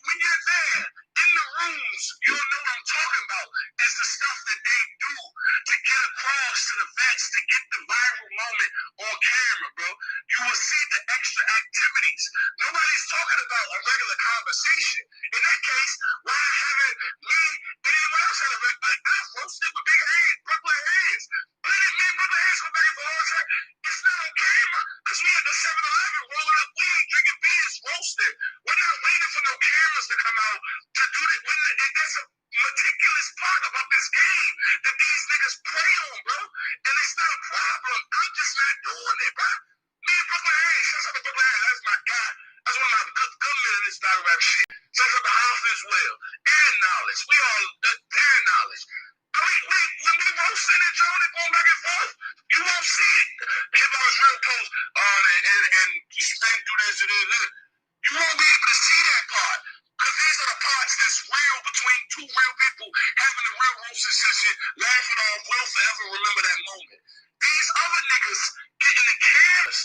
When you're there in the rooms, you'll know what I'm talking about. It's the stuff that they do to get across to the vets to get the viral moment on camera, bro. You will see the extra activities. Nobody's talking about a regular conversation. In that case, why haven't me and anyone else had a I've roasted with big hands, Brooklyn hands. But me and Brooklyn hands go back and forth. It's not on camera because we at the 7-Eleven rolling up. We ain't drinking beers roasted. We're not waiting for no cameras to come out to do that. That's a meticulous part about this game that these niggas prey on, bro. And it's not a problem. I'm just not doing it, bro. Me and Brooklyn Hayes, shout out to Brooklyn Hayes, that's my guy. That's one of my good men in this battle rap shit. Shout out to Hoff as well. And Knowledge. We all, and Knowledge. When we roasting and Joe and going back and forth, you won't see it. Hip hop's real post and you think do this and this. You won't be able to see that part. Because these are the parts that's real between two real people having a real roasting session, laughing off, we'll forever remember that moment. These other niggas getting the cameras.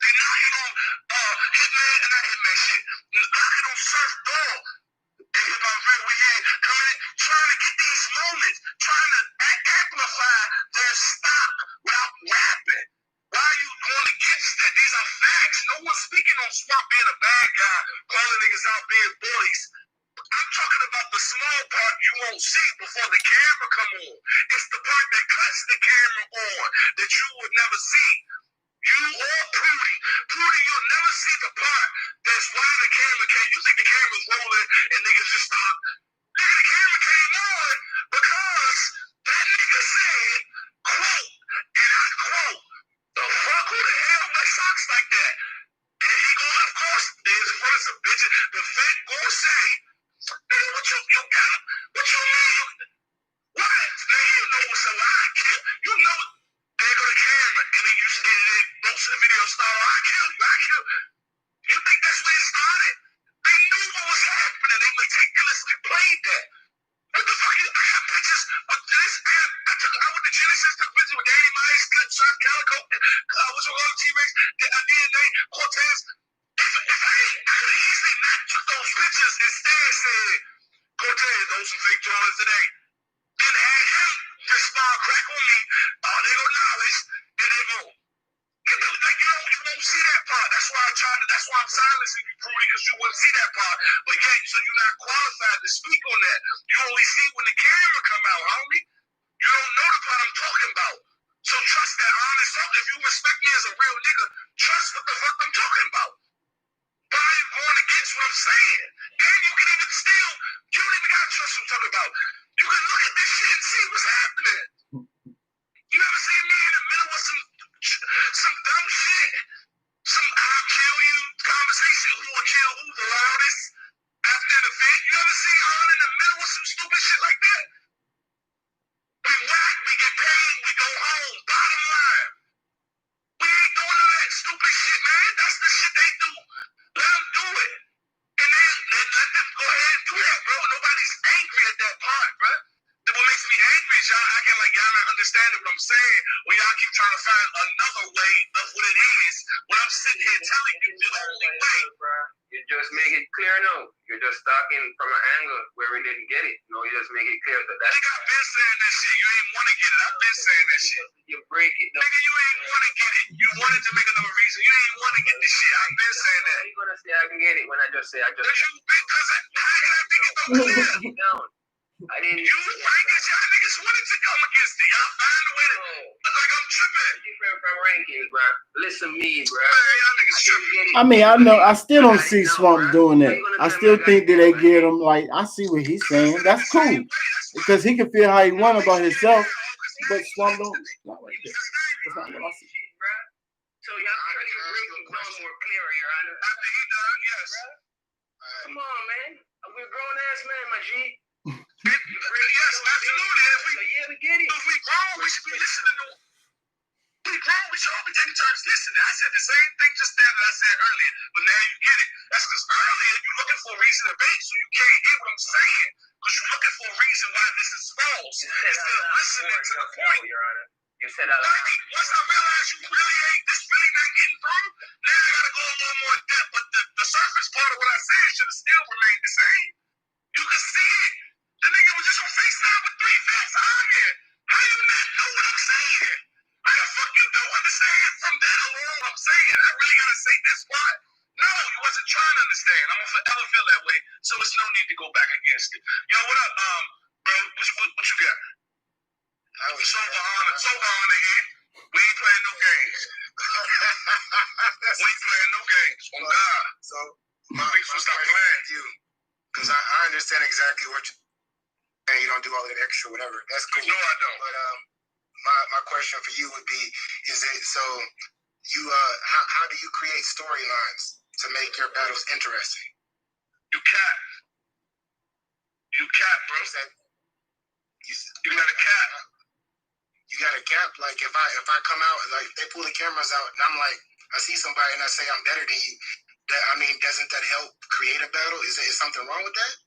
They knocking on Hitman and not Hitman shit. Knocking on Surf Dog. And Hip Hop Real, we in coming in, trying to get these moments, trying to amplify their stock without rapping. Why are you going against that? These are facts. No one's speaking on Swamp being a bad guy, calling niggas out being bullies. I'm talking about the small part you won't see before the camera come on. It's the part that cuts the camera on that you would never see. You or Prudy, you'll never see the part that's why the camera came. You think the camera's rolling and niggas just stop. Nigga, the camera came on because that nigga said, quote, and I quote, the fuck who the hell wear socks like that? And he gonna, of course, there's in front of some bitches, the vet gonna say, nigga, what you got? What you mean? What? Nigga, you know what's a lie, kid. You know, there go the camera, and then you say, most of the video started, I kill you. You think that's where it started? They knew what was happening. They meticulously played that. What the fuck? I have pictures of this. I went to Genesis, took pictures with Danny Myers, Clip, Sean Calico, what's going on, T-Rex, DNA, Cortez. If I could have easily not took those pictures instead said, Cortez, those some fake Jordans today. Then had him respond crack on me. Oh, they go Knowledge, and they go. Like, you won't see that part. That's why I'm silencing you, Rudy, because you wouldn't see that part. But yeah, so you're not qualified to speak on that. You only see when the camera come out, homie. You don't know the part I'm talking about. So trust that honest talk. If you respect me as a real nigga, trust what the fuck I'm talking about. Why are you going against what I'm saying? And you can even still, you don't even gotta trust what I'm talking about. You can look at this shit and see what's happening. You ever seen me in the middle of some dumb shit? Some I'll kill you conversation. Who will kill who the loudest after an event? You ever see Han in the middle of some stupid shit like that? We whack, we get paid, we go home. Bottom line. We ain't doing all that stupid shit, man. That's the shit they do. Let them do it. And then let them go ahead and do that, bro. Nobody's angry at that part, bro. What makes me angry is y'all acting like y'all not understanding what I'm saying when y'all keep trying to find another way of what it is when I'm sitting here telling you the only way. You just make it clear now. You're just talking from an angle where we didn't get it. No, you just make it clear that that's. Nigga, I've been saying that shit. You ain't want to get it. I've been saying that shit. You break it. Nigga, you ain't want to get it. You wanted to make another reason. You ain't want to get this shit. I've been saying that. How you gonna say I can get it when I just say I just? Because how can I think it's so clear? Down. I didn't. You right? Cause y'all niggas wanted to come against it. Y'all find a way to look like I'm tripping. Different from rankings, bro. Listen to me, bro. Man, y'all niggas tripping. I mean, I know. I still don't see Swamp doing that. I still think that they get him. Like, I see what he's saying. That's cool because he can feel how he want about himself. But Swamp don't. Not like this. That's not what I see. So y'all trying to bring it down more clearer, Your Honor. After he done, yes. Come on, man. We're grown ass man, my G. Yes, absolutely. We get it. If we grown, we should be listening to. We grown, we should all be taking turns listening. I said the same thing just now that I said earlier, but now you get it. That's because earlier you're looking for a reason to bait, so you can't hear what I'm saying. Because you're looking for a reason why this is false. Instead of listening to the point. Your Honor. You said that. Once I realized you really ain't, this really not getting through, now I gotta go a little more in depth. But the surface part of what I said should have still remained the same. You can see it. The nigga was just on FaceTime with 3 vets on here. How you not know what I'm saying? How the fuck you don't understand from that alone what I'm saying? I really gotta say this part. No, you wasn't trying to understand. I'm gonna forever feel that way. So it's no need to go back against it. Yo, what up, bro? What you got? Sober on here. We ain't playing no games. We ain't playing no games. On God. So my stop playing with you. Because I understand exactly what you and you don't do all that extra whatever. That's cool. No, I don't. But my question for you would be, is it so you how do you create storylines to make your battles interesting? You cap. You cap, bro. You got a cap. You got a cap? Like if I come out, like they pull the cameras out and I'm like, I see somebody and I say I'm better than you, doesn't that help create a battle? Is something wrong with that?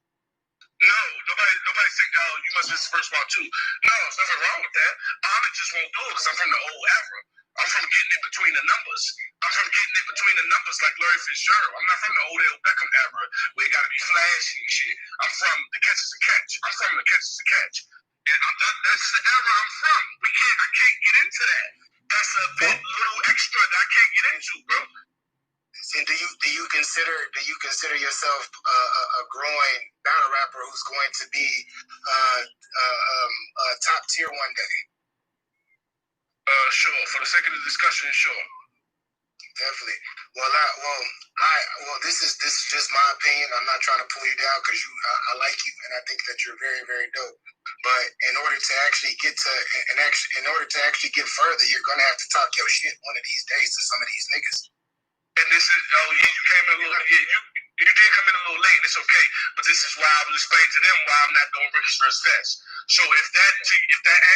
No, nobody think, oh, you must be the first one too. No, there's nothing wrong with that. I just won't do it because I'm from the old era. I'm from getting in between the numbers. I'm from getting in between the numbers like Larry Fitzgerald. I'm not from the Odell Beckham era where you got to be flashy and shit. I'm from the catch is a catch. I'm from the catch is a catch. And that's the era I'm from. I can't get into that. That's a bit little extra that I can't get into, bro. And do you consider yourself a growing battle rapper who's going to be top tier one day? Sure. For the sake of the discussion, sure. Definitely. Well, this is just my opinion. I'm not trying to pull you down because I like you and I think that you're very, very dope. But in order to actually get get further, you're gonna have to talk your shit one of these days to some of these niggas. And this is you came in a little you did come in a little late. It's okay, but this is why I will explain to them why I'm not going to register as fast. So if that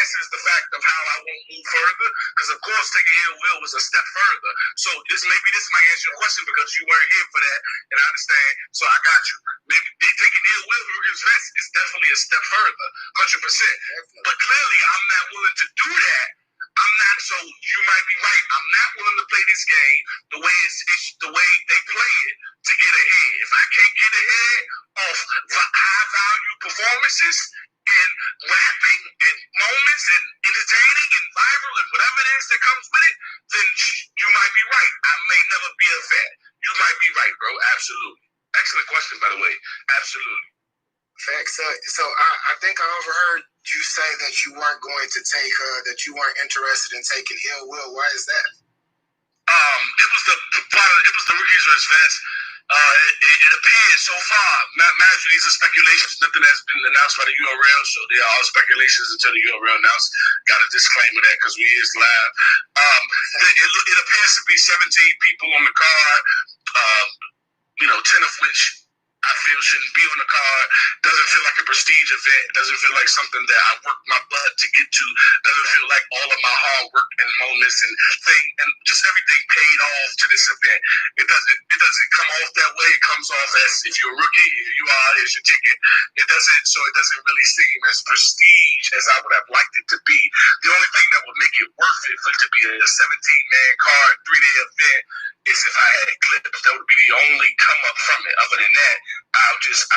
answers the fact of how I won't move further, because of course taking ill will was a step further. So this might answer your question because you weren't here for that, and I understand. So I got you. Maybe taking ill will as fast is definitely a step further, 100%. But clearly I'm not willing to do that. I'm not, so you might be right. I'm not willing to play this game the way it's the way they play it to get ahead. If I can't get ahead off high value performances and rapping and moments and entertaining and viral and whatever it is that comes with it, then you might be right. I may overheard you say that you weren't going to take, that you weren't interested in taking Ill Will. Why is that? It was the rookies versus vets. It appears so far. Mind you, these are speculations. Nothing has been announced by the URL, so they are all speculations until the URL announced. Got a disclaimer that because we is live. It appears to be 17 people on the card. 10 of which I feel shouldn't be on the card. Doesn't feel like a prestige event. Doesn't feel like something that I worked my butt to get to. Doesn't feel like all of my hard work and moments and just everything paid off to this event. It doesn't come off that way. It comes off as if you're a rookie, if you are, here's your ticket. It doesn't really seem as prestige as I would have liked it to be. The only thing that would make it worth it for it to be a 17-man card, 3-day event is if I had it clipped. That would be the only come up from it. Other than that, I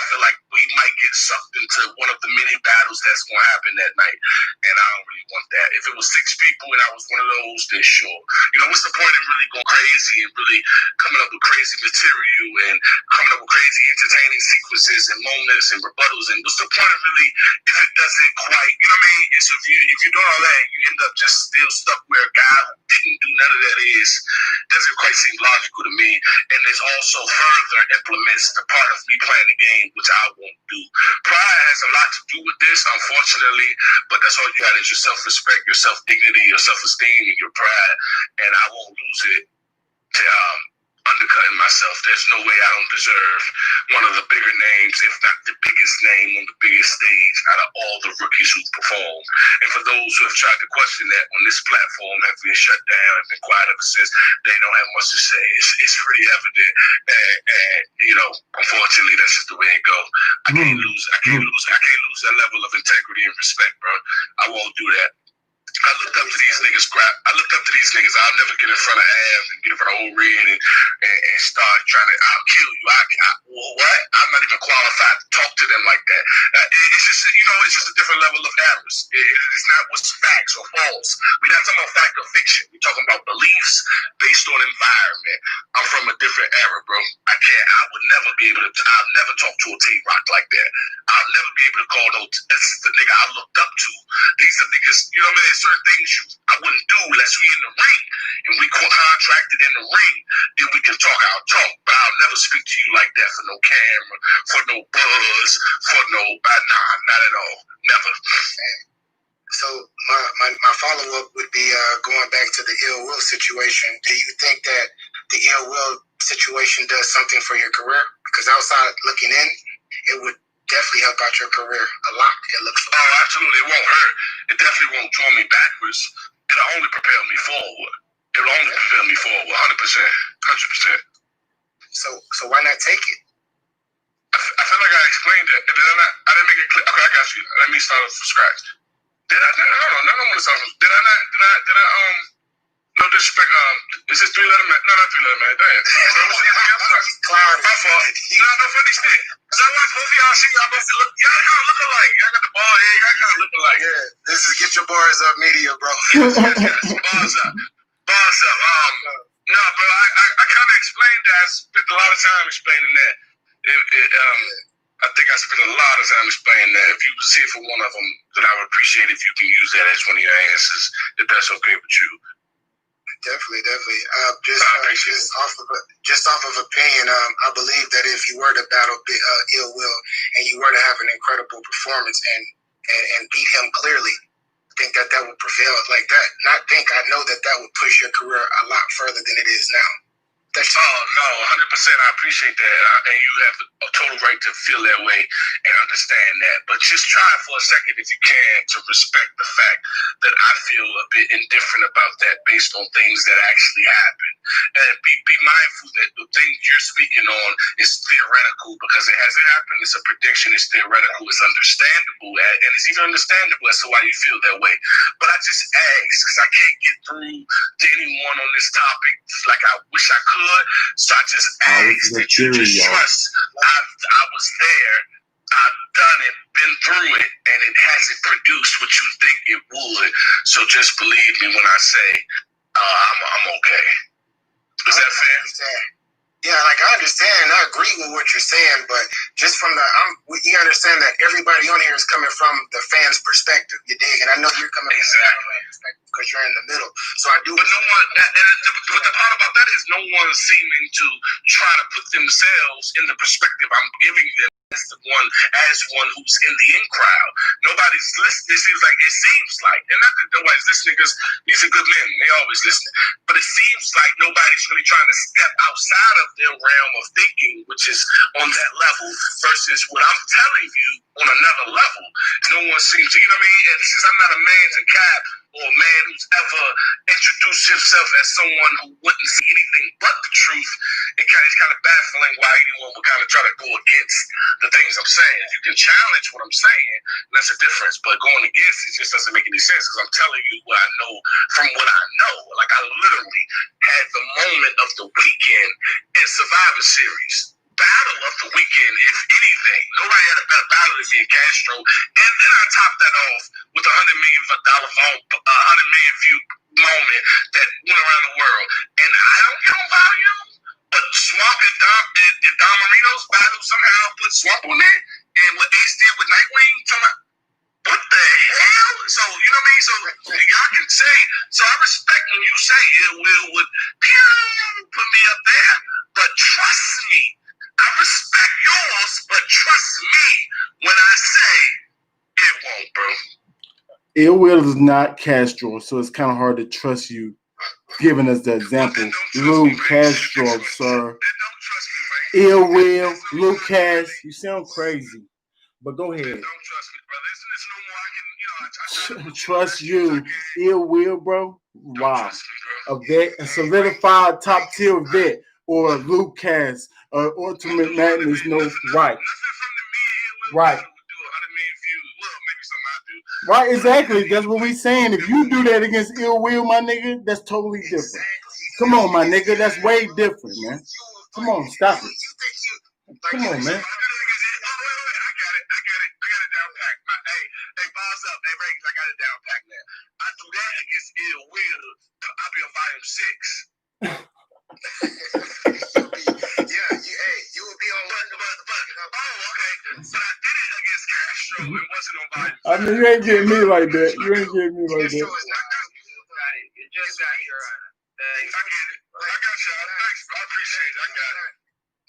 feel like we might get sucked into one of the many battles that's going to happen that night, and I don't really want that. If it was 6 people and I was one of those, then sure. What's the point in really going crazy and really coming up with crazy material and coming up with crazy entertaining sequences and moments and rebuttals? And what's the point of really if it doesn't quite, you know what I mean? So if you're doing all that, you end up just still stuck where a guy who didn't do none of that doesn't quite seem logical to me. And there's also further implements the part of me playing the game, which I won't do. Pride has a lot to do with this, unfortunately, but that's all you got is your self-respect, your self-dignity, your self-esteem, and your pride. And I won't lose it to undercutting myself. There's no way I don't deserve one of the bigger names, if not the biggest name on the biggest stage out of all the rookies who perform. And for those who have tried to question that when this platform has been shut down and been quiet ever since, they don't have much to say. It's pretty evident. And unfortunately, that's just the way it goes. I can't lose that level of integrity and respect, bro. I won't do that. I looked up to these niggas. I'll never get in front of Av and get in front of old Red and start trying to, I'll kill you. What? I'm not even qualified to talk to them like that. It's just a different level of avarice. It's not what's facts or false. We're not talking about fact or fiction. We're talking about beliefs based on environment. I'm from a different era, bro. I would never be able to, I'll never talk to a T-Rock like that. I'll never be able to call this is the nigga I looked up to. These are niggas, you know what I mean? Certain things I wouldn't do unless we in the ring and we contracted in the ring. Then we can talk our talk, but I'll never speak to you like that for no camera, for no buzz, for no, not at all. Never. So my follow-up would be going back to the Ill Will situation. Do you think that the Ill Will situation does something for your career? Because outside looking in, it would definitely help out your career a lot. It looks like. Oh, absolutely. It won't hurt. It definitely won't draw me backwards. It'll only propel me forward. 100%. 100%. So why not take it? I feel like I explained it. And then I didn't make it clear. Okay, I got you. Let me start from scratch. I don't want to start from. Did I no disrespect, is this 3-letter man? No, not 3-letter man. Damn. What's the name? My fault. No funny shit. Cause I watch both of y'all shit. Y'all both look. Y'all kind of look alike. Y'all got the ball head. Y'all kind of look alike. Yeah. This is Get Your Bars Up Media, bro. Bars up. No, bro. I kind of explained that. I spent a lot of time explaining that. I think I spent a lot of time explaining that. If you was here for one of them, then I would appreciate if you can use that as one of your answers, if that's okay with you. Definitely. Just off of opinion, I believe that if you were to battle Ill Will and you were to have an incredible performance and beat him clearly, I think that would prevail like that. I know that would push your career a lot further than it is now. Oh, no, 100%. I appreciate that. And you have a total right to feel that way and understand that. But just try for a second, if you can, to respect the fact that I feel a bit indifferent about that based on things that actually happen. And be mindful that the thing you're speaking on is theoretical because it hasn't happened. It's a prediction. It's theoretical. It's understandable. And it's even understandable as to why you feel that way. But I just ask because I can't get through to anyone on this topic like I wish I could. So I just ask that you just trust. I was there. I've done it, been through it, and it hasn't produced what you think it would. So just believe me when I say I'm okay. Is that fair? Yeah, like I understand, I agree with what you're saying, but just from you understand that everybody on here is coming from the fan's perspective, you dig? And I know you're coming from the fan perspective because you're in the middle. So I do. But no one. But the part about that is no one's seeming to try to put themselves in the perspective I'm giving them as one who's in the in crowd. Nobody's listening. It seems like, and not that nobody's listening because these are good men. They always listen. But it seems like nobody's really trying to step outside of their realm of thinking, which is on that level, versus what I'm telling you on another level. No one seems to, you know what I mean? And since I'm not a man to cap or a man who's ever introduced himself as someone who wouldn't see anything but the truth, it's kind of baffling why anyone would kind of try to go against the things I'm saying. You can challenge what I'm saying, and that's a difference. But going against it just doesn't make any sense because I'm telling you what I know from what I know. Like I literally had the moment of the weekend in Survivor Series. Battle of the weekend, if anything. Nobody had a better battle than me and Castro. And then I topped that off with $100 million view moment that went around the world. And I don't get on volume, but Swamp and Don Marino's battle somehow put Swamp on there. And what Ace did with Nightwing, what the hell? So, you know what I mean? So, y'all can say, so I respect when you say Ill Will would put me up there, but trust me, I respect yours, but trust me when I say it won't, bro. Ill Will is not Castro, so it's kind of hard to trust you, giving us the example. Lou Castro, sir. Ill Will, Lou Cash, you sound crazy. But go ahead. Don't trust me, brother. There's no more I can, trust you. Ill Will, bro. Wow. A vet, a solidified top tier vet, or Luke Cass, or Ultimate Madness. No, right. Right. Right, exactly. That's what we saying. If you do that against Ill Will, my nigga, that's totally different. Come on, my nigga, that's way different, man. Come on, stop it. Come on, man. Hey, bars up. Hey, Ray, I got it down packed now. I do that against Ill Will. I'll be on volume 6. You would be on one. Okay. But I did it against Castro. It wasn't on volume 5. I mean, you ain't getting me like that. You ain't getting me like that. You just got your honor. I get it. I got y'all. Thanks, bro. I appreciate it. I got it.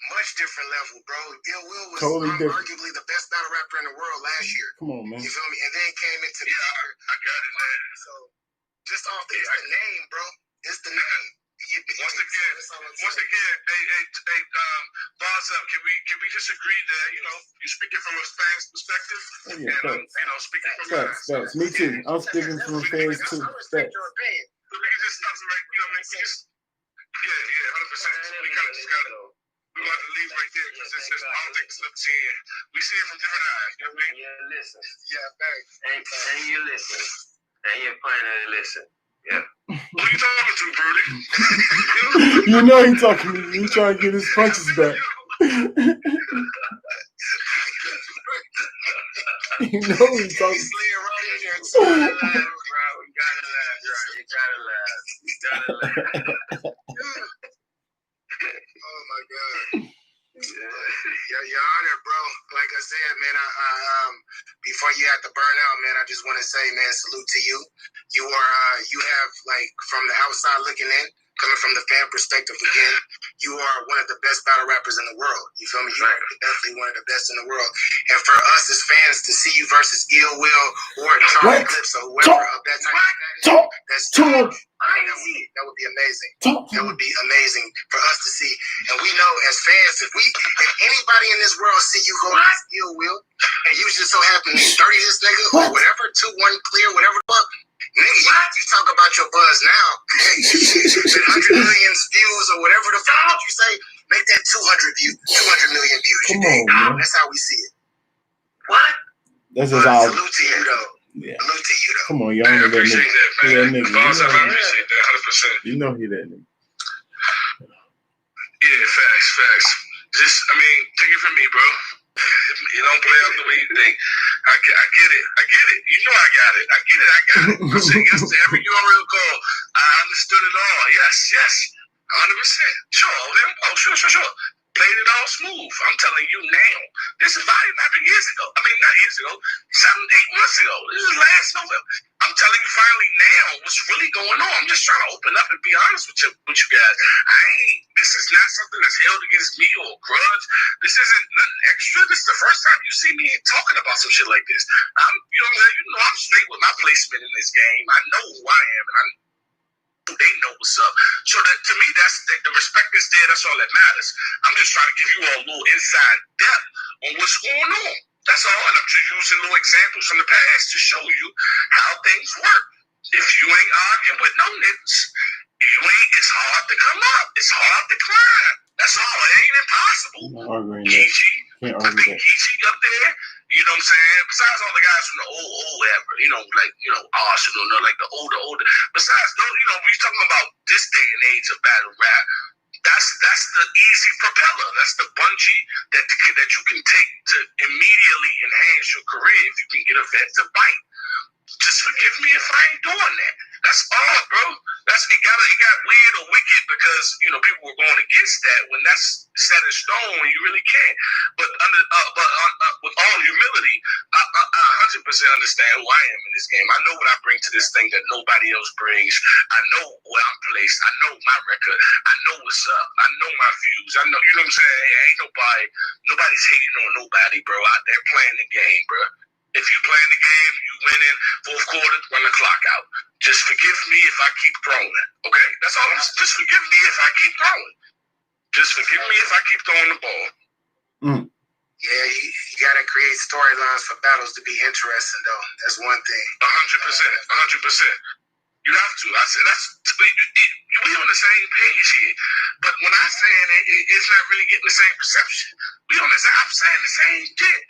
Much different level, bro. Ill Will was totally arguably the best battle rapper in the world last year. Come on, man. You feel me? And then came into the year. I got it, man. So just off the name, bro. It's the name. Once again, hey, bars up. Can we just agree that you're speaking from a fan's perspective? And speaking from facts. Me too. I'm speaking from a fan's too. I respect your opinion. We can just stop right. You know what I mean? Yeah, 100%. We kind of just gotta. We want to leave right there because it's just politics looks in. We see it from different eyes. You know what I mean? Yeah, listen. Yeah, thanks. And you listen. And you're finally listen. Yeah. Who you talking to, Brody? You know he talking to you. He trying to get his punches back. You know he talking. Oh my God. Your honor, bro. Like I said, man, I before you had to burn out, man, I just want to say, man, salute to you. You have, like, from the outside looking in, coming from the fan perspective again, you are one of the best battle rappers in the world. You feel me? You are definitely one of the best in the world. And for us as fans to see you versus Ill Will or Charlie Clips or whoever of that type of status, that would be amazing. That would be amazing for us to see. And we know as fans, if anybody in this world see you go against Ill Will, and you just so happen to 30 this nigga or whatever, 2-1 clear, whatever the fuck, nigga, you talk about your buzz now. 100 million views or whatever the fuck that you say, make that 200 million views. Come on, man. That's how we see it. What? That's just how. Salute to you, though. Yeah. Salute to you, though. Come on, y'all know that nigga. He that nigga. I appreciate that, 100%. You know he that nigga. Yeah, facts. Just, take it from me, bro. You don't play out the way you think. I get it. You know I got it. I get it. I said yes to every URL call. I understood it all. Yes. I Sure. Oh, sure. Played it all smooth. I'm telling you now. This is volume after years ago. I mean, not years ago, 7, 8 months ago. This is last November. I'm telling you finally now what's really going on. I'm just trying to open up and be honest with you guys. This is not something that's held against me or grudge. This isn't nothing extra. This is the first time you see me talking about some shit like this. I'm straight with my placement in this game. I know who I am, and they know what's up. So that to me, that's the respect is there. That's all that matters. I'm just trying to give you all a little inside depth on what's going on. That's all. And I'm just using little examples from the past to show you how things work. If you ain't arguing with no niggas, it's hard to come up. It's hard to climb. That's all. It ain't impossible. Gigi, I think Gigi up there, you know what I'm saying? Besides all the guys from the old era, Arsenal, like the older. Besides those, when you're talking about this day and age of battle rap, that's the easy propeller. That's the bungee that you can take to immediately enhance your career if you can get a vet to bite. Just forgive me if I ain't doing that. That's all, bro. It got weird or wicked because people were going against that when that's set in stone and you really can't. But with all humility, I 100% understand who I am in this game. I know what I bring to this thing that nobody else brings. I know where I'm placed. I know my record. I know what's up. I know my views. I know, you know what I'm saying? Ain't nobody's hating on nobody, bro. Out there playing the game, bro. If you playing the game, you winning, fourth quarter, run the clock out. Just forgive me if I keep throwing. Okay? That's all. Just forgive me if I keep throwing. Just forgive me if I keep throwing the ball. Yeah, you got to create storylines for battles to be interesting, though. That's one thing. 100%. You have to. I said we on the same page here. But when I'm saying it's not really getting the same reception. I'm saying the same shit.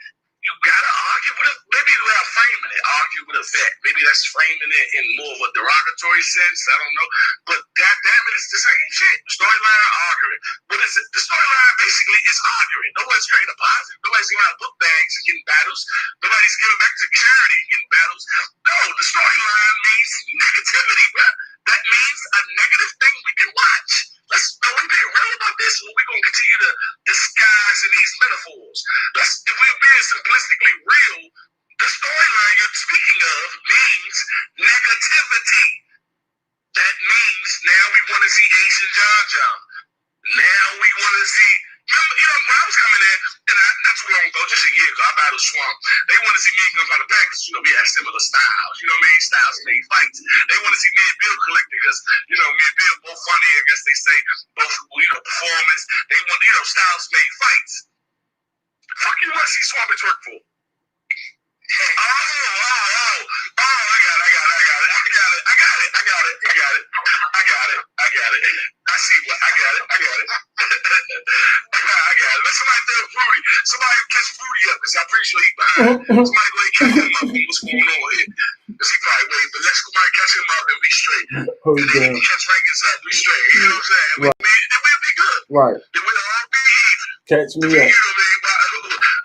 You gotta argue with maybe the way I'm framing it, argue with a vet. Maybe that's framing it in more of a derogatory sense. I don't know. But goddamn it, it's the same shit. Storyline, arguing. What is it? The storyline basically is arguing. Nobody's creating a positive. Nobody's giving out book bags and getting battles. Nobody's giving back to charity and getting battles. No, the storyline means negativity, bro. That means a negative thing we can watch. Are we being real about this, or are we gonna continue to disguise in these metaphors? If we're being simplistically real, the storyline you're speaking of means negativity. That means now we want to see Ace and John. Now we want to see. Remember, when I was coming in, and not too long ago, just a year ago, I battled Swamp. They want to see me and Guns on the back because, we had similar styles. You know what I mean? Styles made fights. They want to see me and Bill collect because, me and Bill both funny, I guess they say, both, performance. They want, styles made fights. Fuck you want to see Swamp and twerk for? I got it. I see what I got it. I got it. Let somebody throw Fruity. Somebody catch Fruity up because I'm pretty sure he's behind. Somebody go ahead and catch him up and what's going on here. Because he probably wait, but let somebody catch him up and be straight. And then he can catch Rankins up, be straight. You know what I'm saying? Right. Then we'll be good. Right. Then we'll all be even. Catch me up. I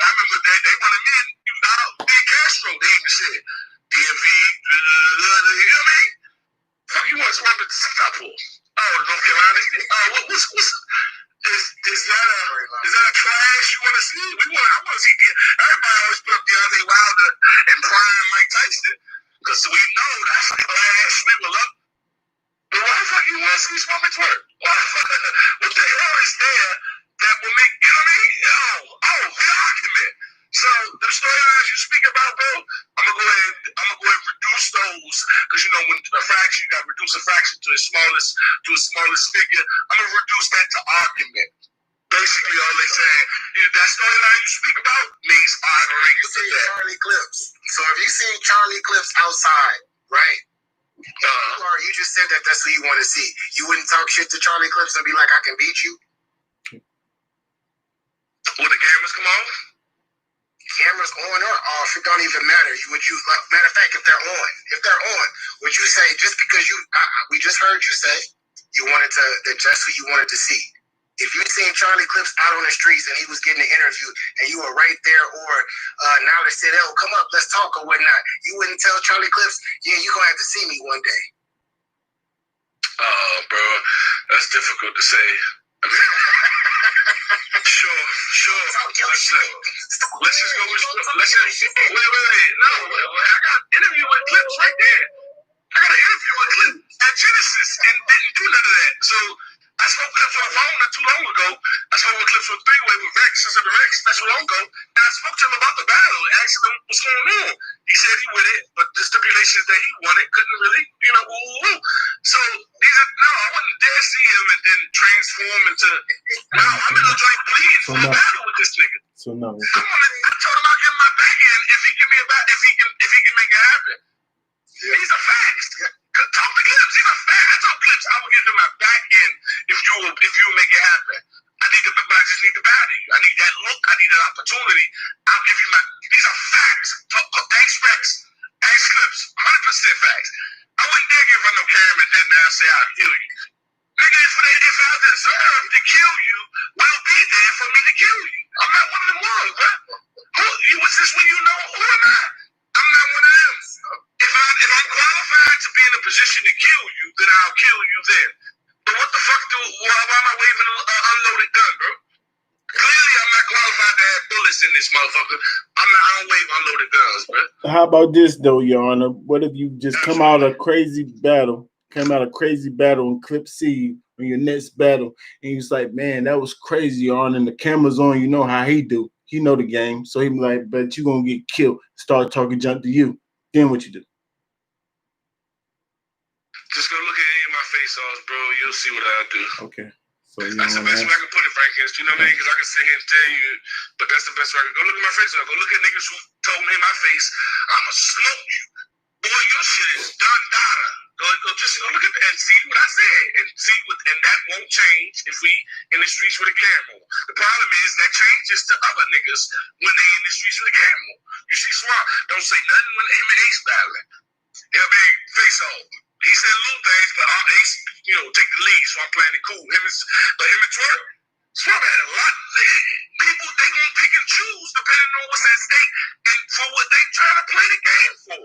remember they wanted me and Castro, they even said, DMV, you know what I mean? Fuck, you want to swap it to Singapore? Oh, North Carolina? Is that a clash you want to see? I want to see. Everybody always put up Deontay Wilder and prime Mike Tyson because we know that's a clash. We will love. But why the fuck you want to see Swamp and twerk? What the hell is there that will make, you know what I mean? The argument. So the storylines you speak about, bro, I'm gonna go ahead and reduce those because when a fraction, you got to reduce a fraction to its smallest figure. I'm gonna reduce that to argument. Basically, all they saying that storyline you speak about means arguing. You see Charlie Clips. So if you see Charlie Clips outside, right? You just said that's who you want to see. You wouldn't talk shit to Charlie Clips and be like, I can beat you? When the cameras come on? Cameras on or off, it don't even matter. Matter of fact, if they're on, would you say just because we just heard you say you wanted to, that's who you wanted to see? If you seen Charlie Clips out on the streets and he was getting an interview and you were right there, or Knowledge said, "Oh, come up, let's talk," or whatnot, you wouldn't tell Charlie Clips, "Yeah, you're gonna have to see me one day." Bro, That's difficult to say. Sure. Let's just go with. Wait. No, I got interview with clips right there. I got an interview with Clip at Genesis and didn't do none of that. So I spoke with Clips on the phone not too long ago. I spoke with Clips on three-way with Rex, since the Rex, not too long ago. And I spoke to him about the battle, asked him what's going on. He said he with it, but the stipulations that he wanted couldn't really, So I wouldn't dare see him and then transform into, I'm in the joint bleeding for a battle with this nigga. So no. I told him I'll give him my back end if he give me a back, if he can make it happen. Yeah. He's a fact. Talk to Clips. He's a fact. I told Clips I will give him my back end if you make it happen. I just need the battle. I need that look. I need that opportunity. I'll give you my. These are facts. Ask Rex. Ask Clips. 100% facts. I wouldn't dare give her no camera and then now say I'll kill you. Nigga, if I deserve to kill you, will be there for me to kill you. I'm not one of them ones, bro. What's this when you know who am I? I'm not one of them. If I'm qualified to be in a position to kill you, then I'll kill you then. But what the fuck why am I waving an unloaded gun, bro? Clearly, I'm not qualified to have bullets in this motherfucker. I don't wave unloaded guns, bro. How about this though, Your Honor? What if you just come out of a crazy battle and Clip C on your next battle, and he's like, man, that was crazy, Your Honor, and the camera's on, you know how he do. He know the game, so he be like, but you gonna get killed. Start talking junk to you. Then what you do? Just go look at any of my face offs, bro. You'll see what I do. Okay. So that's the best way I can put it, Frankins. You know what I mean? Because I can sit here and tell you, but that's the best way I can go look at my face off. Go look at niggas who told me in my face, I'ma smoke you. Boy, your shit is done data. Just go look at that and see what I said. And that won't change if we in the streets with a camera. The problem is that changes to other niggas when they in the streets with a camera. You see Swamp, don't say nothing when him and Ace battling. You know what I mean? Face off. He said little things, but Ace, take the lead, so I'm playing it cool. But him and Twerk, Swamp had a lot. People, they gonna pick and choose depending on what's at stake and for what they trying to play the game for.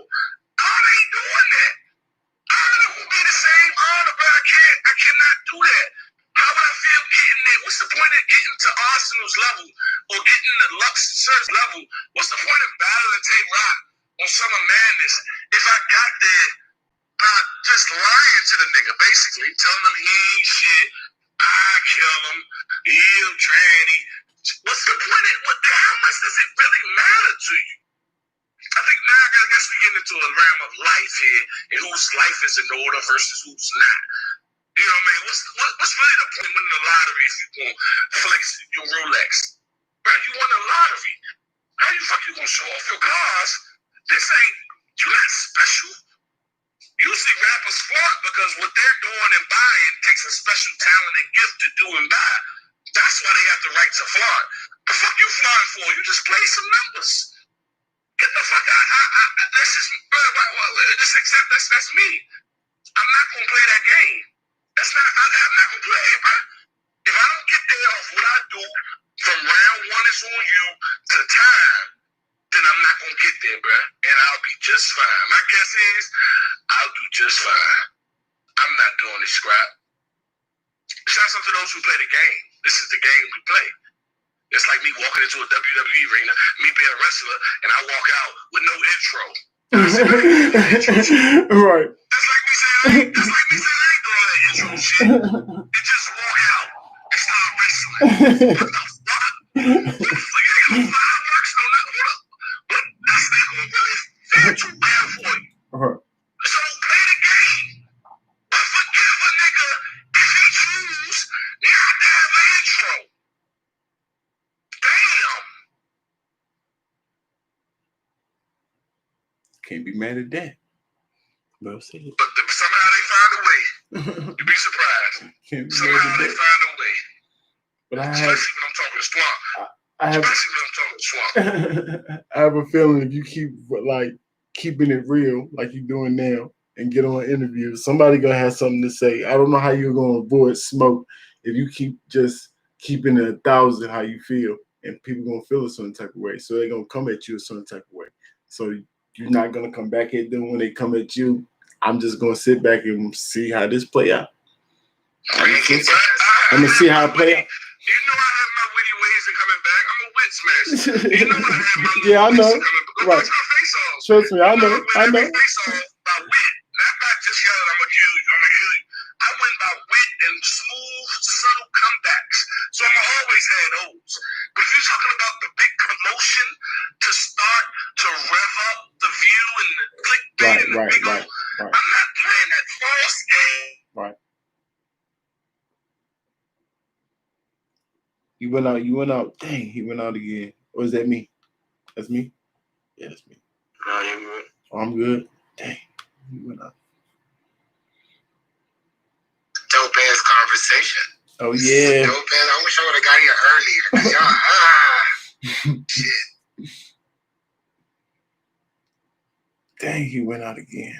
I ain't doing that. Honor will be the same honor, but I cannot do that. How would I feel getting there? What's the point of getting to Arsenal's level or getting the Lux Search level? What's the point of battling Tay Rock on Summer Madness if I got there by just lying to the nigga, basically telling him he ain't shit, I kill him, he'll tranny. What's the point of how much does it really matter to you? I think now I guess we get into a realm of life here and whose life is in order versus who's not. You know what I mean? What's really the point of winning the lottery if you gonna flex your Rolex? Bro, you won the lottery. How you gonna show off your cars? You're not special. Usually rappers flaunt because what they're doing and buying takes a special talent and gift to do and buy. That's why they have the right to flaunt. The fuck you flaunting for? You just play some numbers. Get the fuck out. Just accept that's me. I'm not gonna play that game. I'm not gonna play it, bro. If I don't get there off what I do from round one is on you to time, then I'm not gonna get there, bro. And I'll be just fine. My guess is I'll do just fine. I'm not doing this scrap. Shouts out to those who play the game. This is the game we play. It's like me walking into a WWE arena, me being a wrestler, and I walk out with no intro. Right. That's like me saying I ain't doing that intro shit. And just walk out and start wrestling. What the fuck? You ain't got fireworks, no nothing. But that's not going to really feel too bad for you. So play the game. But forgive a nigga if he choose not to have an intro. Damn. Can't be mad at that. Well said. But somehow they find a way. You'd be surprised. Somehow they find a way. But especially when I'm talking to Swamp. Especially when I'm talking to Swamp. I have a feeling if you keep keeping it real like you're doing now and get on interviews, somebody gonna have something to say. I don't know how you're gonna avoid smoke if you keep just keeping it 1,000 how you feel, and people gonna feel a certain type of way. So they're gonna come at you a certain type of way. So you're not gonna come back at them when they come at you. I'm just gonna sit back and see how this play out. I'm gonna see how I play out. You know I have my witty ways of coming back. I'm a wit smasher. You know I have my Yeah, I know. Go Right. watch my face off. Trust me, I know. I know. Face off by wit. Not just yelling, I'm gonna kill you. I'm gonna kill you. I went by wit and smooth, subtle comebacks. So I'm gonna always have those. But if you're talking about the big promotion to start to rev up the view and the clickbait and the big old, I'm not playing that false game. Right. You went out. Dang, he went out again. Or is that me? That's me? Yeah, that's me. No, you're good. Oh, I'm good. Dang, he went out. Dope ass conversation. Oh yeah. Dope ass. I wish I would have got here earlier. Y'all, shit. Dang, he went out again.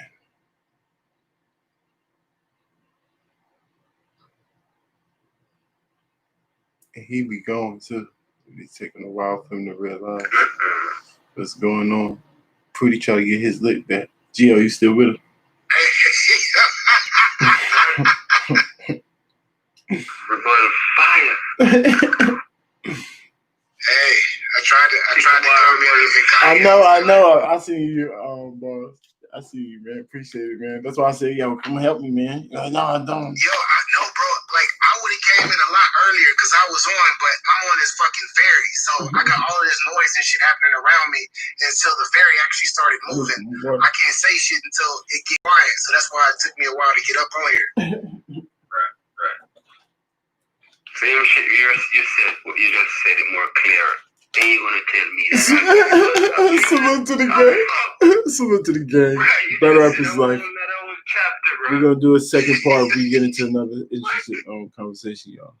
And he be gone too. It be taking a while for him to realize what's going on. Pretty try to get his lick back. Gio, you still with him? We're going fire. Hey, I tried to come in and I know. I see you, boss. I see you, man. Appreciate it, man. That's why I said, yo, come help me, man. You're like, no, I don't. Yo, I know, bro. Like, I would have came in a lot earlier because I was on, but I'm on this fucking ferry. So I got all of this noise and shit happening around me until the ferry actually started moving. I can't say shit until it get quiet. So that's why it took me a while to get up on here. Right. Same shit you said. You just said it more clear. Then you're gonna tell me that. Salute to the game. Salute to the game. Right, Better Rap is life. Chapter, bro. We're gonna do a second part if we get into another interesting conversation, y'all.